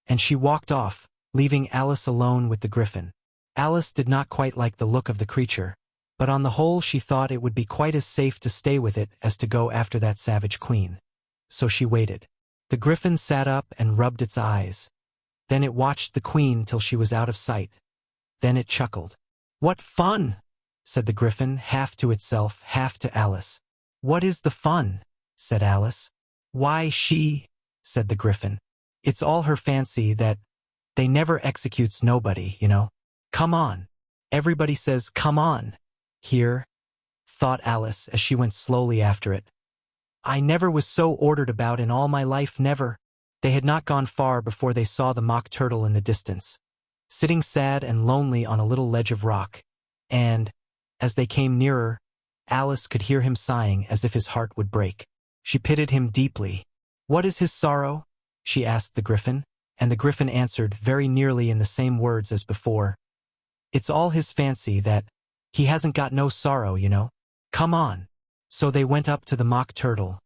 And she walked off, leaving Alice alone with the griffin. Alice did not quite like the look of the creature, but on the whole she thought it would be quite as safe to stay with it as to go after that savage Queen. So she waited. The griffin sat up and rubbed its eyes. Then it watched the Queen till she was out of sight. Then it chuckled. What fun! Said the griffin, half to itself, half to Alice. What is the fun? Said Alice. Why, said the griffin. It's all her fancy that they never executes nobody, you know. Come on. Everybody says, come on. Here, thought Alice as she went slowly after it. I never was so ordered about in all my life, never. They had not gone far before they saw the Mock Turtle in the distance, sitting sad and lonely on a little ledge of rock, and, as they came nearer, Alice could hear him sighing as if his heart would break. She pitied him deeply. What is his sorrow? She asked the griffin, and the griffin answered very nearly in the same words as before. It's all his fancy that he hasn't got no sorrow, you know. Come on. So they went up to the Mock Turtle,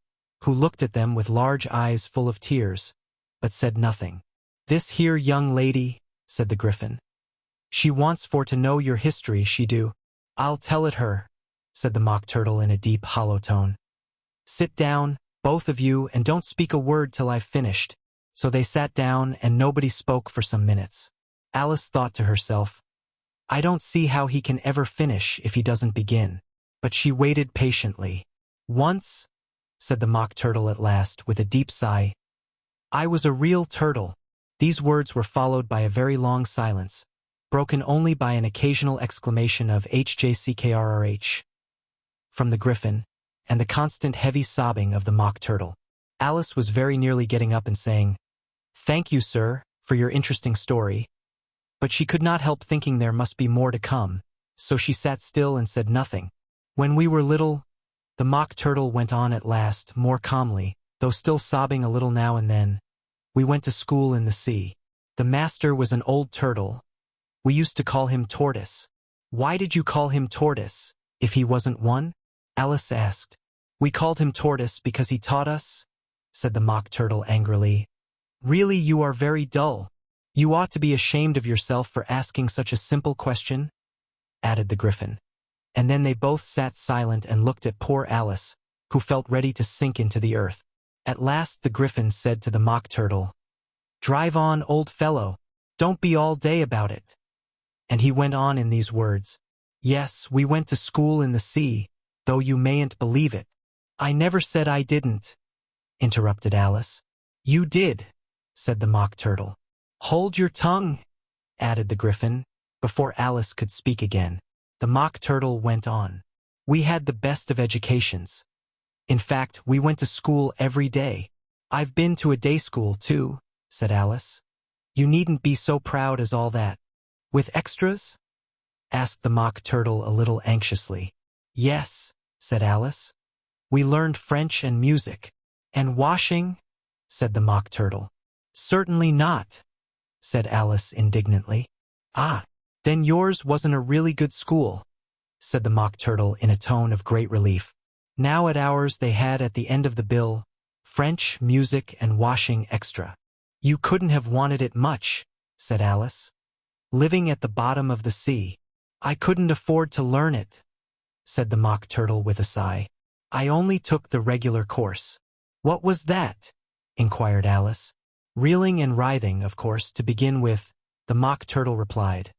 who looked at them with large eyes full of tears, but said nothing. This here young lady, said the griffin. She wants for to know your history, she do. I'll tell it her, said the Mock Turtle in a deep, hollow tone. Sit down, both of you, and don't speak a word till I've finished. So they sat down, and nobody spoke for some minutes. Alice thought to herself, I don't see how he can ever finish if he doesn't begin. But she waited patiently. Once, said the Mock Turtle at last, with a deep sigh, I was a real turtle. These words were followed by a very long silence, broken only by an occasional exclamation of HJCKRRH from the griffin, and the constant heavy sobbing of the Mock Turtle. Alice was very nearly getting up and saying, Thank you, sir, for your interesting story. But she could not help thinking there must be more to come, so she sat still and said nothing. When we were little, the Mock Turtle went on at last, more calmly, though still sobbing a little now and then, we went to school in the sea. The master was an old turtle. We used to call him Tortoise. Why did you call him Tortoise, if he wasn't one? Alice asked. We called him Tortoise because he taught us, said the Mock Turtle angrily. Really, you are very dull. You ought to be ashamed of yourself for asking such a simple question, added the griffin. And then they both sat silent and looked at poor Alice, who felt ready to sink into the earth. At last the griffin said to the Mock Turtle, Drive on, old fellow. Don't be all day about it. And he went on in these words. Yes, we went to school in the sea, though you mayn't believe it. I never said I didn't, interrupted Alice. You did, said the Mock Turtle. Hold your tongue, added the griffin, before Alice could speak again. The Mock Turtle went on. We had the best of educations. In fact, we went to school every day. I've been to a day school, too, said Alice. You needn't be so proud as all that. With extras? Asked the Mock Turtle a little anxiously. Yes, said Alice. We learned French and music. And washing? Said the Mock Turtle. Certainly not, said Alice indignantly. Ah, then yours wasn't a really good school, said the Mock Turtle in a tone of great relief. Now at ours they had at the end of the bill, French, music, and washing extra. You couldn't have wanted it much, said Alice. Living at the bottom of the sea. I couldn't afford to learn it, said the Mock Turtle with a sigh. I only took the regular course. What was that? Inquired Alice. Reeling and writhing, of course, to begin with, the Mock Turtle replied.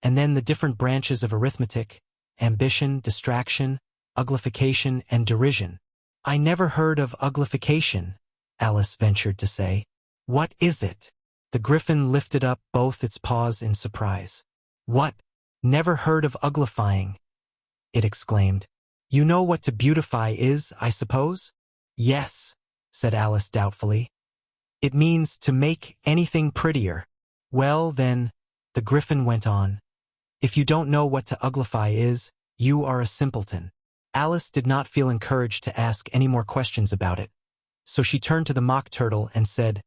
And then the different branches of arithmetic, ambition, distraction, uglification, and derision. I never heard of uglification, Alice ventured to say. What is it? The griffin lifted up both its paws in surprise. What? Never heard of uglifying, it exclaimed. You know what to beautify is, I suppose? Yes, said Alice doubtfully. It means to make anything prettier. Well, then, the griffin went on. If you don't know what to uglify is, you are a simpleton. Alice did not feel encouraged to ask any more questions about it, so she turned to the Mock Turtle and said,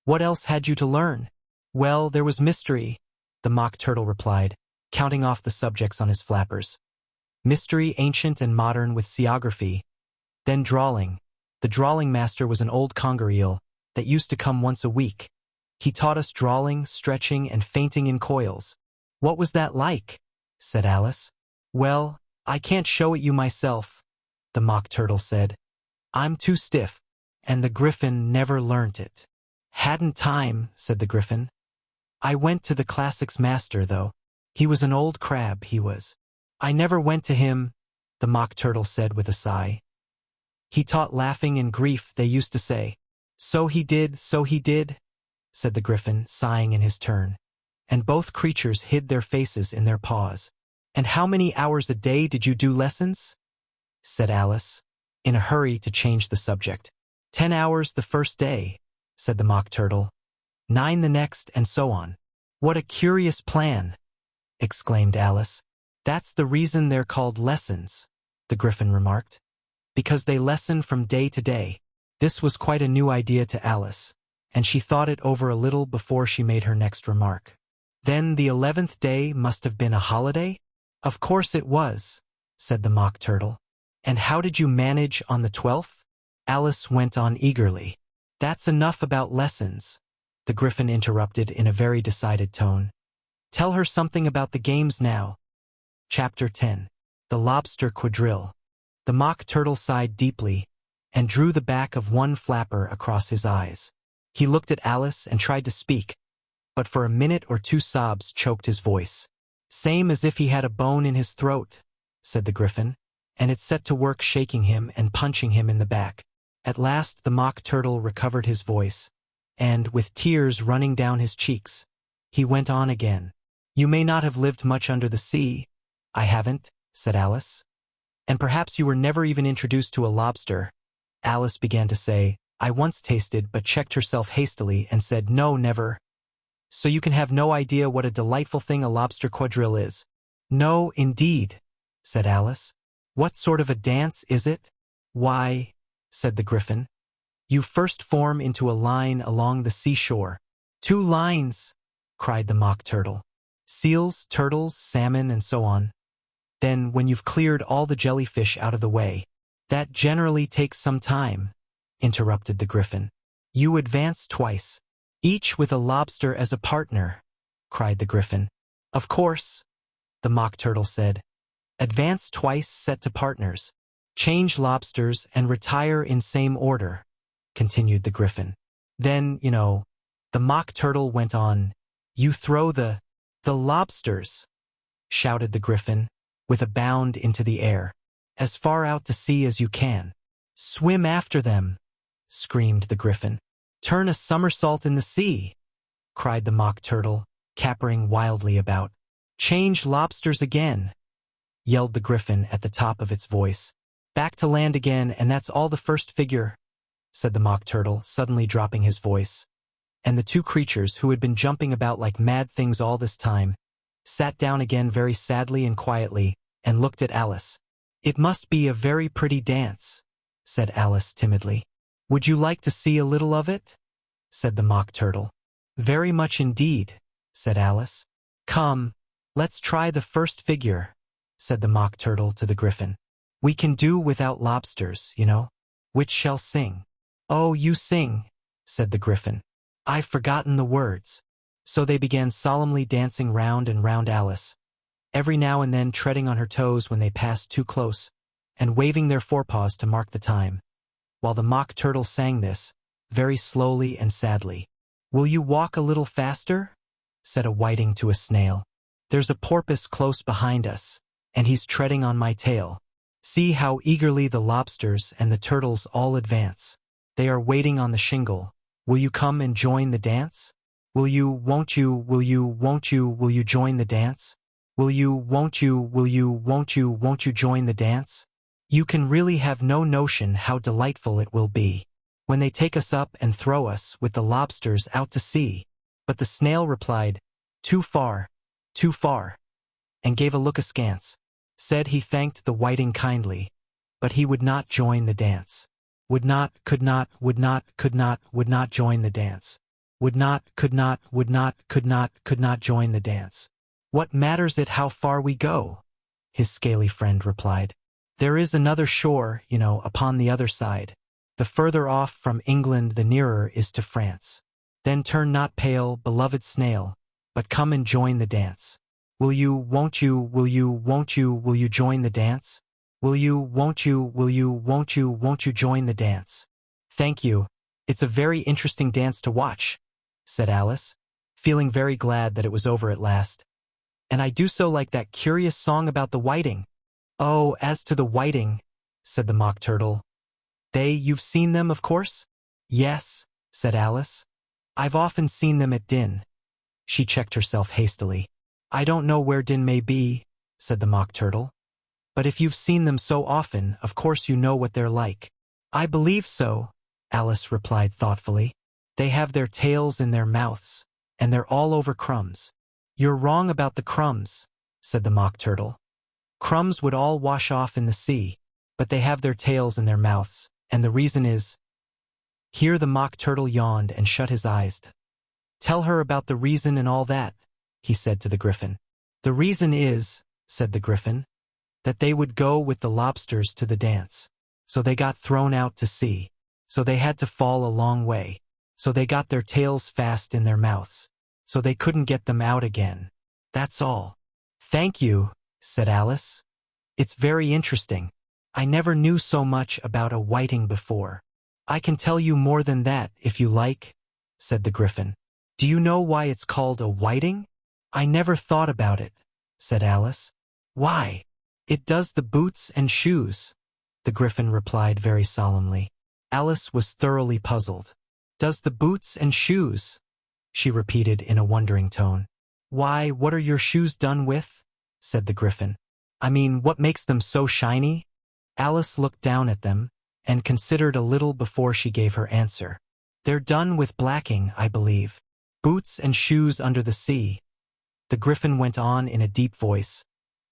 What else had you to learn? Well, there was mystery, the Mock Turtle replied, counting off the subjects on his flappers. Mystery, ancient and modern with seaography. Then drawling. The drawling master was an old conger eel that used to come once a week. He taught us drawling, stretching, and fainting in coils. What was that like? Said Alice. Well, I can't show it you myself, the Mock Turtle said. I'm too stiff, and the griffin never learnt it. Hadn't time, said the griffin. I went to the classics master, though. He was an old crab, he was. I never went to him, the Mock Turtle said with a sigh. He taught laughing and grief, they used to say. So he did, said the griffin, sighing in his turn. And both creatures hid their faces in their paws. And how many hours a day did you do lessons? Said Alice, in a hurry to change the subject. 10 hours the first day, said the Mock Turtle. 9 the next, and so on. What a curious plan, exclaimed Alice. That's the reason they're called lessons, the griffin remarked. Because they lesson from day to day. This was quite a new idea to Alice, and she thought it over a little before she made her next remark. Then the 11th day must have been a holiday? Of course it was, said the Mock Turtle. And how did you manage on the 12th? Alice went on eagerly. That's enough about lessons, the griffin interrupted in a very decided tone. Tell her something about the games now. Chapter 10. The Lobster Quadrille. The Mock Turtle sighed deeply and drew the back of one flapper across his eyes. He looked at Alice and tried to speak, but for a minute or two sobs choked his voice. Same as if he had a bone in his throat, said the griffin, and it set to work shaking him and punching him in the back. At last the Mock Turtle recovered his voice, and, with tears running down his cheeks, he went on again. You may not have lived much under the sea. I haven't, said Alice. And perhaps you were never even introduced to a lobster. Alice began to say, I once tasted, but checked herself hastily and said, no, never. So you can have no idea what a delightful thing a lobster quadrille is. No, indeed, said Alice. What sort of a dance is it? Why, said the griffin, you first form into a line along the seashore. 2 lines, cried the Mock Turtle. Seals, turtles, salmon, and so on. Then, when you've cleared all the jellyfish out of the way, that generally takes some time, interrupted the griffin. You advance twice, each with a lobster as a partner, cried the griffin. Of course, the Mock Turtle said. Advance twice set to partners. Change lobsters and retire in same order, continued the griffin. Then, the Mock Turtle went on. You throw the lobsters, shouted the griffin, with a bound into the air, as far out to sea as you can. Swim after them, screamed the griffin. Turn a somersault in the sea, cried the Mock Turtle, capering wildly about. Change lobsters again, yelled the griffin at the top of its voice. Back to land again, and that's all the first figure, said the Mock Turtle, suddenly dropping his voice. And the 2 creatures, who had been jumping about like mad things all this time, sat down again very sadly and quietly, and looked at Alice. It must be a very pretty dance, said Alice timidly. Would you like to see a little of it? Said the Mock Turtle. Very much indeed, said Alice. Come, let's try the first figure, said the Mock Turtle to the griffin. We can do without lobsters, Which shall sing? Oh, you sing, said the griffin. I've forgotten the words. So they began solemnly dancing round and round Alice, every now and then treading on her toes when they passed too close, and waving their forepaws to mark the time, while the Mock Turtle sang this, very slowly and sadly. Will you walk a little faster? Said a whiting to a snail. There's a porpoise close behind us, and he's treading on my tail. See how eagerly the lobsters and the turtles all advance. They are waiting on the shingle. Will you come and join the dance? Will you, won't you, will you, won't you, will you join the dance? Will you, won't you, will you, won't you join the dance? You can really have no notion how delightful it will be when they take us up and throw us with the lobsters out to sea. But the snail replied, too far, and gave a look askance. Said he thanked the whiting kindly, but he would not join the dance. Would not, could not join the dance. Would not, could not join the dance. What matters it how far we go? His scaly friend replied. There is another shore, upon the other side. The further off from England the nearer is to France. Then turn not pale, beloved snail, but come and join the dance. Will you, won't you, will you, won't you join the dance? Will you, won't you, will you, won't you join the dance? Thank you. It's a very interesting dance to watch, said Alice, feeling very glad that it was over at last. And I do so like that curious song about the whiting. Oh, as to the whiting, said the Mock Turtle. You've seen them, of course? Yes, said Alice. I've often seen them at Din. She checked herself hastily. I don't know where Din may be, said the Mock Turtle. But if you've seen them so often, of course you know what they're like. I believe so, Alice replied thoughtfully. They have their tails in their mouths, and they're all over crumbs. You're wrong about the crumbs, said the Mock Turtle. Crumbs would all wash off in the sea, but they have their tails in their mouths, and the reason is... Here the Mock Turtle yawned and shut his eyes. Tell her about the reason and all that, he said to the Griffin. The reason is, said the Griffin, that they would go with the lobsters to the dance. So they got thrown out to sea. So they had to fall a long way. So they got their tails fast in their mouths. So they couldn't get them out again. That's all. Thank you, said Alice. It's very interesting. I never knew so much about a whiting before. I can tell you more than that, if you like, said the Griffin. Do you know why it's called a whiting? I never thought about it, said Alice. Why? It does the boots and shoes, the Griffin replied very solemnly. Alice was thoroughly puzzled. Does the boots and shoes? She repeated in a wondering tone. Why, what are your shoes done with? Said the Griffin. I mean, what makes them so shiny? Alice looked down at them and considered a little before she gave her answer. They're done with blacking, I believe. Boots and shoes under the sea, the Griffin went on in a deep voice,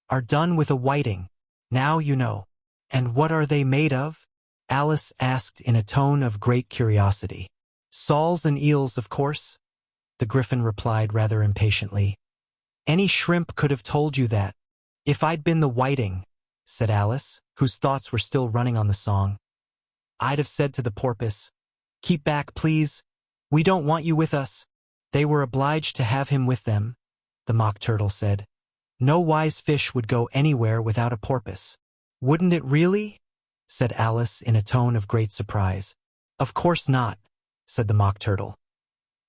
are done with a whiting. Now you know. And what are they made of? Alice asked in a tone of great curiosity. Soles and eels, of course, the Griffin replied rather impatiently. Any shrimp could have told you that. If I'd been the whiting, said Alice, whose thoughts were still running on the song, I'd have said to the porpoise, keep back, please. We don't want you with us. They were obliged to have him with them, the Mock Turtle said. No wise fish would go anywhere without a porpoise. Wouldn't it really? Said Alice in a tone of great surprise. Of course not, said the Mock Turtle.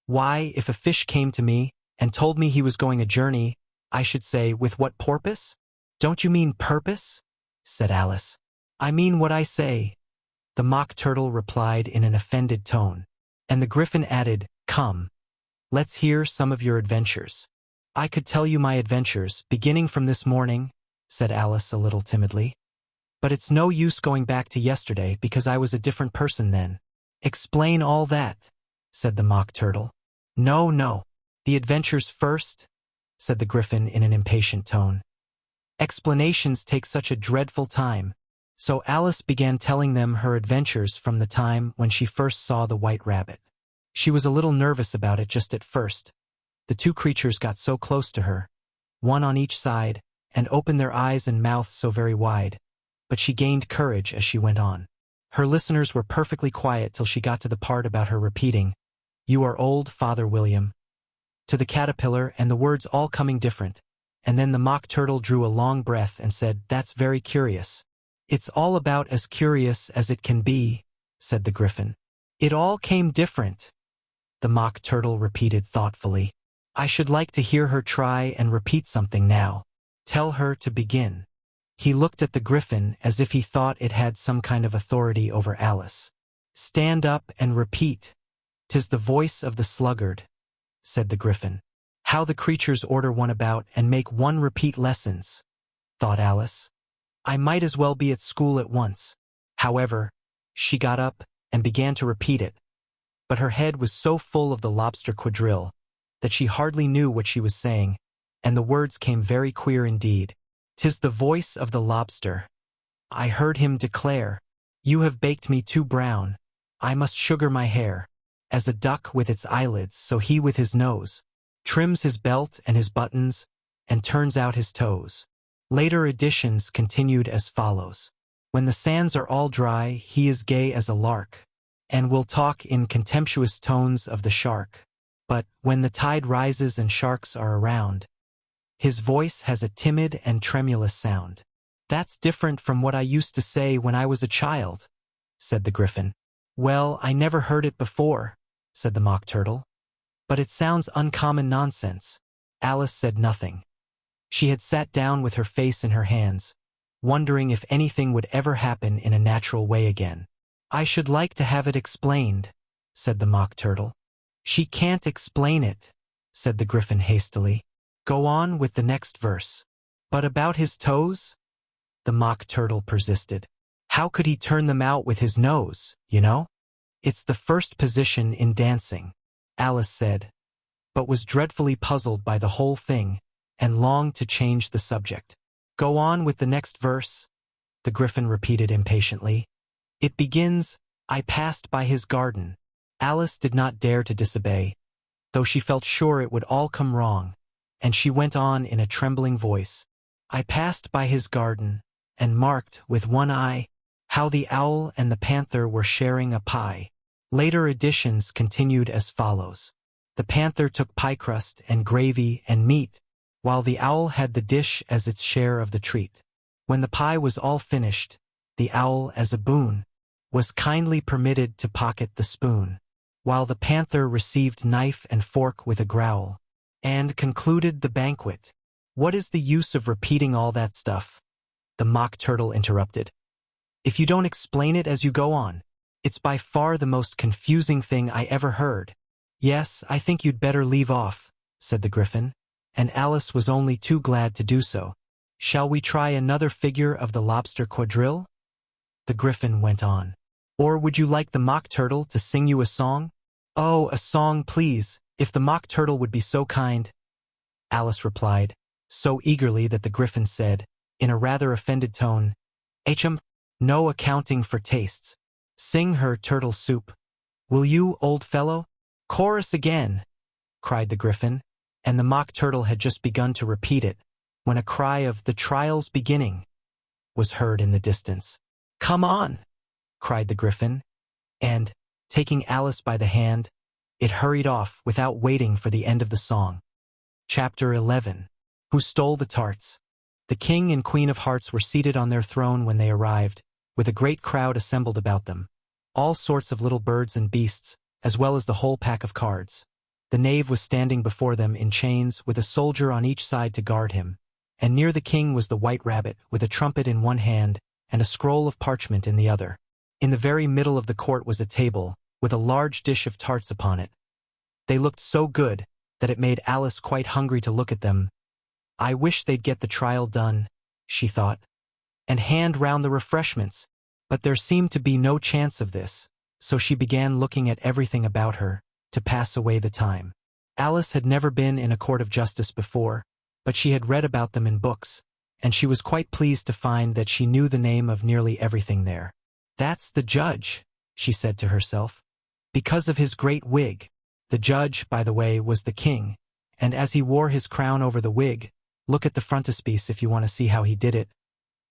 Why, if a fish came to me and told me he was going a journey, I should say, with what porpoise? Don't you mean purpose? Said Alice. I mean what I say, the Mock Turtle replied in an offended tone. And the Griffin added, come, let's hear some of your adventures. I could tell you my adventures, beginning from this morning, said Alice a little timidly. But it's no use going back to yesterday because I was a different person then. Explain all that, said the Mock Turtle. No, the adventures first, said the Griffin in an impatient tone. Explanations take such a dreadful time. So Alice began telling them her adventures from the time when she first saw the White Rabbit. She was a little nervous about it just at first. The two creatures got so close to her, one on each side, and opened their eyes and mouths so very wide. But she gained courage as she went on. Her listeners were perfectly quiet till she got to the part about her repeating, "You are old, Father William," to the caterpillar, and the words all coming different. And then the Mock Turtle drew a long breath and said, "That's very curious." "It's all about as curious as it can be," said the Griffin. "It all came different," the Mock Turtle repeated thoughtfully. "I should like to hear her try and repeat something now. Tell her to begin." He looked at the griffin as if he thought it had some kind of authority over Alice. "Stand up and repeat. 'Tis the voice of the sluggard," said the griffin. "How the creatures order one about and make one repeat lessons," thought Alice. "I might as well be at school at once." However, she got up and began to repeat it, but her head was so full of the lobster quadrille that she hardly knew what she was saying, and the words came very queer indeed. "'Tis the voice of the lobster. I heard him declare, 'You have baked me too brown. I must sugar my hair.' As a duck with its eyelids, so he with his nose trims his belt and his buttons and turns out his toes." Later editions continued as follows. "When the sands are all dry, he is gay as a lark, and will talk in contemptuous tones of the shark. But when the tide rises and sharks are around, his voice has a timid and tremulous sound." "That's different from what I used to say when I was a child," said the griffin. "Well, I never heard it before," said the Mock Turtle. "But it sounds uncommon nonsense." Alice said nothing. She had sat down with her face in her hands, wondering if anything would ever happen in a natural way again. "I should like to have it explained," said the Mock Turtle. "She can't explain it," said the griffin hastily. "Go on with the next verse." "But about his toes?" the Mock Turtle persisted. "How could he turn them out with his nose, you know? It's the first position in dancing," Alice said, but was dreadfully puzzled by the whole thing and longed to change the subject. "Go on with the next verse," the griffin repeated impatiently. "It begins, 'I passed by his garden.'" Alice did not dare to disobey, though she felt sure it would all come wrong, and she went on in a trembling voice. "I passed by his garden, and marked with one eye how the owl and the panther were sharing a pie." Later editions continued as follows. "The panther took pie crust and gravy and meat, while the owl had the dish as its share of the treat. When the pie was all finished, the owl, as a boon, was kindly permitted to pocket the spoon, while the panther received knife and fork with a growl, and concluded the banquet." "What is the use of repeating all that stuff?" the Mock Turtle interrupted. "If you don't explain it as you go on, it's by far the most confusing thing I ever heard." "Yes, I think you'd better leave off," said the griffin, and Alice was only too glad to do so. "Shall we try another figure of the lobster quadrille?" the griffin went on. "Or would you like the Mock Turtle to sing you a song?" "Oh, a song, please, if the Mock Turtle would be so kind," Alice replied, so eagerly that the griffin said, in a rather offended tone, "Hm, no accounting for tastes. Sing her turtle soup. Will you, old fellow?" "Chorus again!" cried the griffin, and the Mock Turtle had just begun to repeat it, when a cry of "The trial's beginning" was heard in the distance. "Come on!" cried the griffin, and, taking Alice by the hand, it hurried off without waiting for the end of the song. Chapter 11. Who Stole the Tarts? The King and Queen of Hearts were seated on their throne when they arrived, with a great crowd assembled about them. All sorts of little birds and beasts, as well as the whole pack of cards. The knave was standing before them in chains, with a soldier on each side to guard him, and near the king was the White Rabbit, with a trumpet in one hand and a scroll of parchment in the other. In the very middle of the court was a table, with a large dish of tarts upon it. They looked so good that it made Alice quite hungry to look at them. "I wish they'd get the trial done," she thought, "and hand round the refreshments." But there seemed to be no chance of this, so she began looking at everything about her, to pass away the time. Alice had never been in a court of justice before, but she had read about them in books, and she was quite pleased to find that she knew the name of nearly everything there. "That's the judge," she said to herself, "because of his great wig." The judge, by the way, was the king, and as he wore his crown over the wig, look at the frontispiece if you want to see how he did it.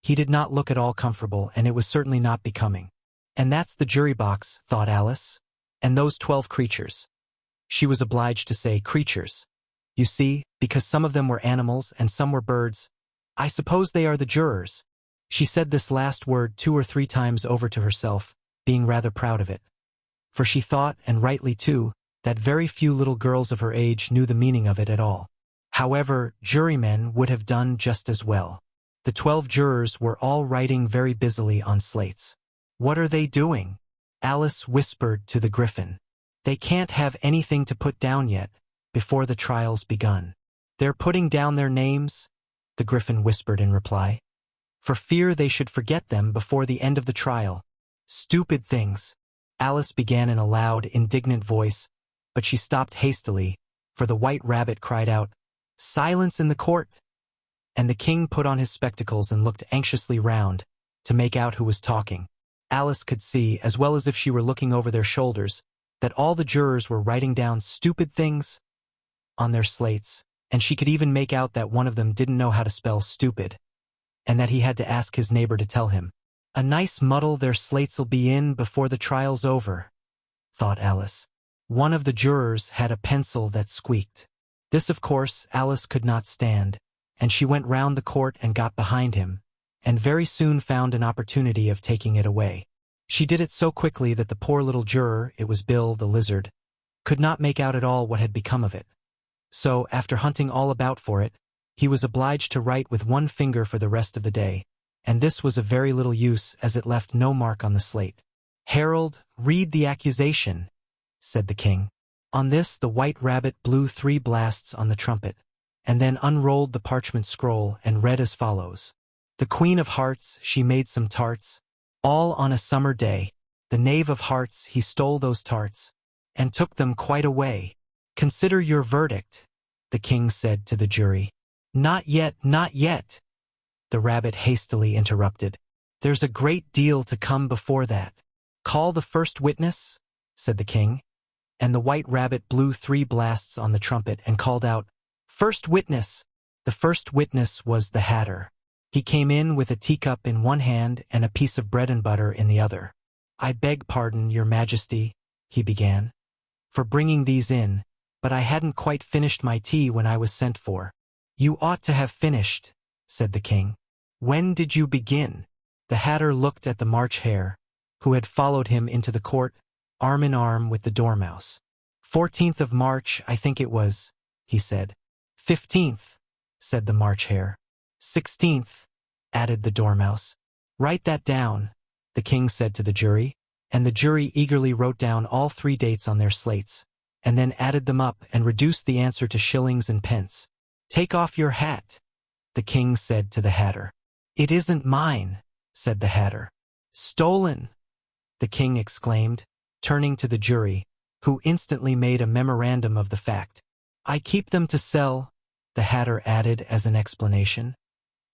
He did not look at all comfortable, and it was certainly not becoming. "And that's the jury box," thought Alice, "and those 12 creatures." She was obliged to say creatures. You see, because some of them were animals and some were birds. "I suppose they are the jurors." She said this last word 2 or 3 times over to herself, being rather proud of it. For she thought, and rightly too, that very few little girls of her age knew the meaning of it at all. However, jurymen would have done just as well. The 12 jurors were all writing very busily on slates. "What are they doing?" Alice whispered to the Griffin. "They can't have anything to put down yet, before the trial's begun." "They're putting down their names," the Griffin whispered in reply, "for fear they should forget them before the end of the trial." "Stupid things," Alice began in a loud, indignant voice, but she stopped hastily, for the White Rabbit cried out, "Silence in the court!" And the king put on his spectacles and looked anxiously round, to make out who was talking. Alice could see, as well as if she were looking over their shoulders, that all the jurors were writing down "stupid things" on their slates, and she could even make out that one of them didn't know how to spell stupid, and that he had to ask his neighbor to tell him. "A nice muddle their slates'll be in before the trial's over," thought Alice. One of the jurors had a pencil that squeaked. This, of course, Alice could not stand, and she went round the court and got behind him, and very soon found an opportunity of taking it away. She did it so quickly that the poor little juror, it was Bill the Lizard, could not make out at all what had become of it. So, after hunting all about for it, he was obliged to write with one finger for the rest of the day, and this was of very little use as it left no mark on the slate. "Harold, read the accusation," said the king. On this the White Rabbit blew 3 blasts on the trumpet, and then unrolled the parchment scroll and read as follows. "The Queen of Hearts, she made some tarts, all on a summer day. The Knave of Hearts, he stole those tarts, and took them quite away. Consider your verdict," the king said to the jury. "Not yet, not yet," the rabbit hastily interrupted. "There's a great deal to come before that." "Call the first witness," said the king, and the White Rabbit blew 3 blasts on the trumpet and called out, "First witness." The first witness was the Hatter. He came in with a teacup in one hand and a piece of bread and butter in the other. "I beg pardon, your majesty," he began, "for bringing these in, but I hadn't quite finished my tea when I was sent for." "You ought to have finished," said the king. "When did you begin?" The Hatter looked at the March Hare, who had followed him into the court, arm in arm with the Dormouse. 14th of March, I think it was," he said. 15th, said the March Hare. 16th, added the Dormouse. "Write that down," the king said to the jury, and the jury eagerly wrote down all 3 dates on their slates, and then added them up and reduced the answer to shillings and pence. "Take off your hat," the king said to the Hatter. "It isn't mine," said the Hatter. "Stolen," the king exclaimed, turning to the jury, who instantly made a memorandum of the fact. "I keep them to sell," the Hatter added as an explanation.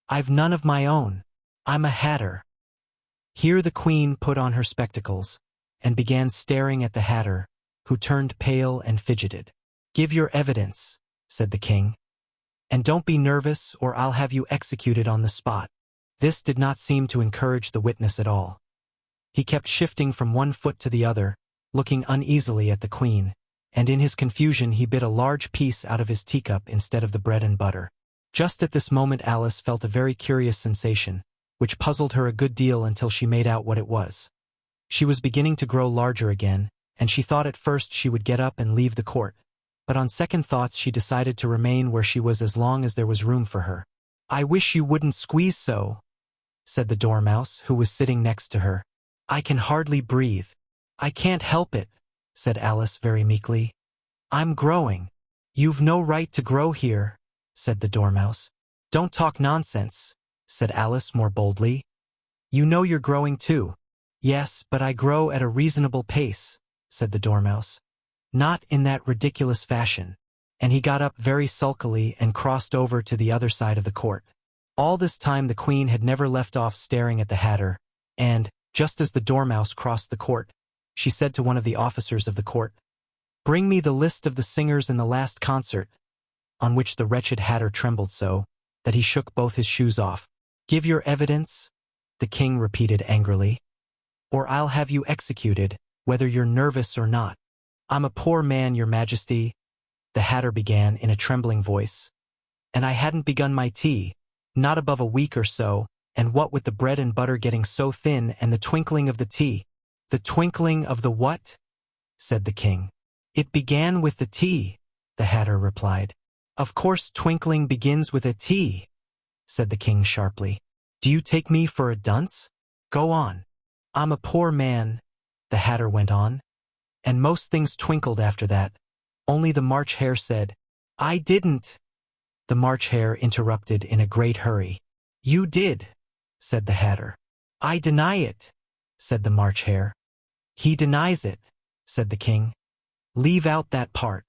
"I've none of my own. I'm a Hatter." Here the queen put on her spectacles and began staring at the Hatter, who turned pale and fidgeted. "Give your evidence," said the king. "And don't be nervous or I'll have you executed on the spot." This did not seem to encourage the witness at all. He kept shifting from one foot to the other, looking uneasily at the queen, and in his confusion he bit a large piece out of his teacup instead of the bread and butter. Just at this moment Alice felt a very curious sensation, which puzzled her a good deal until she made out what it was. She was beginning to grow larger again, and she thought at first she would get up and leave the court, but on second thoughts she decided to remain where she was as long as there was room for her. "I wish you wouldn't squeeze so," said the Dormouse, who was sitting next to her. "I can hardly breathe." "I can't help it," said Alice very meekly. "I'm growing." "You've no right to grow here," said the Dormouse. "Don't talk nonsense," said Alice more boldly. "You know you're growing too." "Yes, but I grow at a reasonable pace," said the Dormouse. "Not in that ridiculous fashion." And he got up very sulkily and crossed over to the other side of the court. All this time the queen had never left off staring at the Hatter, and, just as the Dormouse crossed the court, she said to one of the officers of the court, "Bring me the list of the singers in the last concert," on which the wretched Hatter trembled so that he shook both his shoes off. "Give your evidence," the king repeated angrily, "or I'll have you executed, whether you're nervous or not." "I'm a poor man, your majesty," the Hatter began in a trembling voice, "and I hadn't begun my tea, not above a week or so, and what with the bread and butter getting so thin and the twinkling of the tea." "The twinkling of the what?" said the king. "It began with the tea," the Hatter replied. "Of course twinkling begins with a T," said the king sharply. "Do you take me for a dunce? Go on." "I'm a poor man," the hatter went on, and most things twinkled after that. Only the March Hare said, "I didn't." The March Hare interrupted in a great hurry. "You did," said the hatter. "I deny it," said the March Hare. "He denies it," said the king. "Leave out that part."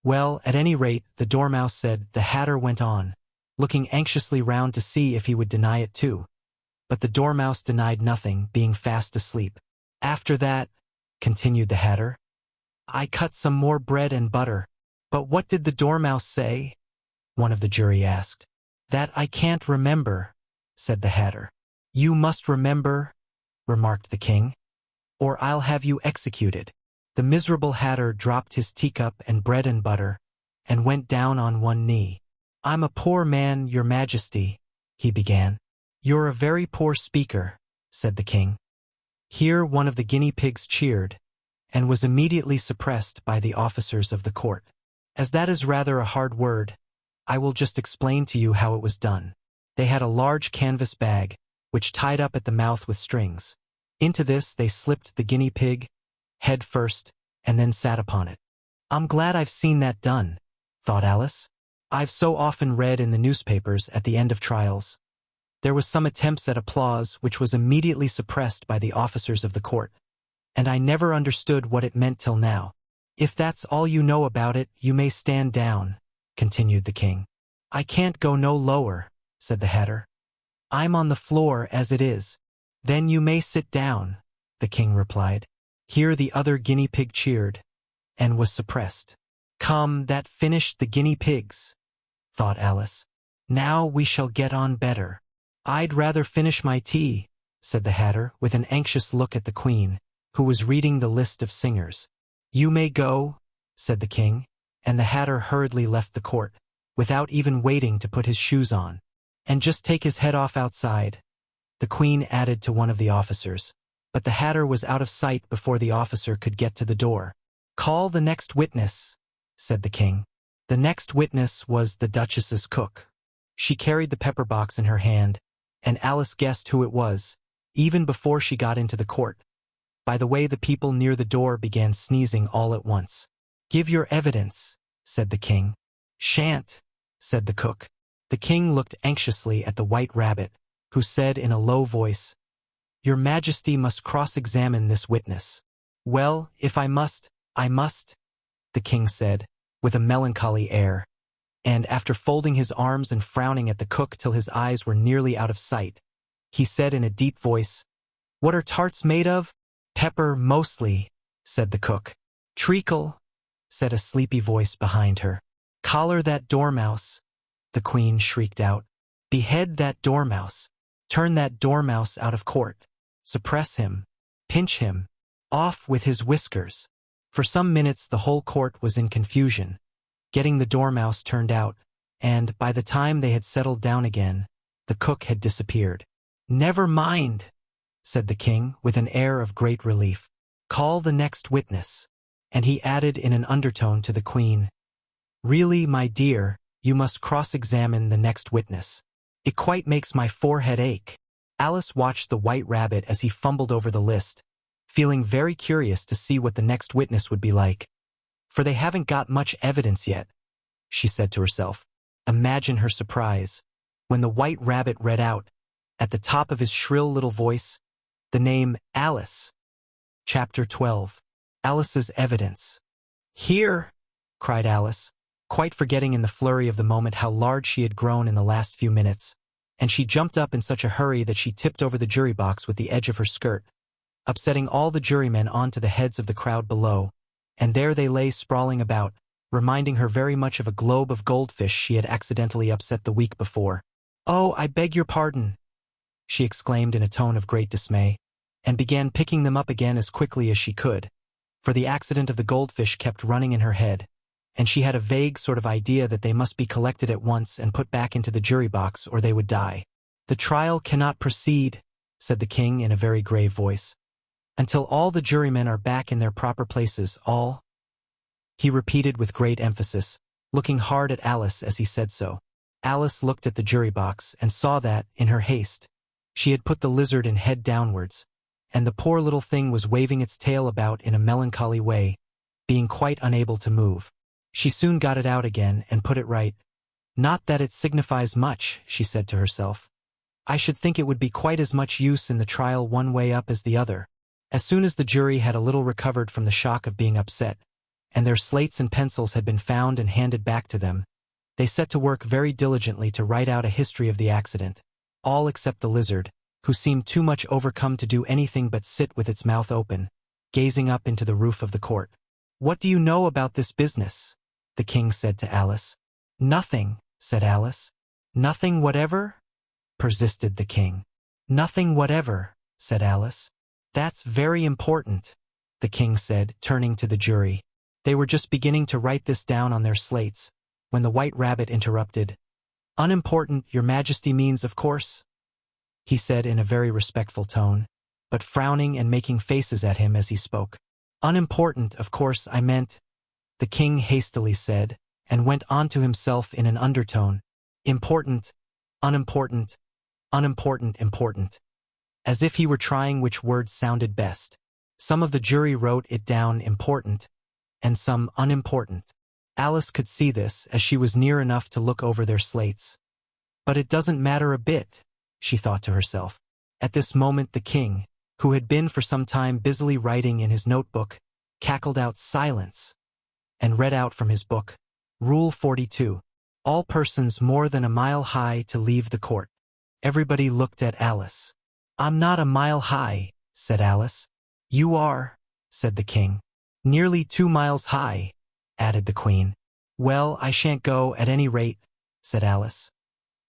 "Well, at any rate," the Dormouse said, the hatter went on, looking anxiously round to see if he would deny it too. But the Dormouse denied nothing, being fast asleep. "After that," continued the hatter, "I cut some more bread and butter." "But what did the Dormouse say?" one of the jury asked. "That I can't remember," said the hatter. "You must remember," remarked the king, "or I'll have you executed." The miserable hatter dropped his teacup and bread and butter, and went down on one knee. "I'm a poor man, your majesty," he began. "You're a very poor speaker," said the king. Here one of the guinea pigs cheered, and was immediately suppressed by the officers of the court. As that is rather a hard word, I will just explain to you how it was done. They had a large canvas bag, which tied up at the mouth with strings. Into this they slipped the guinea pig, head first, and then sat upon it. "I'm glad I've seen that done," thought Alice. "I've so often read in the newspapers at the end of trials. There was some attempts at applause which was immediately suppressed by the officers of the court, and I never understood what it meant till now." "If that's all you know about it, you may stand down," continued the king. "I can't go no lower," said the hatter. "I'm on the floor as it is." "Then you may sit down," the king replied. Here the other guinea pig cheered, and was suppressed. "Come, that finished the guinea pigs," thought Alice. "Now we shall get on better." "I'd rather finish my tea," said the hatter, with an anxious look at the queen, who was reading the list of singers. "You may go," said the king, and the hatter hurriedly left the court, without even waiting to put his shoes on. "And just take his head off outside," the queen added to one of the officers. But the hatter was out of sight before the officer could get to the door. "Call the next witness," said the king. The next witness was the Duchess's cook. She carried the pepper box in her hand, and Alice guessed who it was, even before she got into the court, by the way the people near the door began sneezing all at once. "Give your evidence," said the king. "Shan't," said the cook. The king looked anxiously at the White Rabbit, who said in a low voice, "Your Majesty must cross-examine this witness." "Well, if I must, I must," the king said, with a melancholy air, and after folding his arms and frowning at the cook till his eyes were nearly out of sight, he said in a deep voice, "What are tarts made of?" "Pepper, mostly," said the cook. "Treacle," said a sleepy voice behind her. "Collar that dormouse," the queen shrieked out. "Behead that dormouse. Turn that dormouse out of court. Suppress him. Pinch him. Off with his whiskers." For some minutes the whole court was in confusion, getting the dormouse turned out, and by the time they had settled down again, the cook had disappeared. "Never mind," said the king with an air of great relief. "Call the next witness." And he added in an undertone to the queen, "Really, my dear, you must cross-examine the next witness. It quite makes my forehead ache." Alice watched the White Rabbit as he fumbled over the list, feeling very curious to see what the next witness would be like. "For they haven't got much evidence yet," she said to herself. Imagine her surprise when the White Rabbit read out, at the top of his shrill little voice, the name Alice. Chapter 12. Alice's Evidence. "Here!" cried Alice, quite forgetting in the flurry of the moment how large she had grown in the last few minutes, and she jumped up in such a hurry that she tipped over the jury box with the edge of her skirt, upsetting all the jurymen onto the heads of the crowd below, and there they lay sprawling about, reminding her very much of a globe of goldfish she had accidentally upset the week before. "Oh, I beg your pardon," she exclaimed in a tone of great dismay, and began picking them up again as quickly as she could, for the accident of the goldfish kept running in her head, and she had a vague sort of idea that they must be collected at once and put back into the jury box or they would die. "The trial cannot proceed," said the king in a very grave voice, "until all the jurymen are back in their proper places, all," he repeated with great emphasis, looking hard at Alice as he said so. Alice looked at the jury box and saw that, in her haste, she had put the lizard in head downwards, and the poor little thing was waving its tail about in a melancholy way, being quite unable to move. She soon got it out again and put it right. Not that it signifies much, she said to herself. I should think it would be quite as much use in the trial one way up as the other. As soon as the jury had a little recovered from the shock of being upset, and their slates and pencils had been found and handed back to them, they set to work very diligently to write out a history of the accident, all except the lizard, who seemed too much overcome to do anything but sit with its mouth open, gazing up into the roof of the court. What do you know about this business? The king said to Alice. Nothing, said Alice. Nothing whatever? Persisted the king. Nothing whatever, said Alice. That's very important, the king said, turning to the jury. They were just beginning to write this down on their slates, when the White Rabbit interrupted. Unimportant, your majesty means, of course, he said in a very respectful tone, but frowning and making faces at him as he spoke. Unimportant, of course, I meant, the king hastily said, and went on to himself in an undertone. Important, unimportant, unimportant, important. As if he were trying which word sounded best. Some of the jury wrote it down important, and some unimportant. Alice could see this as she was near enough to look over their slates. But it doesn't matter a bit, she thought to herself. At this moment the king, who had been for some time busily writing in his notebook, cackled out silence, and read out from his book, Rule 42. All persons more than a mile high to leave the court. Everybody looked at Alice. I'm not a mile high, said Alice. You are, said the king. Nearly 2 miles high, added the queen. Well, I shan't go at any rate, said Alice.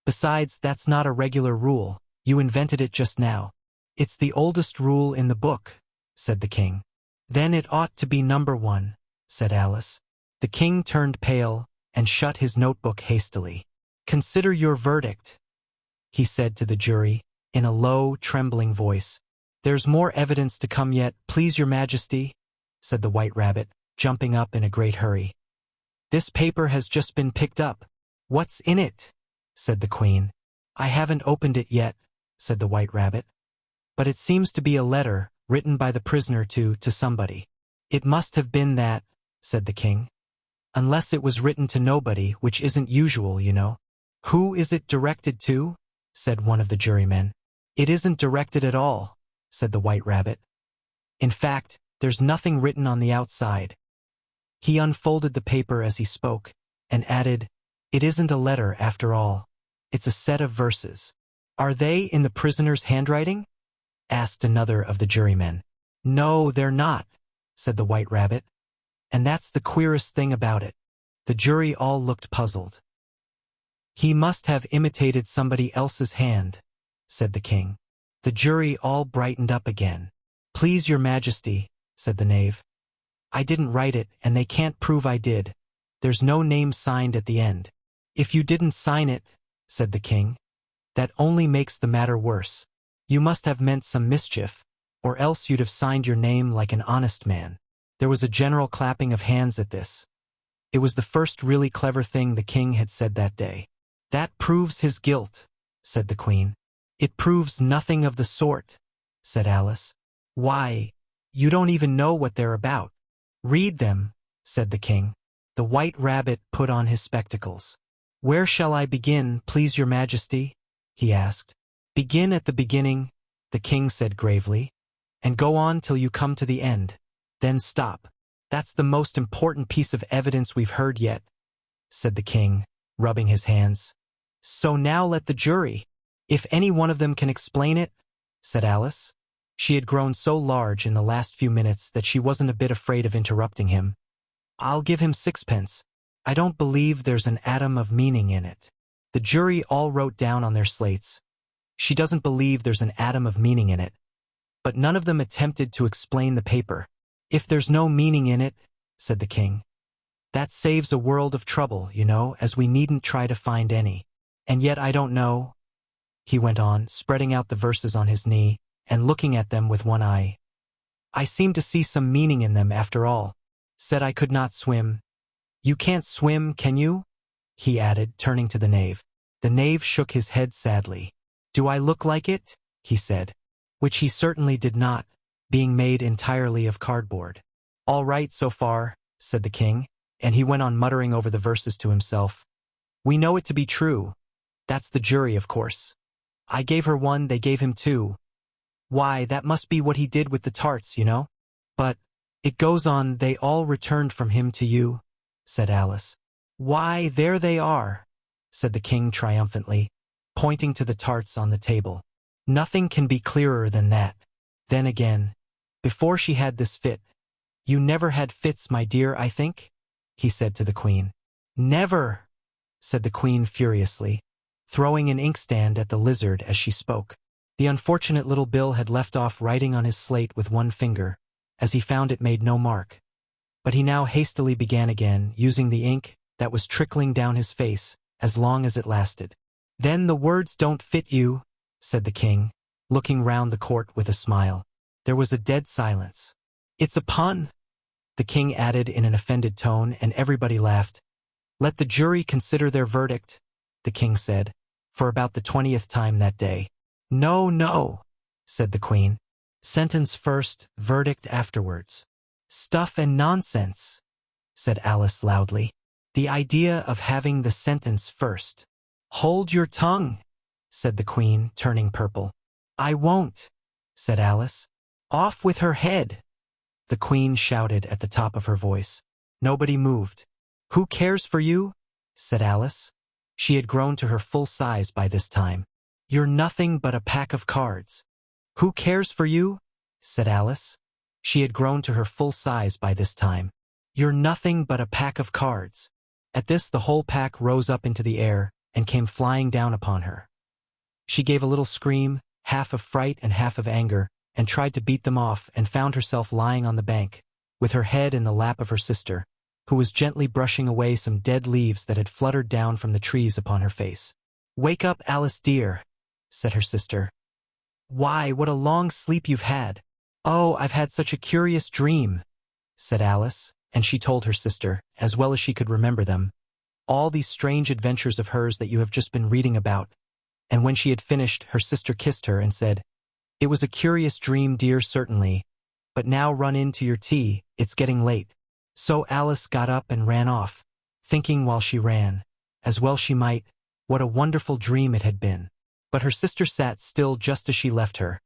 Besides, that's not a regular rule. You invented it just now. It's the oldest rule in the book, said the king. Then it ought to be number 1, said Alice. The king turned pale and shut his notebook hastily. Consider your verdict, he said to the jury, in a low, trembling voice. There's more evidence to come yet, please your majesty, said the White Rabbit, jumping up in a great hurry. This paper has just been picked up. What's in it? Said the queen. I haven't opened it yet, said the White Rabbit. But it seems to be a letter, written by the prisoner to somebody. It must have been that, said the king. Unless it was written to nobody, which isn't usual, you know. Who is it directed to? Said one of the jurymen. It isn't directed at all, said the White Rabbit. In fact, there's nothing written on the outside. He unfolded the paper as he spoke, and added, It isn't a letter after all. It's a set of verses. Are they in the prisoner's handwriting? Asked another of the jurymen. No, they're not, said the White Rabbit. And that's the queerest thing about it. The jury all looked puzzled. He must have imitated somebody else's hand, said the king. The jury all brightened up again. Please your majesty, said the knave. I didn't write it, and they can't prove I did. There's no name signed at the end. If you didn't sign it, said the king, that only makes the matter worse. You must have meant some mischief, or else you'd have signed your name like an honest man. There was a general clapping of hands at this. It was the first really clever thing the king had said that day. That proves his guilt, said the queen. It proves nothing of the sort, said Alice. Why, you don't even know what they're about. Read them, said the king. The White Rabbit put on his spectacles. Where shall I begin, please your majesty? He asked. Begin at the beginning, the king said gravely, and go on till you come to the end. Then stop. That's the most important piece of evidence we've heard yet, said the king, rubbing his hands. So now let the jury. If any one of them can explain it, said Alice. She had grown so large in the last few minutes that she wasn't a bit afraid of interrupting him. I'll give him 6pence. I don't believe there's an atom of meaning in it. The jury all wrote down on their slates. She doesn't believe there's an atom of meaning in it. But none of them attempted to explain the paper. If there's no meaning in it, said the king, that saves a world of trouble, you know, as we needn't try to find any. And yet I don't know, he went on, spreading out the verses on his knee and looking at them with one eye. I seem to see some meaning in them after all. Said I could not swim. You can't swim, can you? He added, turning to the knave. The knave shook his head sadly. "Do I look like it?" he said. Which he certainly did not, being made entirely of cardboard. "All right so far," said the king, and he went on muttering over the verses to himself. "We know it to be true. That's the jury, of course. I gave her 1, they gave him 2. Why, that must be what he did with the tarts, you know. But it goes on, they all returned from him to you," said Alice. "Why, there they are," said the king triumphantly, pointing to the tarts on the table. "Nothing can be clearer than that. Then again, before she had this fit—" "You never had fits, my dear, I think?" he said to the queen. "Never," said the queen furiously, throwing an inkstand at the lizard as she spoke. The unfortunate little Bill had left off writing on his slate with 1 finger, as he found it made no mark. But he now hastily began again, using the ink that was trickling down his face as long as it lasted. "Then the words don't fit you," said the king, looking round the court with a smile. There was a dead silence. "It's a pun," the king added in an offended tone, and everybody laughed. "Let the jury consider their verdict," the king said, for about the 20th time that day. "No, no," said the queen. "Sentence first, verdict afterwards." "Stuff and nonsense," said Alice loudly. "The idea of having the sentence first." "Hold your tongue," said the queen, turning purple. "I won't," said Alice. "Off with her head," the queen shouted at the top of her voice. Nobody moved. "Who cares for you?" said Alice. She had grown to her full size by this time. "You're nothing but a pack of cards." "Who cares for you?" said Alice. She had grown to her full size by this time. "You're nothing but a pack of cards." At this the whole pack rose up into the air and came flying down upon her. She gave a little scream, half of fright and half of anger, and tried to beat them off, and found herself lying on the bank, with her head in the lap of her sister, who was gently brushing away some dead leaves that had fluttered down from the trees upon her face. "Wake up, Alice dear," said her sister. "Why, what a long sleep you've had." "Oh, I've had such a curious dream," said Alice, and she told her sister, as well as she could remember them, all these strange adventures of hers that you have just been reading about. And when she had finished, her sister kissed her and said, "It was a curious dream, dear, certainly, but now run in to your tea, it's getting late." So Alice got up and ran off, thinking while she ran, as well she might, what a wonderful dream it had been. But her sister sat still just as she left her,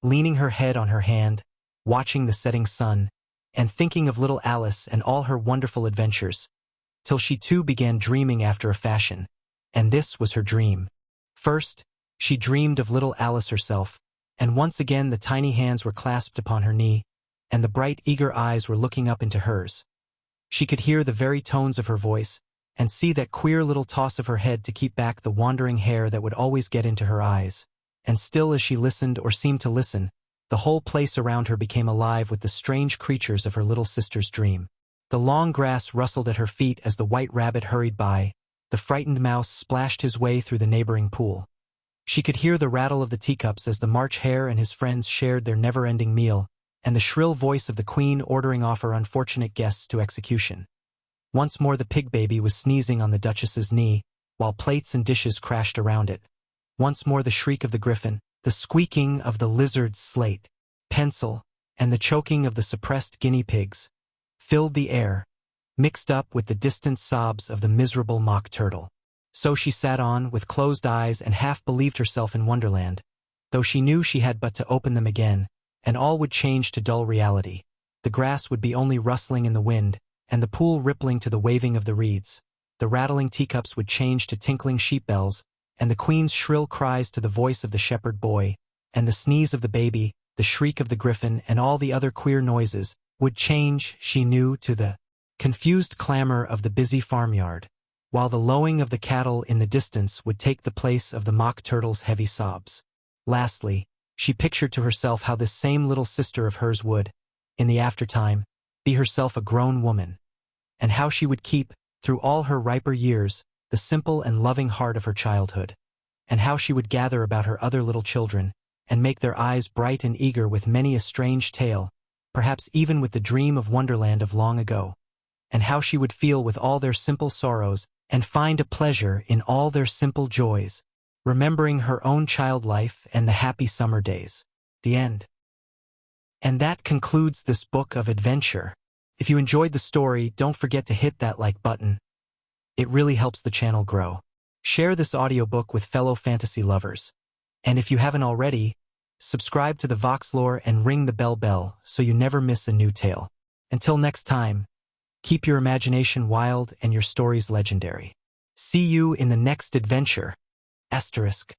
leaning her head on her hand, watching the setting sun, and thinking of little Alice and all her wonderful adventures, till she too began dreaming after a fashion, and this was her dream. First, she dreamed of little Alice herself, and once again the tiny hands were clasped upon her knee, and the bright, eager eyes were looking up into hers. She could hear the very tones of her voice, and see that queer little toss of her head to keep back the wandering hair that would always get into her eyes. And still as she listened or seemed to listen, the whole place around her became alive with the strange creatures of her little sister's dream. The long grass rustled at her feet as the white rabbit hurried by, the frightened mouse splashed his way through the neighboring pool. She could hear the rattle of the teacups as the March Hare and his friends shared their never-ending meal, and the shrill voice of the queen ordering off her unfortunate guests to execution. Once more the pig baby was sneezing on the duchess's knee, while plates and dishes crashed around it. Once more the shriek of the griffin, the squeaking of the lizard's slate, pencil, and the choking of the suppressed guinea pigs filled the air, mixed up with the distant sobs of the miserable mock turtle. So she sat on, with closed eyes, and half believed herself in Wonderland, though she knew she had but to open them again, and all would change to dull reality. The grass would be only rustling in the wind, and the pool rippling to the waving of the reeds. The rattling teacups would change to tinkling sheep bells, and the queen's shrill cries to the voice of the shepherd boy, and the sneeze of the baby, the shriek of the griffin, and all the other queer noises, would change, she knew, to the confused clamor of the busy farmyard, while the lowing of the cattle in the distance would take the place of the mock turtle's heavy sobs. Lastly, she pictured to herself how this same little sister of hers would, in the aftertime, be herself a grown woman, and how she would keep, through all her riper years, the simple and loving heart of her childhood, and how she would gather about her other little children, and make their eyes bright and eager with many a strange tale, perhaps even with the dream of Wonderland of long ago, and how she would feel with all their simple sorrows and find a pleasure in all their simple joys, remembering her own child life and the happy summer days. The end. And that concludes this book of adventure. If you enjoyed the story, don't forget to hit that like button. It really helps the channel grow. Share this audiobook with fellow fantasy lovers. And if you haven't already, subscribe to the Voxlore and ring the bell so you never miss a new tale. Until next time, keep your imagination wild and your stories legendary. See you in the next adventure. Asterisk.